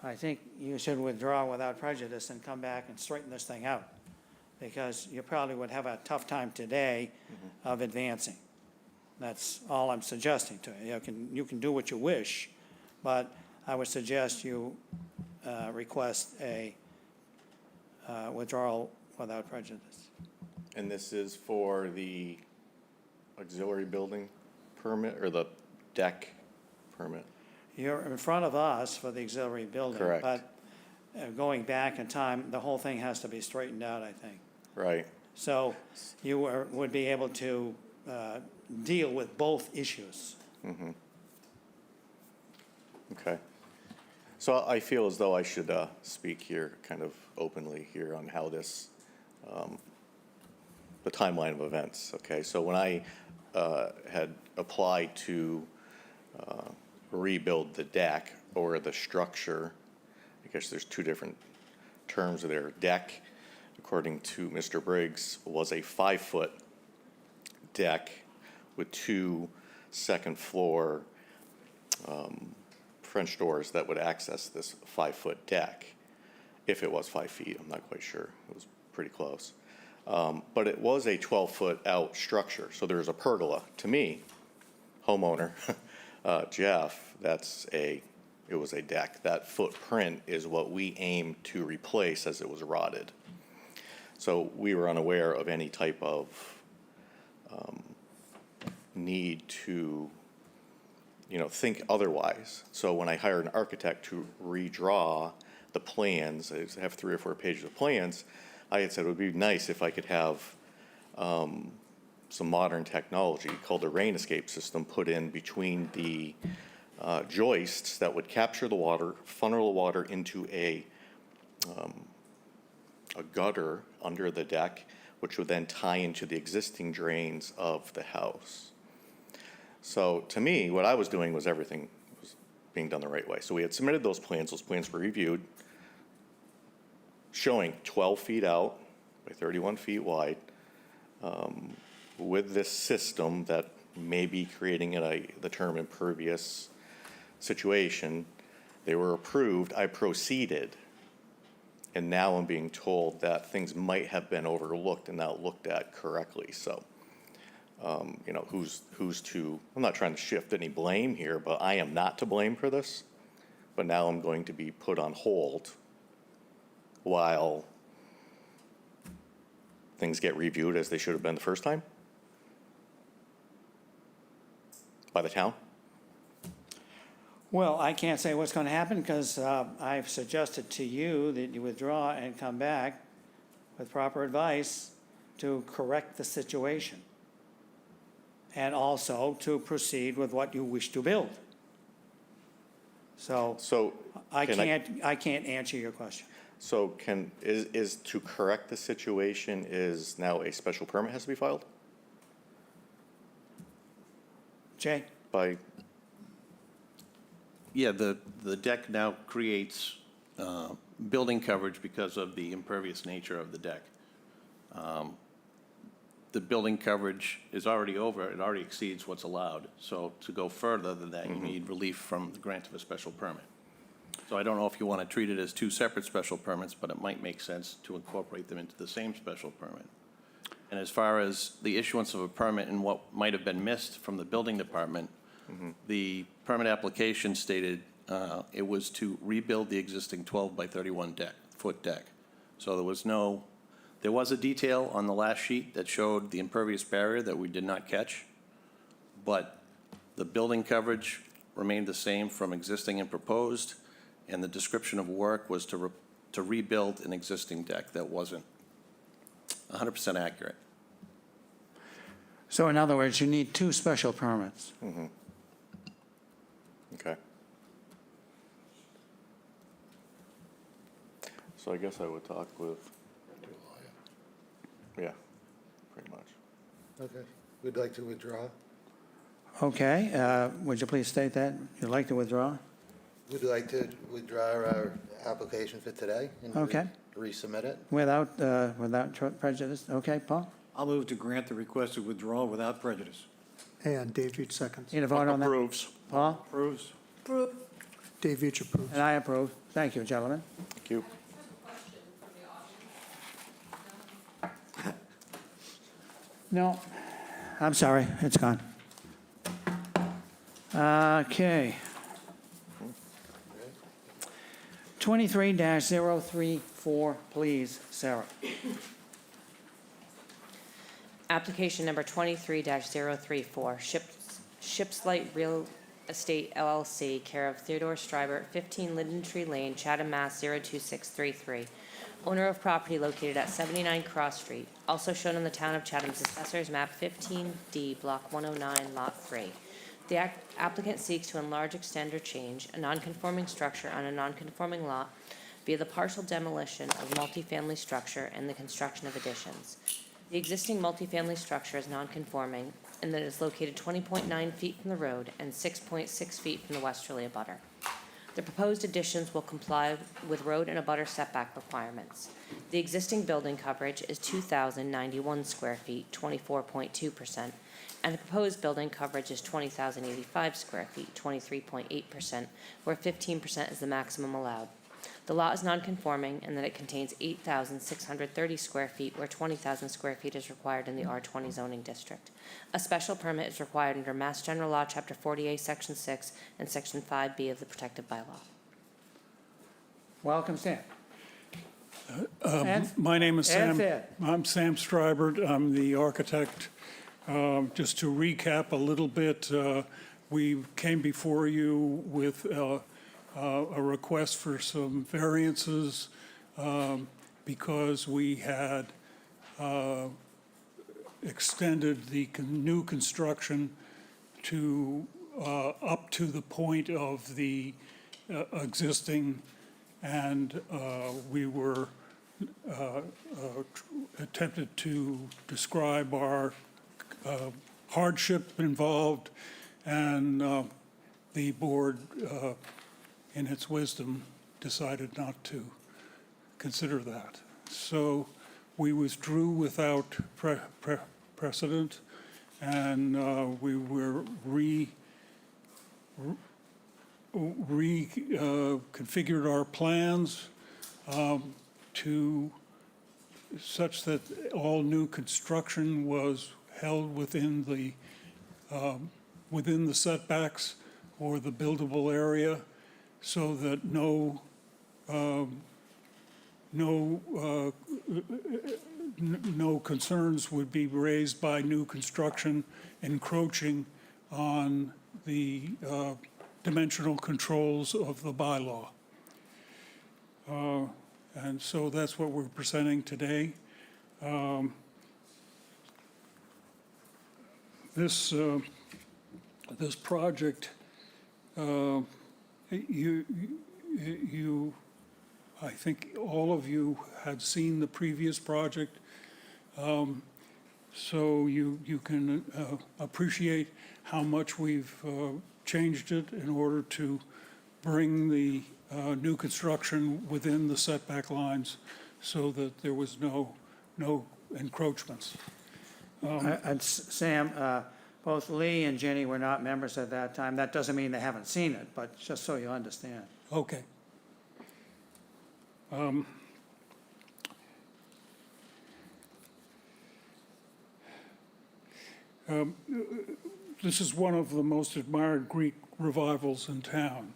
I think you should withdraw without prejudice and come back and straighten this thing out, because you probably would have a tough time today of advancing. That's all I'm suggesting to you. You can do what you wish, but I would suggest you request a withdrawal without prejudice. And this is for the auxiliary building permit or the deck permit? You're in front of us for the auxiliary building. Correct. But going back in time, the whole thing has to be straightened out, I think. Right. So you would be able to deal with both issues. Okay. So I feel as though I should speak here kind of openly here on how this, the timeline of events, okay? So when I had applied to rebuild the deck or the structure, I guess there's two different terms there. Deck, according to Mr. Briggs, was a 5-foot deck with 2 second-floor French doors that would access this 5-foot deck, if it was 5 feet. I'm not quite sure. It was pretty close. But it was a 12-foot out structure, so there's a pergola. To me, homeowner, Jeff, it was a deck. That footprint is what we aimed to replace as it was rotted. So we were unaware of any type of need to, think otherwise. So when I hired an architect to redraw the plans, I have 3 or 4 pages of plans, I had said it would be nice if I could have some modern technology called a rain escape system put in between the joists that would capture the water, funnel the water into a gutter under the deck, which would then tie into the existing drains of the house. So to me, what I was doing was everything was being done the right way. So we had submitted those plans. Those plans were reviewed, showing 12 feet out by 31 feet wide, with this system that may be creating the term impervious situation. They were approved. I proceeded. And now I'm being told that things might have been overlooked and not looked at correctly. So, who's to, I'm not trying to shift any blame here, but I am not to blame for this. But now I'm going to be put on hold while things get reviewed as they should have been the first time by the town. Well, I can't say what's going to happen because I've suggested to you that you withdraw and come back with proper advice to correct the situation and also to proceed with what you wish to build. So I can't answer your question. So is to correct the situation is now a special permit has to be filed Jay? by? Yeah, the deck now creates building coverage because of the impervious nature of the deck. The building coverage is already over, it already exceeds what's allowed. So to go further than that, you need relief from the grant of a special permit. So I don't know if you want to treat it as 2 separate special permits, but it might make sense to incorporate them into the same special permit. And as far as the issuance of a permit and what might have been missed from the building department, the permit application stated it was to rebuild the existing 12 by 31 foot deck. So there was a detail on the last sheet that showed the impervious barrier that we did not catch, but the building coverage remained the same from existing and proposed, and the description of work was to rebuild an existing deck that wasn't 100% accurate. So in other words, you need 2 special permits. Okay. So I guess I would talk with. Yeah, pretty much. Okay, we'd like to withdraw. Okay, would you please state that? You'd like to withdraw? We'd like to withdraw our application for today. And Okay. resubmit it. Without prejudice? Okay, Paul? I'll move to grant the requested withdrawal without prejudice. And Dave Veach seconds. Need a vote on that? Approves. Paul? Approves. Dave Veach approves. And I approve. Thank you, gentlemen. Thank you. No, I'm sorry, it's gone. Okay. 23-034, please, Sarah. Application number 23-034, Shipslight Real Estate LLC, care of Theodore Streiber, 15 Linden Tree Lane, Chatham, Mass. 02633. Owner of property located at 79 Cross Street, also shown in the Town of Chatham's Assessor's Map 15D, Block 109, Lot 3. The applicant seeks to enlarge, extend, or change a nonconforming structure on a nonconforming lot via the partial demolition of multifamily structure and the construction of additions. The existing multifamily structure is nonconforming in that it is located 20.9 feet from the road and 6.6 feet from the westerly abutter. The proposed additions will comply with road and abutter setback requirements. The existing building coverage is 2,091 square feet, 24.2%, and the proposed building coverage is 20,085 square feet, 23.8%, where 15% is the maximum allowed. The lot is nonconforming in that it contains 8,630 square feet, where 20,000 square feet is required in the R20 zoning district. A special permit is required under Mass General Law, Chapter 48, Section 6, and Section 5B of the Protective Bylaw. Welcome, Sam. And- My name is and Sam. Ed. I'm Sam Stribert. I'm the architect. Just to recap a little bit, we came before you with a request for some variances because we had extended the new construction to up to the point of the existing, and we were attempted to describe our hardship involved, and the board, in its wisdom, decided not to consider that. So we withdrew without precedent, and we were reconfigured our plans to such that all new construction was held within the setbacks or the buildable area, so that no concerns would be raised by new construction encroaching on the dimensional controls of the bylaw. And so that's what we're presenting today. This project, I think all of you had seen the previous project, so you can appreciate how much we've changed it in order to bring the new construction within the setback lines so that there was no encroachments. Sam, both Lee and Jenny were not members at that time. That doesn't mean they haven't seen it, but just so you understand. Okay. This is one of the most admired Greek revivals in town.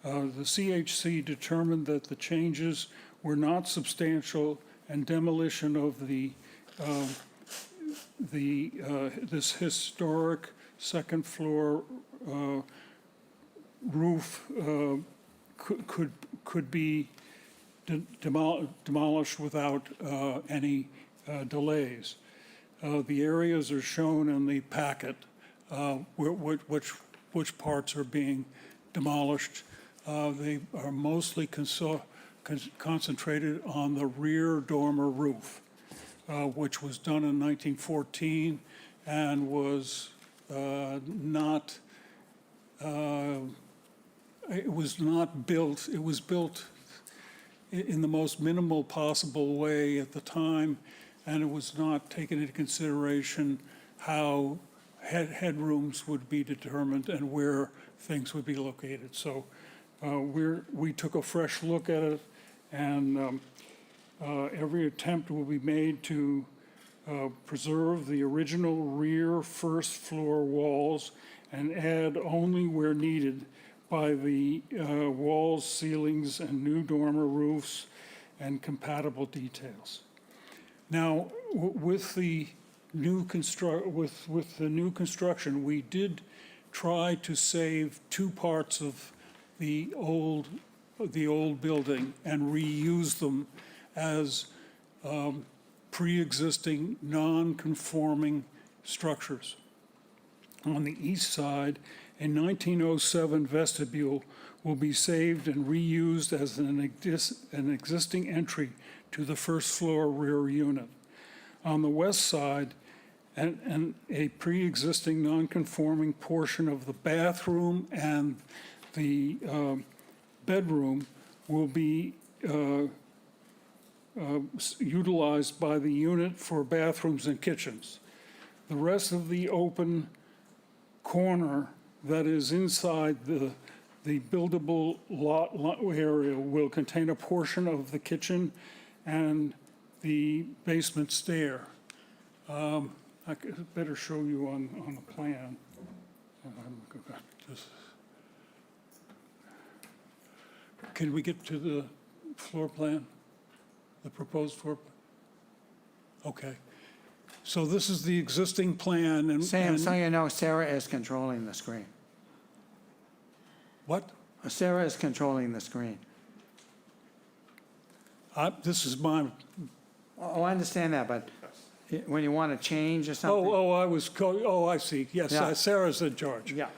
The CHC determined that the changes were not substantial, and demolition of this historic second floor roof could be demolished without any delays. The areas are shown in the packet, which parts are being demolished. They are mostly concentrated on the rear dormer roof, which was done in 1914 and was not built. It was built in the most minimal possible way at the time, and it was not taken into consideration how headrooms would be determined and where things would be located. So we took a fresh look at it, and every attempt will be made to preserve the original rear first floor walls and add only where needed by the walls, ceilings, and new dormer roofs and compatible details. Now, with the new construction, we did try to save two parts of the old building and reuse them as pre-existing non-conforming structures. On the east side, a 1907 vestibule will be saved and reused as an existing entry to the first floor rear unit. On the west side, and a pre-existing non-conforming portion of the bathroom and the bedroom will be utilized by the unit for bathrooms and kitchens. The rest of the open corner that is inside the buildable lot area will contain a portion of the kitchen and the basement stair. I could better show you on the plan. Can we get to the floor plan? The proposed floor plan? Okay. So this is the existing plan and. Sam, so you know, Sarah is controlling the screen. What? Sarah is controlling the screen. This is my, Oh, I understand that, but when you want to change or something. I see. Yes, Yeah. Sarah's in charge. Yeah,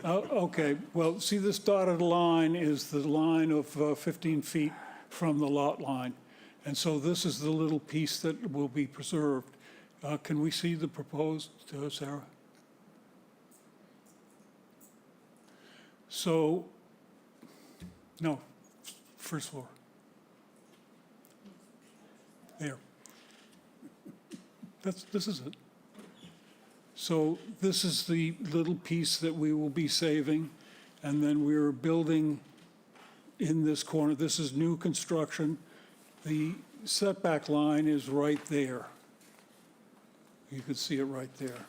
Okay, well, see this dotted line is the line of 15 feet from the lot line. And so this is the little piece that will be preserved. Can we see the proposed, Sarah? So, no, first floor. There. This is it. So this is the little piece that we will be saving, and then we're building in this corner. This is new construction. The setback line is right there. You can see it right there.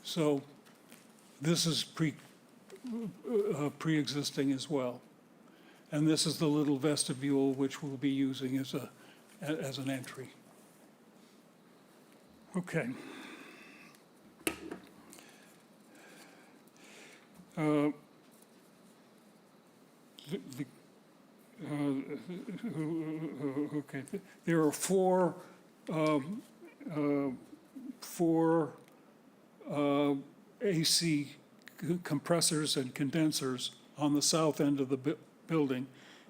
So this is pre-existing as well. And this is the little vestibule which we'll be using as an entry. Okay. Okay. There are four AC compressors and condensers on the south end of the building,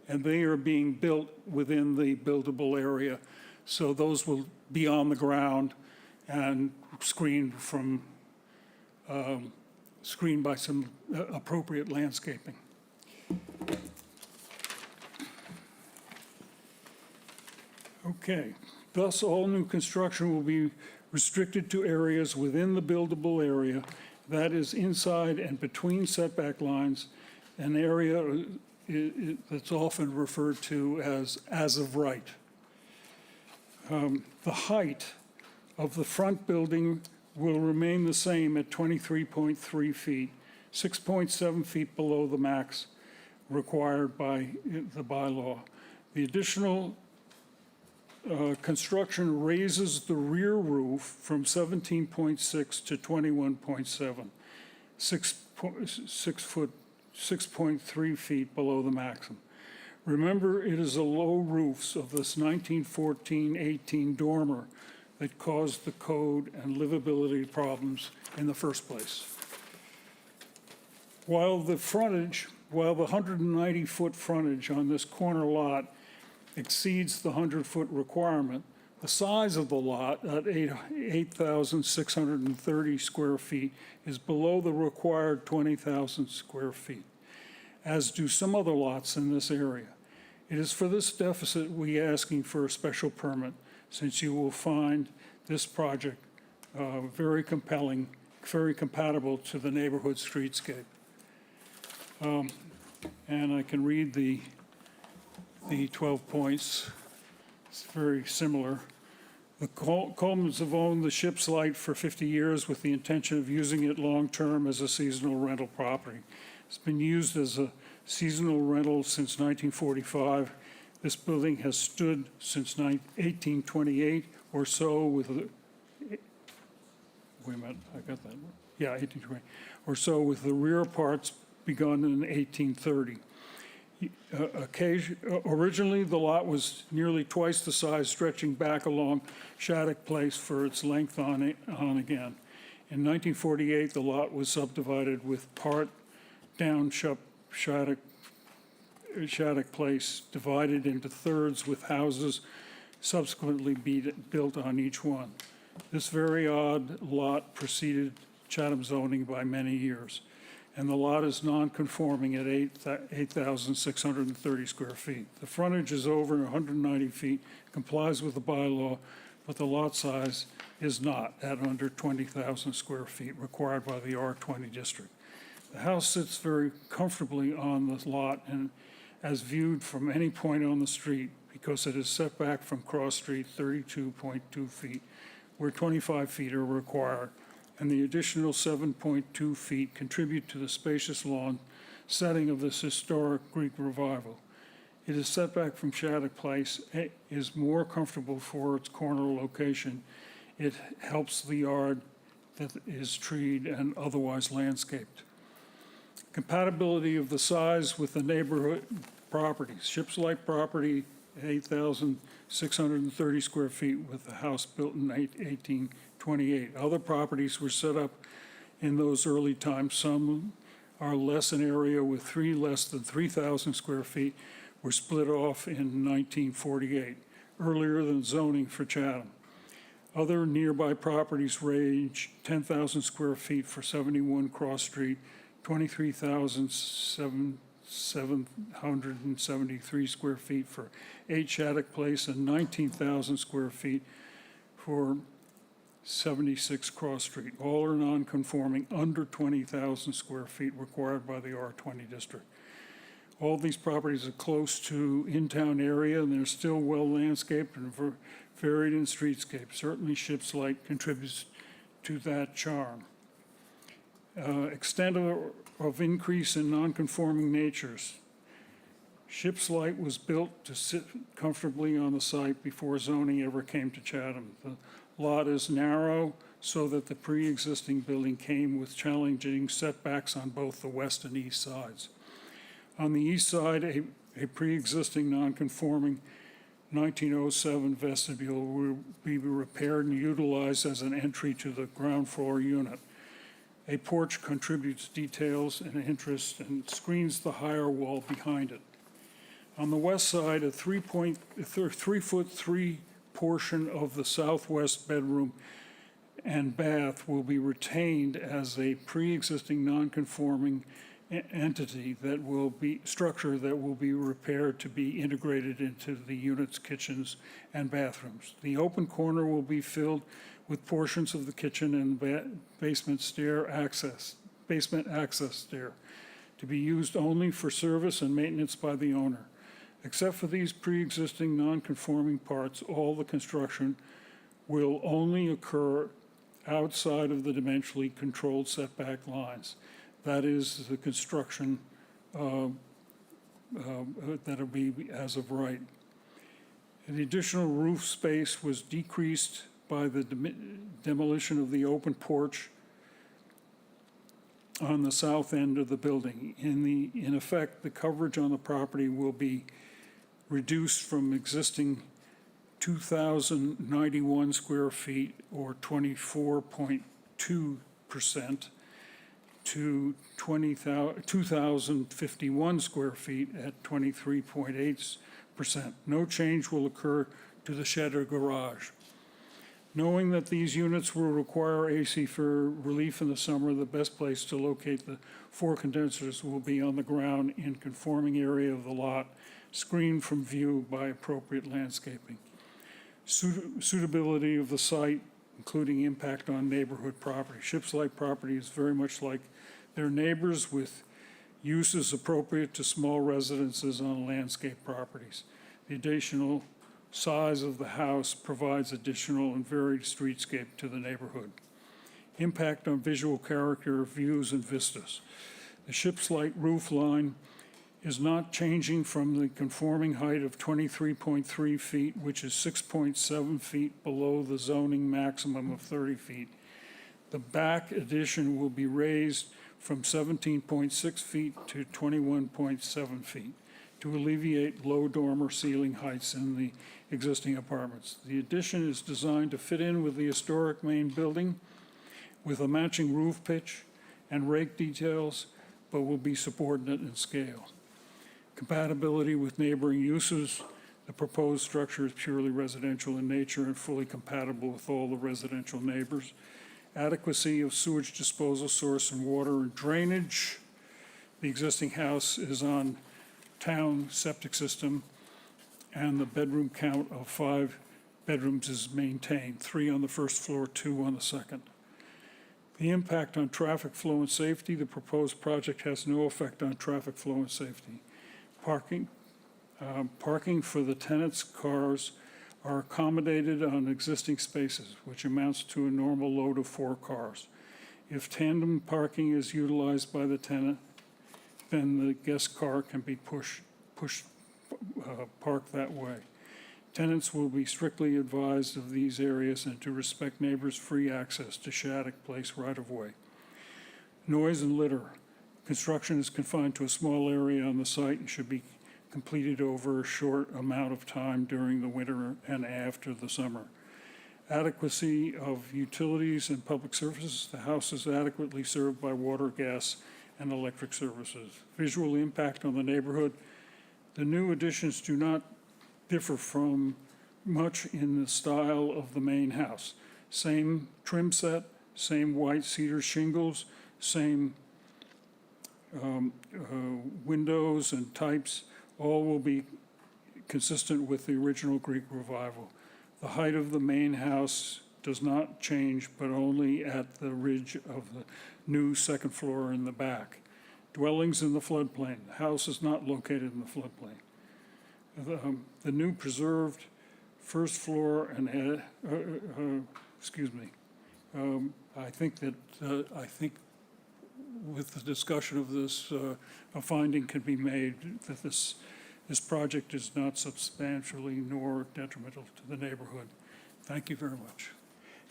and they are being built within the buildable area. So those will be on the ground and screened by some appropriate landscaping. Okay, thus all new construction will be restricted to areas within the buildable area, that is inside and between setback lines, an area that's often referred to as of right. The height of the front building will remain the same at 23.3 feet, 6.7 feet below the max required by the bylaw. The additional construction raises the rear roof from 17.6 to 21.7, 6.3 feet below the maximum. Remember, it is the low roofs of this 1914-18 dormer that caused the code and livability problems in the first place. While the 190-foot frontage on this corner lot exceeds the 100-foot requirement, the size of the lot at 8,630 square feet is below the required 20,000 square feet, as do some other lots in this area. It is for this deficit we asking for a special permit, since you will find this project very compelling, very compatible to the neighborhood streetscape. And I can read the 12 points. It's very similar. The Colemans have owned the Ship's Light for 50 years with the intention of using it long-term as a seasonal rental property. It's been used as a seasonal rental since 1945. This building has stood since 1828 or so with, wait a minute, I got that. Yeah, 1820, or so with the rear parts begun in 1830. Originally, the lot was nearly twice the size, stretching back along Shattuck Place for its length on again. In 1948, the lot was subdivided with part down Shattuck Place, divided into thirds with houses subsequently built on each one. This very odd lot preceded Chatham zoning by many years, and the lot is non-conforming at 8,630 square feet. The frontage is over 190 feet, complies with the bylaw, but the lot size is not at under 20,000 square feet required by the R20 district. The house sits very comfortably on the lot and as viewed from any point on the street because it is set back from Cross Street 32.2 feet, where 25 feet are required, and the additional 7.2 feet contribute to the spacious lawn setting of this historic Greek revival. It is set back from Shattuck Place, it is more comfortable for its corner location. It helps the yard that is treed and otherwise landscaped. Compatibility of the size with the neighborhood properties. Ship's Light property, 8,630 square feet with the house built in 1828. Other properties were set up in those early times. Some are less in area with less than 3,000 square feet were split off in 1948, earlier than zoning for Chatham. Other nearby properties range 10,000 square feet for 71 Cross Street, 23,773 square feet for 8 Shattuck Place, and 19,000 square feet for 76 Cross Street. All are non-conforming under 20,000 square feet required by the R20 district. All these properties are close to in-town area, and they're still well landscaped and varied in streetscape. Certainly Ship's Light contributes to that charm. Extent of increase in non-conforming natures. Ship's Light was built to sit comfortably on the site before zoning ever came to Chatham. The lot is narrow so that the pre-existing building came with challenging setbacks on both the west and east sides. On the east side, a pre-existing non-conforming 1907 vestibule will be repaired and utilized as an entry to the ground floor unit. A porch contributes details and interest and screens the higher wall behind it. On the west side, a 3-foot-3 portion of the southwest bedroom and bath will be retained as a pre-existing non-conforming entity that will be structure that will be repaired to be integrated into the unit's kitchens and bathrooms. The open corner will be filled with portions of the kitchen and basement access stair to be used only for service and maintenance by the owner. Except for these pre-existing non-conforming parts, all the construction will only occur outside of the dimensionally controlled setback lines. That is the construction that'll be as of right. The additional roof space was decreased by the demolition of the open porch on the south end of the building. In effect, the coverage on the property will be reduced from existing 2,091 square feet or 24.2% to 2,051 square feet at 23.8%. No change will occur to the shed or garage. Knowing that these units will require AC for relief in the summer, the best place to locate the 4 condensers will be on the ground in conforming area of the lot, screened from view by appropriate landscaping. Suitability of the site, including impact on neighborhood property. Ship's-like property is very much like their neighbors, with uses appropriate to small residences on landscape properties. The additional size of the house provides additional and varied streetscape to the neighborhood. Impact on visual character, views, and vistas. The ship's-like roof line is not changing from the conforming height of 23.3 feet, which is 6.7 feet below the zoning maximum of 30 feet. The back addition will be raised from 17.6 feet to 21.7 feet to alleviate low dormer ceiling heights in the existing apartments. The addition is designed to fit in with the historic main building with a matching roof pitch and rake details, but will be subordinate in scale. Compatibility with neighboring uses. The proposed structure is purely residential in nature and fully compatible with all the residential neighbors. Adequacy of sewage disposal source and water and drainage. The existing house is on town septic system, and the bedroom count of 5 bedrooms is maintained, 3 on the first floor, 2 on the second. The impact on traffic flow and safety. The proposed project has no effect on traffic flow and safety. Parking for the tenants' cars are accommodated on existing spaces, which amounts to a normal load of 4 cars. If tandem parking is utilized by the tenant, then the guest car can be parked that way. Tenants will be strictly advised of these areas and to respect neighbors' free access to Shattuck Place right-of-way. Noise and litter. Construction is confined to a small area on the site and should be completed over a short amount of time during the winter and after the summer. Adequacy of utilities and public services. The house is adequately served by water, gas, and electric services. Visual impact on the neighborhood. The new additions do not differ from much in the style of the main house. Same trim set, same white cedar shingles, same windows and types. All will be consistent with the original Greek Revival. The height of the main house does not change, but only at the ridge of the new second floor in the back. Dwellings in the floodplain. The house is not located in the floodplain. The new preserved first floor and, I think with the discussion of this, a finding can be made that this project is not substantially nor detrimental to the neighborhood. Thank you very much.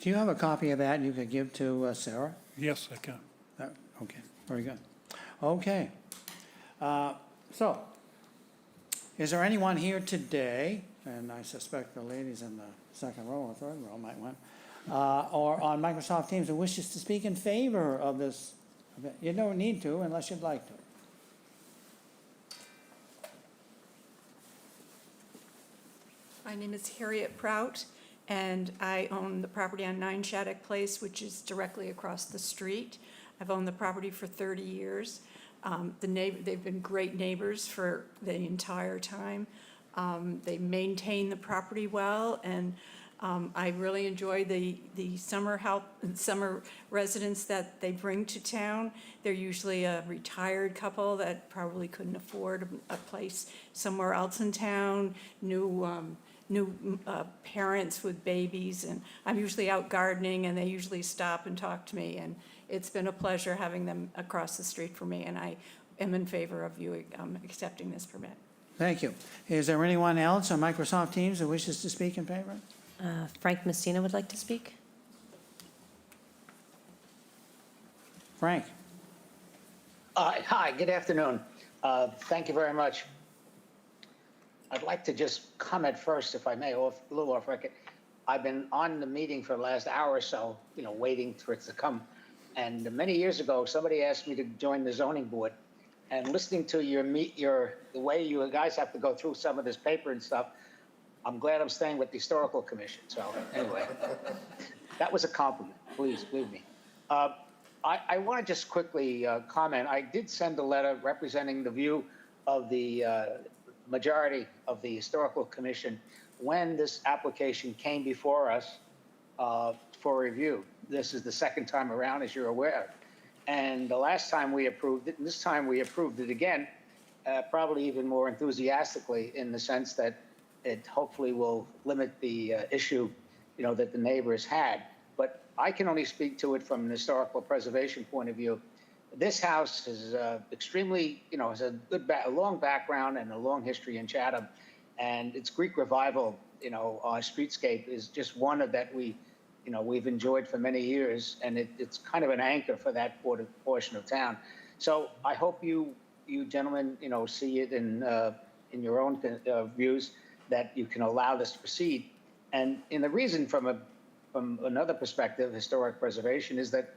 Do you have a copy of that you could give to Sarah? Yes, I can. Okay, very good. Okay. So, is there anyone here today, and I suspect the ladies in the second row or third row might want, or on Microsoft Teams who wishes to speak in favor of this event? You don't need to unless you'd like to. My name is Harriet Prout, and I own the property on 9 Shattuck Place, which is directly across the street. I've owned the property for 30 years. They've been great neighbors for the entire time. They maintain the property well, and I really enjoy the summer residents that they bring to town. They're usually a retired couple that probably couldn't afford a place somewhere else in town, new parents with babies, and I'm usually out gardening, and they usually stop and talk to me, and it's been a pleasure having them across the street from me, and I am in favor of you accepting this permit. Thank you. Is there anyone else on Microsoft Teams who wishes to speak in favor? Frank Messina would like to speak. Frank? Hi, good afternoon. Thank you very much. I'd like to just comment first, if I may, a little off record. I've been on the meeting for the last hour or so, waiting for it to come. And many years ago, somebody asked me to join the zoning board. And listening to the way you guys have to go through some of this paper and stuff, I'm glad I'm staying with the Historical Commission, so anyway. That was a compliment, please, believe me. I want to just quickly comment. I did send a letter representing the view of the majority of the Historical Commission when this application came before us for review. This is the second time around, as you're aware. And the last time we approved it, and this time we approved it again, probably even more enthusiastically in the sense that it hopefully will limit the issue, that the neighbors had. But I can only speak to it from an historical preservation point of view. This house is extremely, has a long background and a long history in Chatham, and its Greek revival, streetscape is just one of that we've enjoyed for many years, and it's kind of an anchor for that portion of town. So I hope you gentlemen, see it in your own views that you can allow this to proceed. And the reason from another perspective, historic preservation, is that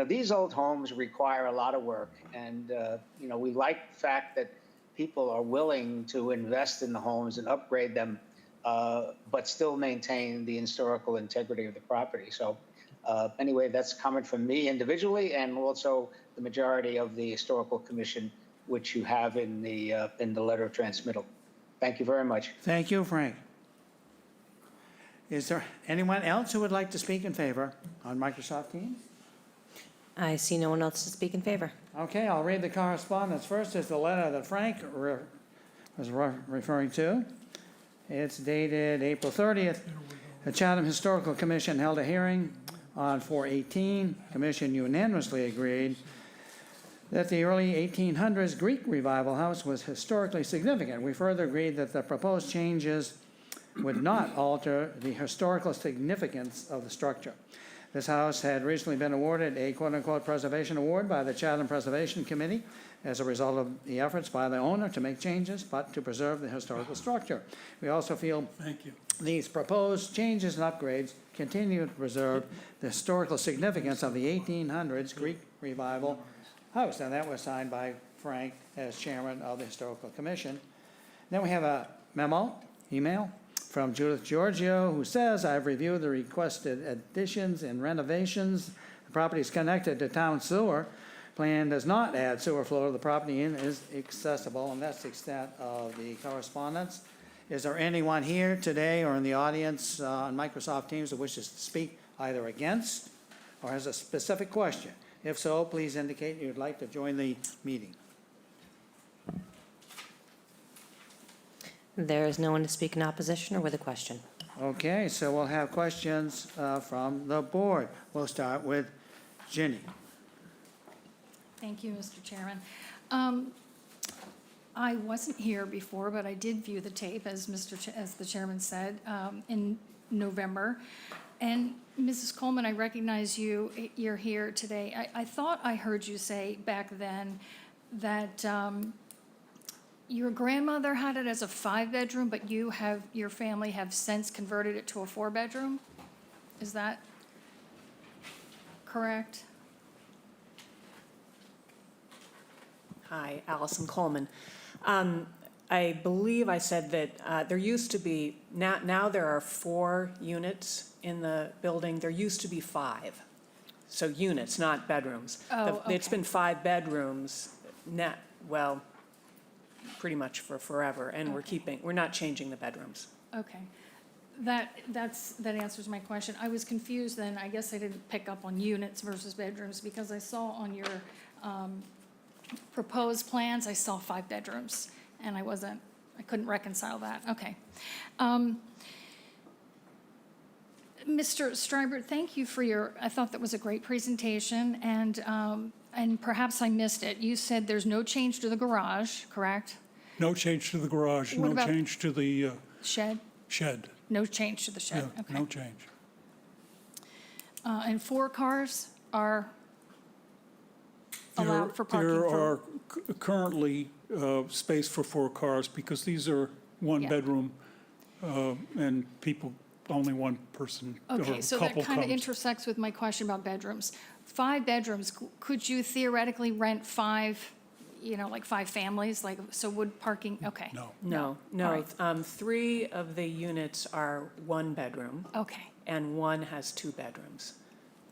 these old homes require a lot of work, and we like the fact that people are willing to invest in the homes and upgrade them, but still maintain the historical integrity of the property. So anyway, that's coming from me individually, and also the majority of the Historical Commission, which you have in the letter of transmittal. Thank you very much. Thank you, Frank. Is there anyone else who would like to speak in favor on Microsoft Teams? I see no one else to speak in favor. Okay, I'll read the correspondence. First is the letter that Frank was referring to. It's dated April 30th. The Chatham Historical Commission held a hearing on 4/18. Commission unanimously agreed that the early 1800s Greek revival house was historically significant. We further agreed that the proposed changes would not alter the historical significance of the structure. This house had recently been awarded a quote-unquote preservation award by the Chatham Preservation Committee as a result of the efforts by the owner to make changes but to preserve the historical structure. We also feel these proposed changes and upgrades continue to preserve the historical significance of the 1800s Greek revival house. And that was signed by Frank as chairman of the Historical Commission. Then we have a email from Judith Giorgio, who says, I've reviewed the requested additions and renovations. The property is connected to town sewer. Plan does not add sewer flow to the property and is accessible, and that's the extent of the correspondence. Is there anyone here today or in the audience on Microsoft Teams that wishes to speak either against or has a specific question? If so, please indicate you'd like to join the meeting. There is no one to speak in opposition or with a question. Okay, so we'll have questions from the board. We'll start with Ginny. Thank you, Mr. Chairman. I wasn't here before, but I did view the tape, as the chairman said, in November. And Mrs. Coleman, I recognize you're here today. I thought I heard you say back then that your grandmother had it as a 5-bedroom, but your family have since converted it to a 4-bedroom? Is that correct? Hi, Allison Coleman. I believe I said that there used to be, now there are 4 units in the building. There used to be 5. So units, not bedrooms. Oh, It's okay. been 5 bedrooms, pretty much for forever, and we're not changing the bedrooms. Okay. That answers my question. I was confused then. I guess I didn't pick up on units versus bedrooms because I saw on your proposed plans, I saw 5 bedrooms, and I couldn't reconcile that. Okay. Mr. Streiber, thank you for I thought that was a great presentation, and perhaps I missed it. You said there's no change to the garage, correct? No change to the garage, What no about change to the Shed? shed. No change to the shed, Yeah, okay. no change. And 4 cars are allowed for parking There for? are currently space for 4 cars because these are 1-bedroom and only one person or couple Okay, so that kind of comes. intersects with my question about bedrooms. 5 bedrooms, could you theoretically rent 5 like 5 families, like, so would parking, okay. No, All right. 3 of the units are 1 bedroom, Okay, and 1 has 2 bedrooms.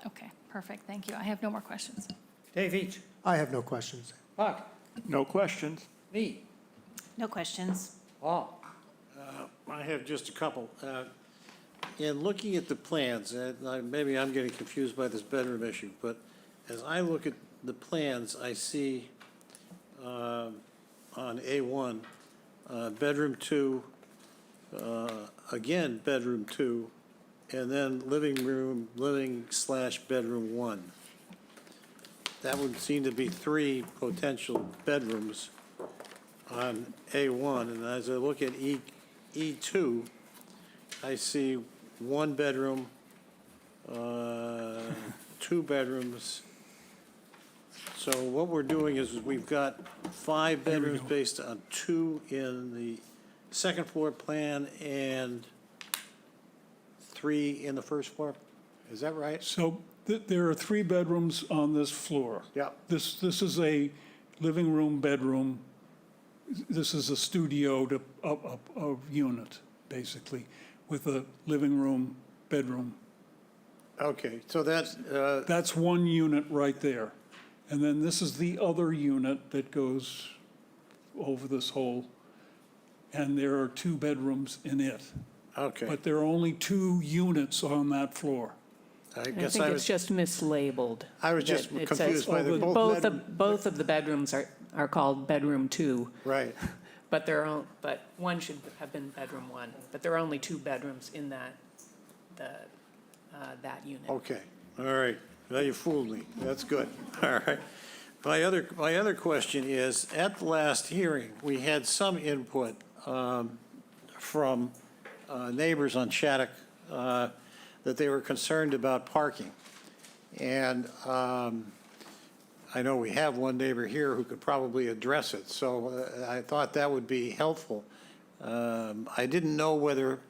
okay, perfect, thank you. I have no more questions. Dave Each. I have no questions. Buck. No questions. Lee. No questions. Paul. I have just a couple. In looking at the plans, maybe I'm getting confused by this bedroom issue, but as I look at the plans, I see on A1, bedroom 2, again, bedroom 2, and then living/bedroom 1. That would seem to be 3 potential bedrooms on A1, and as I look at E2, I see 1 bedroom, 2 bedrooms. So what we're doing is we've got 5 bedrooms based on 2 in the second floor plan and 3 in the first floor. Is that right? So there are 3 bedrooms on this floor. Yep. This is a living room, bedroom. This is a studio to, a unit, basically, with a living room, bedroom. Okay, so that's, That's 1 unit right there. And then this is the other unit that goes over this whole, and there are 2 bedrooms in it. okay. But there are only 2 units on that floor. I I guess think I it's was, just mislabeled. I was just That it says confused by the both bedroom. both of the bedrooms are called bedroom 2, Right, but but 1 should have been bedroom 1. But there are only 2 bedrooms in that unit. okay, all right. Well, you fooled me. That's good. All right. My other question is, at the last hearing, we had some input from neighbors on Shattuck that they were concerned about parking. And I know we have one neighbor here who could probably address it, so I thought that would be helpful. I didn't know whether,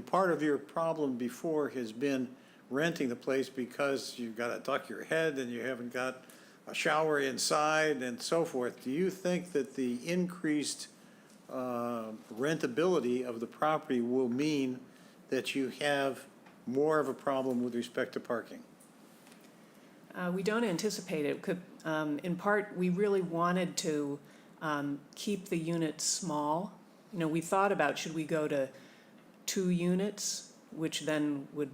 part of your problem before has been renting the place because you've got to duck your head and you haven't got a shower inside and so forth. Do you think that the increased rentability of the property will mean that you have more of a problem with respect to parking? We don't anticipate it. In part, we really wanted to keep the units small. We thought about, should we go to 2 units, which then would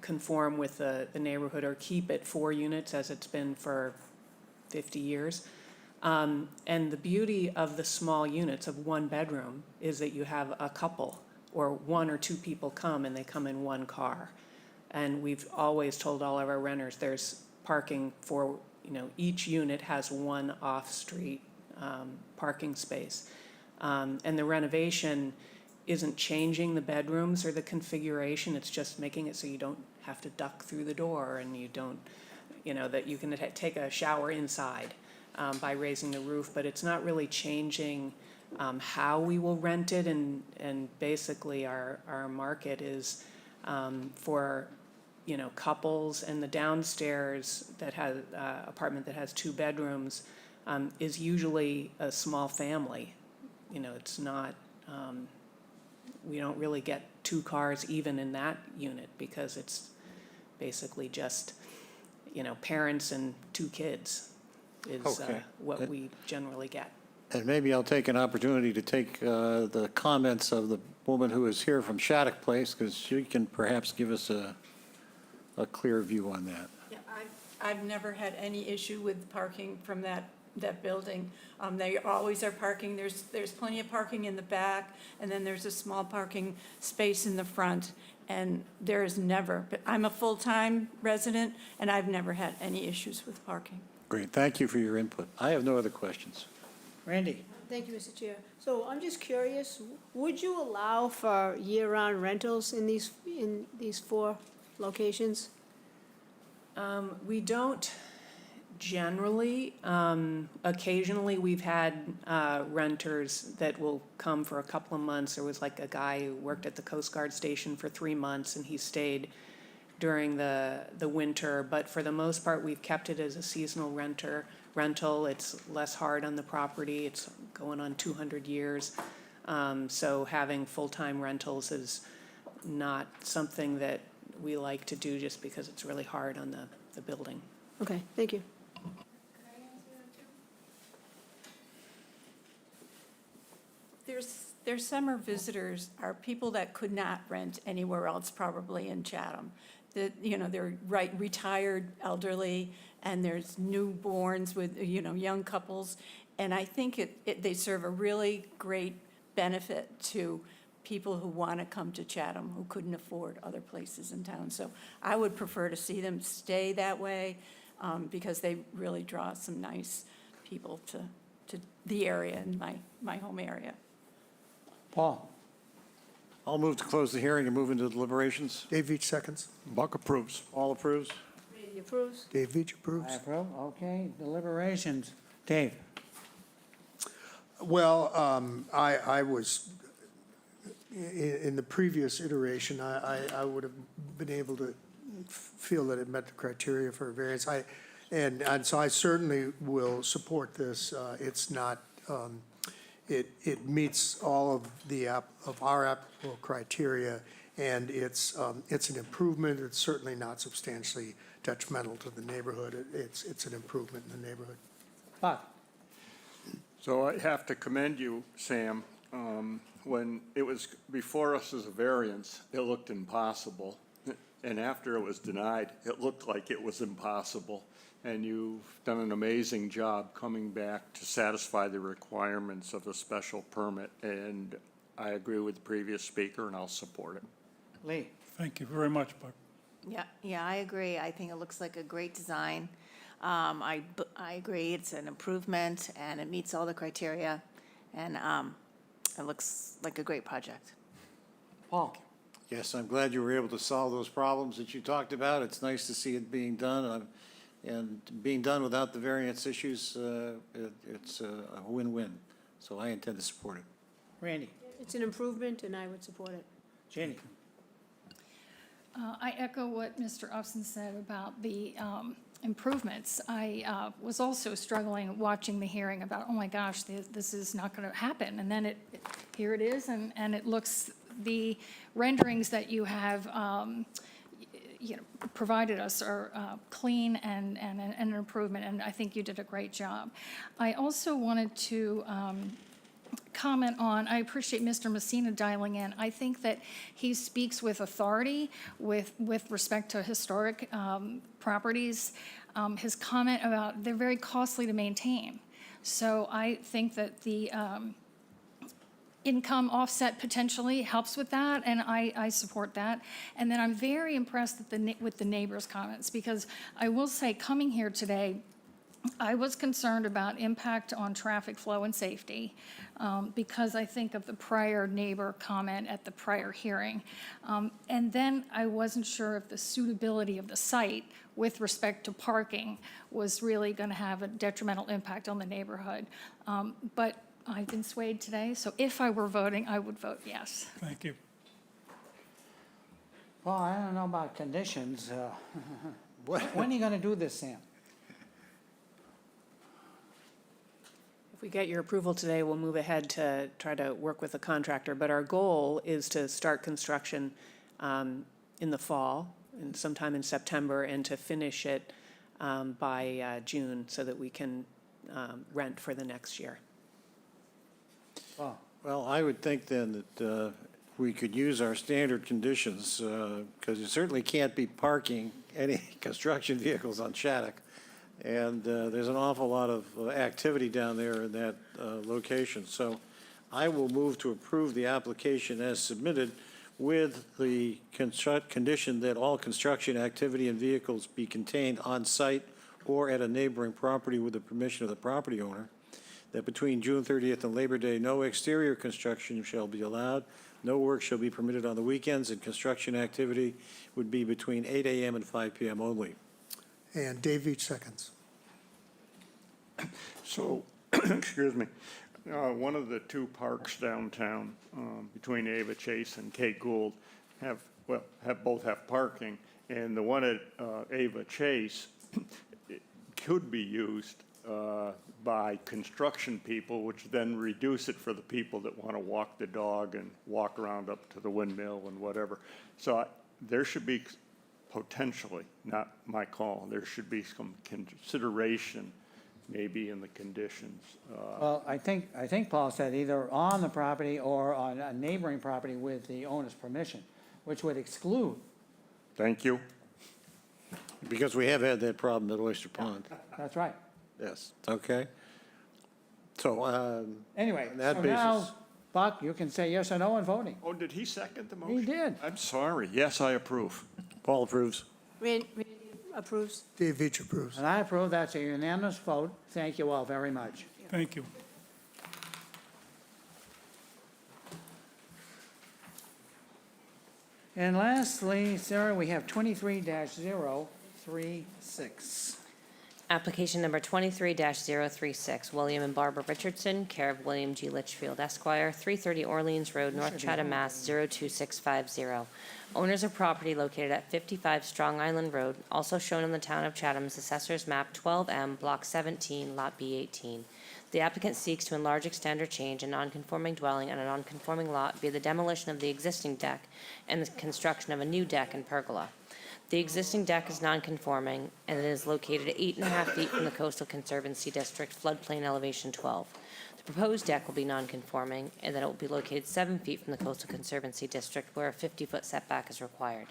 conform with the neighborhood, or keep it 4 units as it's been for 50 years. And the beauty of the small units of 1 bedroom is that you have a couple, or 1 or 2 people come and they come in 1 car. And we've always told all of our renters there's parking for, each unit has 1 off-street parking space. And the renovation isn't changing the bedrooms or the configuration, it's just making it so you don't have to duck through the door and you don't, that you can take a shower inside by raising the roof, but it's not really changing how we will rent it, and basically our market is for, couples, and the downstairs that has, apartment that has 2 bedrooms is usually a small family. It's not, we don't really get 2 cars even in that unit because it's basically just, parents and 2 kids is Okay. what we generally get. And maybe I'll take an opportunity to take the comments of the woman who is here from Shattuck Place, because she can perhaps give us a clear view on that. Yeah, I've never had any issue with parking from that building. They always are parking. There's plenty of parking in the back, and then there's a small parking space in the front. And there is never, but I'm a full-time resident, and I've never had any issues with parking. Great, thank you for your input. I have no other questions. Randy. Thank you, Mr. Chair. So I'm just curious, would you allow for year-round rentals in these 4 locations? We don't generally. Occasionally, we've had renters that will come for a couple of months. There was like a guy who worked at the Coast Guard station for 3 months, and he stayed during the winter. But for the most part, we've kept it as a seasonal rental. It's less hard on the property. It's going on 200 years. So having full-time rentals is not something that we like to do just because it's really hard on the building. Okay, thank you. Their summer visitors are people that could not rent anywhere else, probably in Chatham. That, you know, they're retired elderly, and there's newborns with, you know, young couples. And I think they serve a really great benefit to people who want to come to Chatham who couldn't afford other places in town. So I would prefer to see them stay that way, because they really draw some nice people to the area, in my home area. Paul? I'll move to close the hearing and move into deliberations. Dave Veach seconds. Buck approves. All approves? Brady approves. Dave Veach approves. I approve. Okay, deliberations. Dave? Well, I was, in the previous iteration, I would have been able to feel that it met the criteria for a variance. And so I certainly will support this. It's not, it meets all of our applicable criteria, and it's an improvement. It's certainly not substantially detrimental to the neighborhood. It's an improvement in the neighborhood. Buck? So I have to commend you, Sam. When it was before us as a variance, it looked impossible. And after it was denied, it looked like it was impossible. And you've done an amazing job coming back to satisfy the requirements of a special permit. And I agree with the previous speaker, and I'll support it. Lee? Thank you very much, Buck. Yeah, I agree. I think it looks like a great design. I agree, it's an improvement, and it meets all the criteria, and it looks like a great project. Paul? Yes, I'm glad you were able to solve those problems that you talked about. It's nice to see it being done, and being done without the variance issues, it's a win-win. So I intend to support it. Randy? It's an improvement, and I would support it. Jenny? I echo what Mr. Upson said about the improvements. I was also struggling watching the hearing about, oh my gosh, this is not going to happen. And then here it is, and it looks, the renderings that you have provided us are clean and an improvement, and I think you did a great job. I also wanted to comment on, I appreciate Mr. Messina dialing in. I think that he speaks with authority with respect to historic properties. His comment about they're very costly to maintain. So I think that the income offset potentially helps with that, and I support that. And then I'm very impressed with the neighbors' comments, because I will say, coming here today, I was concerned about impact on traffic flow and safety, because I think of the prior neighbor comment at the prior hearing. And then I wasn't sure if the suitability of the site with respect to parking was really going to have a detrimental impact on the neighborhood. But I've been swayed today, so if I were voting, I would vote yes. Thank you. Well, I don't know about conditions. When are you gonna do this, Sam? If we get your approval today, we'll move ahead to try to work with the contractor. But our goal is to start construction in the fall, and sometime in September, and to finish it by June, so that we can rent for the next year. Well, I would think then that we could use our standard conditions, because you certainly can't be parking any construction vehicles on Shattuck. And there's an awful lot of activity down there in that location. So I will move to approve the application as submitted with the condition that all construction activity and vehicles be contained on site or at a neighboring property with the permission of the property owner. That between June 30th and Labor Day, no exterior construction shall be allowed. No work shall be permitted on the weekends, and construction activity would be between 8 a.m. and 5 p.m. only. And Dave Veach seconds. So, excuse me, one of the two parks downtown, between Ava Chase and Kate Gould, both have parking. And the one at Ava Chase could be used by construction people, which then reduce it for the people that want to walk the dog and walk around up to the windmill and whatever. So there should be potentially, not my call, there should be some consideration maybe in the conditions. Well, I think Paul said either on the property or on a neighboring property with the owner's permission, which would exclude. Thank you. Because we have had that problem at Oyster Pond. That's right. Yes. Okay. So, Anyway, on that so basis- now, Buck, you can say yes or no in voting. Oh, did he second the motion? He did. I'm sorry. Yes, I approve. Paul approves. Randy approves. Dave Veach approves. And I approve. That's a unanimous vote. Thank you all very much. Thank you. And lastly, Sarah, we have 23-036. Application number 23-036, William and Barbara Richardson, care of William G. Litchfield Esquire, 330 Orleans Road, North Chatham, Mass. 02650. Owners of property located at 55 Strong Island Road, also shown in the town of Chatham's Assessor's Map 12M, Block 17, Lot B18. The applicant seeks to enlarge, extend, or change a nonconforming dwelling on a nonconforming lot via the demolition of the existing deck and the construction of a new deck and pergola. The existing deck is nonconforming and it is located at 8.5 feet from the Coastal Conservancy District floodplain elevation 12. The proposed deck will be nonconforming and that it will be located 7 feet from the Coastal Conservancy District where a 50-foot setback is required.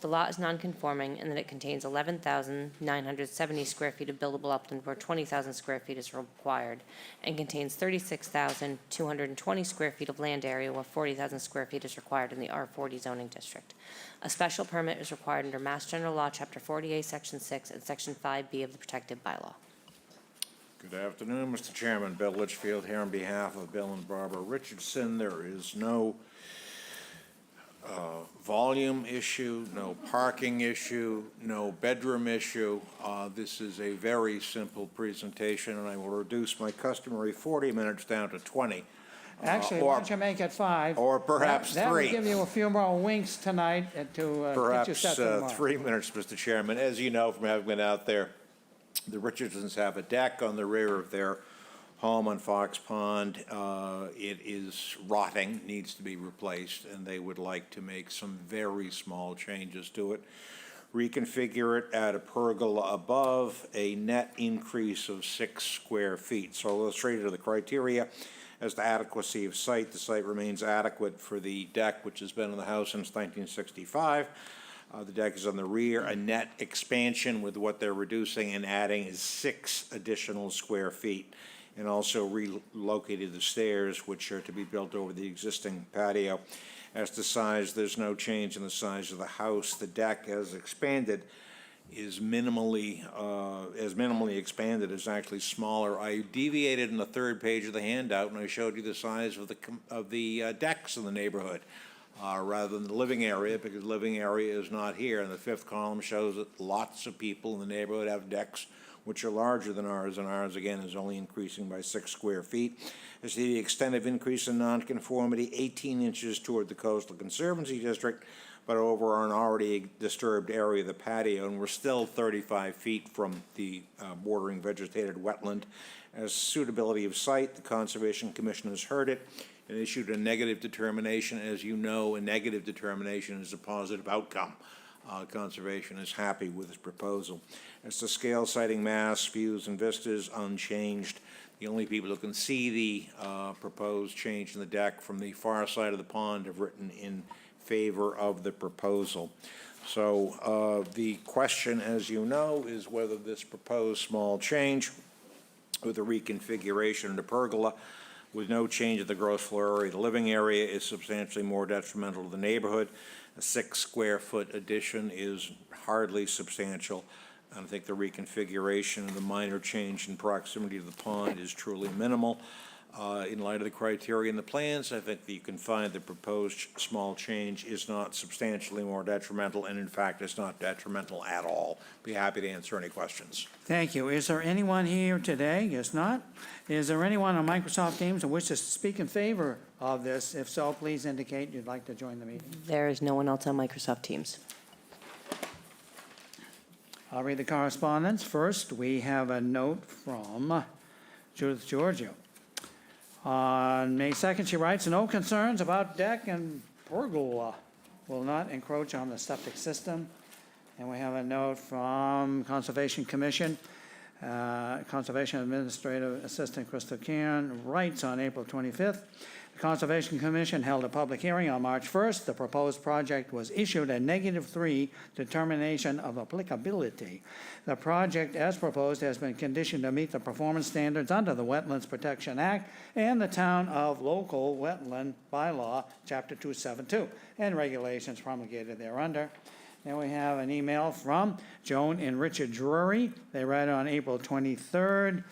The lot is nonconforming in that it contains 11,970 square feet of buildable upland where 20,000 square feet is required, and contains 36,220 square feet of land area where 40,000 square feet is required in the R40 zoning district. A special permit is required under Mass General Law, Chapter 48, Section 6, and Section 5B of the protective bylaw. Good afternoon, Mr. Chairman. Bill Litchfield here on behalf of Bill and Barbara Richardson. There is no volume issue, no parking issue, no bedroom issue. This is a very simple presentation, and I will reduce my customary 40 minutes down to 20. Actually, why don't you make it 5? Or perhaps That 3. would give you a few more winks tonight to get you set Perhaps for tomorrow. 3 minutes, Mr. Chairman. As you know from having been out there, the Richardsons have a deck on the rear of their home on Fox Pond. It is rotting, needs to be replaced, and they would like to make some very small changes to it. Reconfigure it, add a pergola above, a net increase of 6 square feet. So illustrated are the criteria. As to adequacy of site, the site remains adequate for the deck, which has been in the house since 1965. The deck is on the rear. A net expansion with what they're reducing and adding is 6 additional square feet, and also relocated the stairs, which are to be built over the existing patio. As to size, there's no change in the size of the house. The deck, as expanded, is minimally expanded, is actually smaller. I deviated in the 3rd page of the handout, and I showed you the size of the decks in the neighborhood, rather than the living area, because the living area is not here. And the 5th column shows that lots of people in the neighborhood have decks which are larger than ours, and ours, again, is only increasing by 6 square feet. As to the extent of increase in nonconformity, 18 inches toward the Coastal Conservancy District, but over an already disturbed area of the patio, and we're still 35 feet from the bordering vegetated wetland. As suitability of site, the Conservation Commission has heard it and issued a negative determination. As you know, a negative determination is a positive outcome. Conservation is happy with this proposal. As to scale, sighting, mass, views, and vistas, unchanged. The only people who can see the proposed change in the deck from the far side of the pond have written in favor of the proposal. So the question, as you know, is whether this proposed small change with a reconfiguration of the pergola with no change of the gross floor area, the living area, is substantially more detrimental to the neighborhood. A 6 square foot addition is hardly substantial. I think the reconfiguration and the minor change in proximity to the pond is truly minimal. In light of the criteria in the plans, I think that you can find the proposed small change is not substantially more detrimental, and in fact, it's not detrimental at all. Be happy to answer any questions. Thank you. Is there anyone here today? Guess not. Is there anyone on Microsoft Teams who wishes to speak in favor of this? If so, please indicate you'd like to join the meeting. There is no one else on Microsoft Teams. I'll read the correspondence. First, we have a note from Judith Giorgio. On May 2nd, she writes, "No concerns about deck and pergola will not encroach on the septic system." And we have a note from Conservation Commission. Conservation Administrative Assistant Crystal Karen writes on April 25th, "The Conservation Commission held a public hearing on March 1st. The proposed project was issued a -3 determination of applicability. The project, as proposed, has been conditioned to meet the performance standards under the Wetlands Protection Act and the Town of Local Wetland Bylaw, Chapter 272, and regulations promulgated thereunder." Then we have an email from Joan and Richard Drury. They write on April 23rd.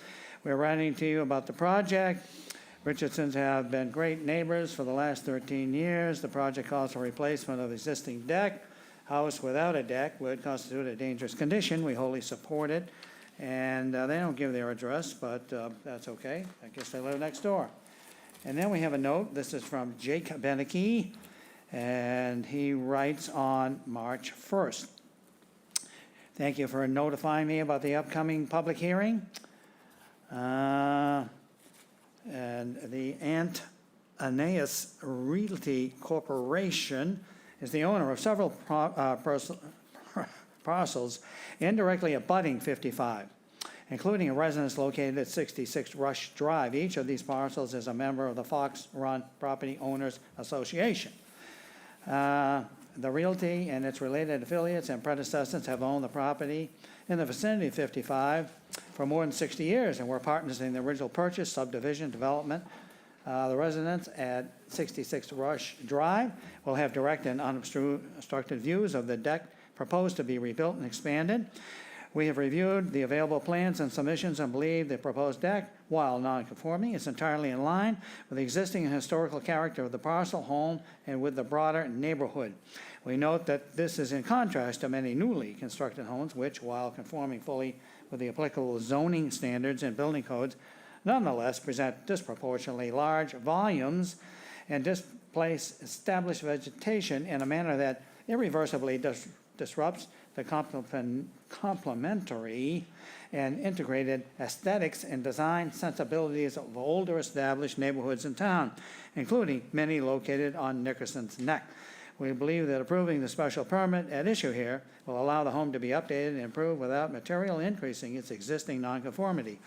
"We're writing to you about the project. Richardsons have been great neighbors for the last 13 years. The project calls for replacement of existing deck. House without a deck would constitute a dangerous condition. We wholly support it." And they don't give their address, but that's okay. I guess they live next door. And then we have a note. This is from Jake Beneke. And he writes on March 1st. "Thank you for notifying me about the upcoming public hearing. And the Aeneas Realty Corporation is the owner of several parcels indirectly abutting 55, including a residence located at 66 Rush Drive. Each of these parcels is a member of the Fox Run Property Owners Association. The Realty and its related affiliates and predecessors have owned the property in the vicinity of 55 for more than 60 years and were partners in the original purchase, subdivision, development. The residents at 66 Rush Drive will have direct and unobstructed views of the deck proposed to be rebuilt and expanded. We have reviewed the available plans and submissions and believe the proposed deck, while non-conforming, is entirely in line with the existing and historical character of the parcel, home, and with the broader neighborhood. We note that this is in contrast to many newly constructed homes which, while conforming fully with the applicable zoning standards and building codes, nonetheless present disproportionately large volumes and displace established vegetation in a manner that irreversibly disrupts the complementary and integrated aesthetics and design sensibilities of older established neighborhoods in town, including many located on Nickerson's Neck. We believe that approving the special permit at issue here will allow the home to be updated and improved without materially increasing its existing nonconformity,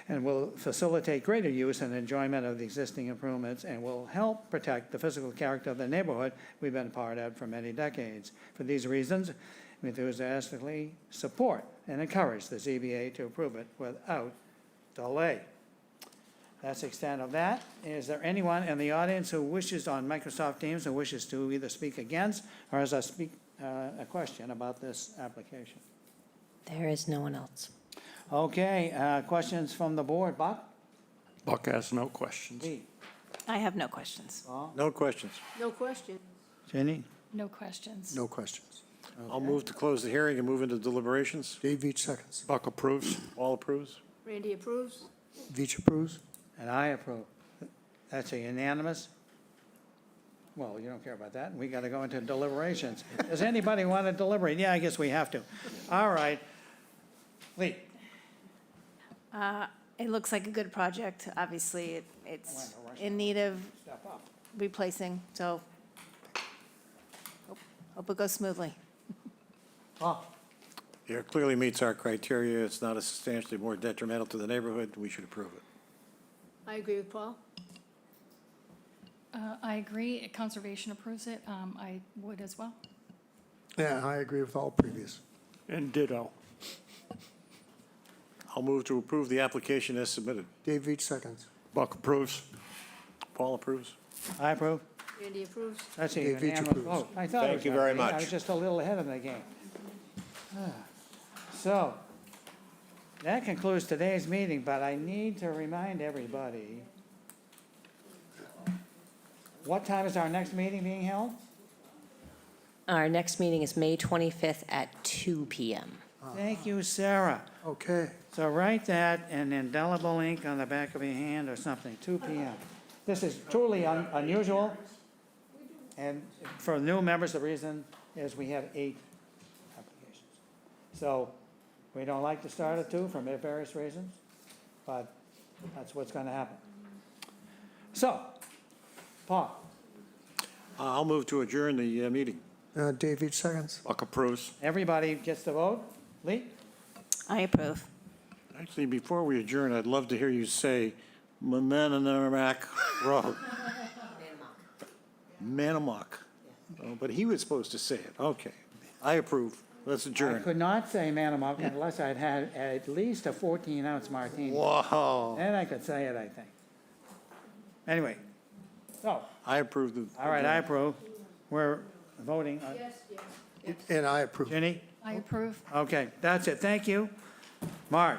and will facilitate greater use and enjoyment of the existing improvements, and will help protect the physical character of the neighborhood we've been part of for many decades. For these reasons, we enthusiastically support and encourage the ZBA to approve it without delay. That's the extent of that. Is there anyone in the audience who wishes, on Microsoft Teams, who wishes to either speak against or has a question about this application? There is no one else. Okay, questions from the board. Buck? Buck has no questions. Lee? I have no questions. Paul? No questions. No question. Jenny? No questions. No questions. I'll move to close the hearing and move into deliberations. Dave Veach seconds. Buck approves. All approves? Randy approves. Veach approves. And I approve. That's a unanimous? Well, you don't care about that. We got to go into deliberations. Does anybody want to deliberate? Yeah, I guess we have to. All right. Lee? It looks like a good project. Obviously, it's in need of Step up. replacing, so hope it goes smoothly. Paul? Yeah, it clearly meets our criteria. It's not substantially more detrimental to the neighborhood. We should approve it. I agree with Paul. I agree. Conservation approves it. I would as well. Yeah, I agree with all previous. And ditto. I'll move to approve the application as submitted. Dave Veach seconds. Buck approves. Paul approves. I approve. Randy approves. That's a Dave Veach unanimous approves. vote. I thought it was Thank you gonna very be. I much. was just a little ahead of the game. So, that concludes today's meeting, but I need to remind everybody, what time is our next meeting being held? Our next meeting is May 25th at 2 p.m. Thank you, Sarah. Okay. So write that in indelible ink on the back of your hand or something, 2 p.m. This is truly unusual. And for new members, the reason is we have 8 applications. So We don't like to start at 2 for various reasons, but that's what's going to happen. So, Paul, I'll move to adjourn the meeting. Dave, each seconds. Buck approves. everybody gets to vote? Lee? I approve. Actually, before we adjourn, I'd love to hear you say Manamac Road. Manamuk. Oh, but he was supposed to say it. Okay. I approve. Let's I adjourn. could not say Manamuk unless I'd had at least a 14-ounce martini. Wow. Then I could say it, I think. Anyway, so, I approve the. all right, I approve. We're voting. And I approve. Ginny? I approve. Okay, that's it. Thank you. Mark?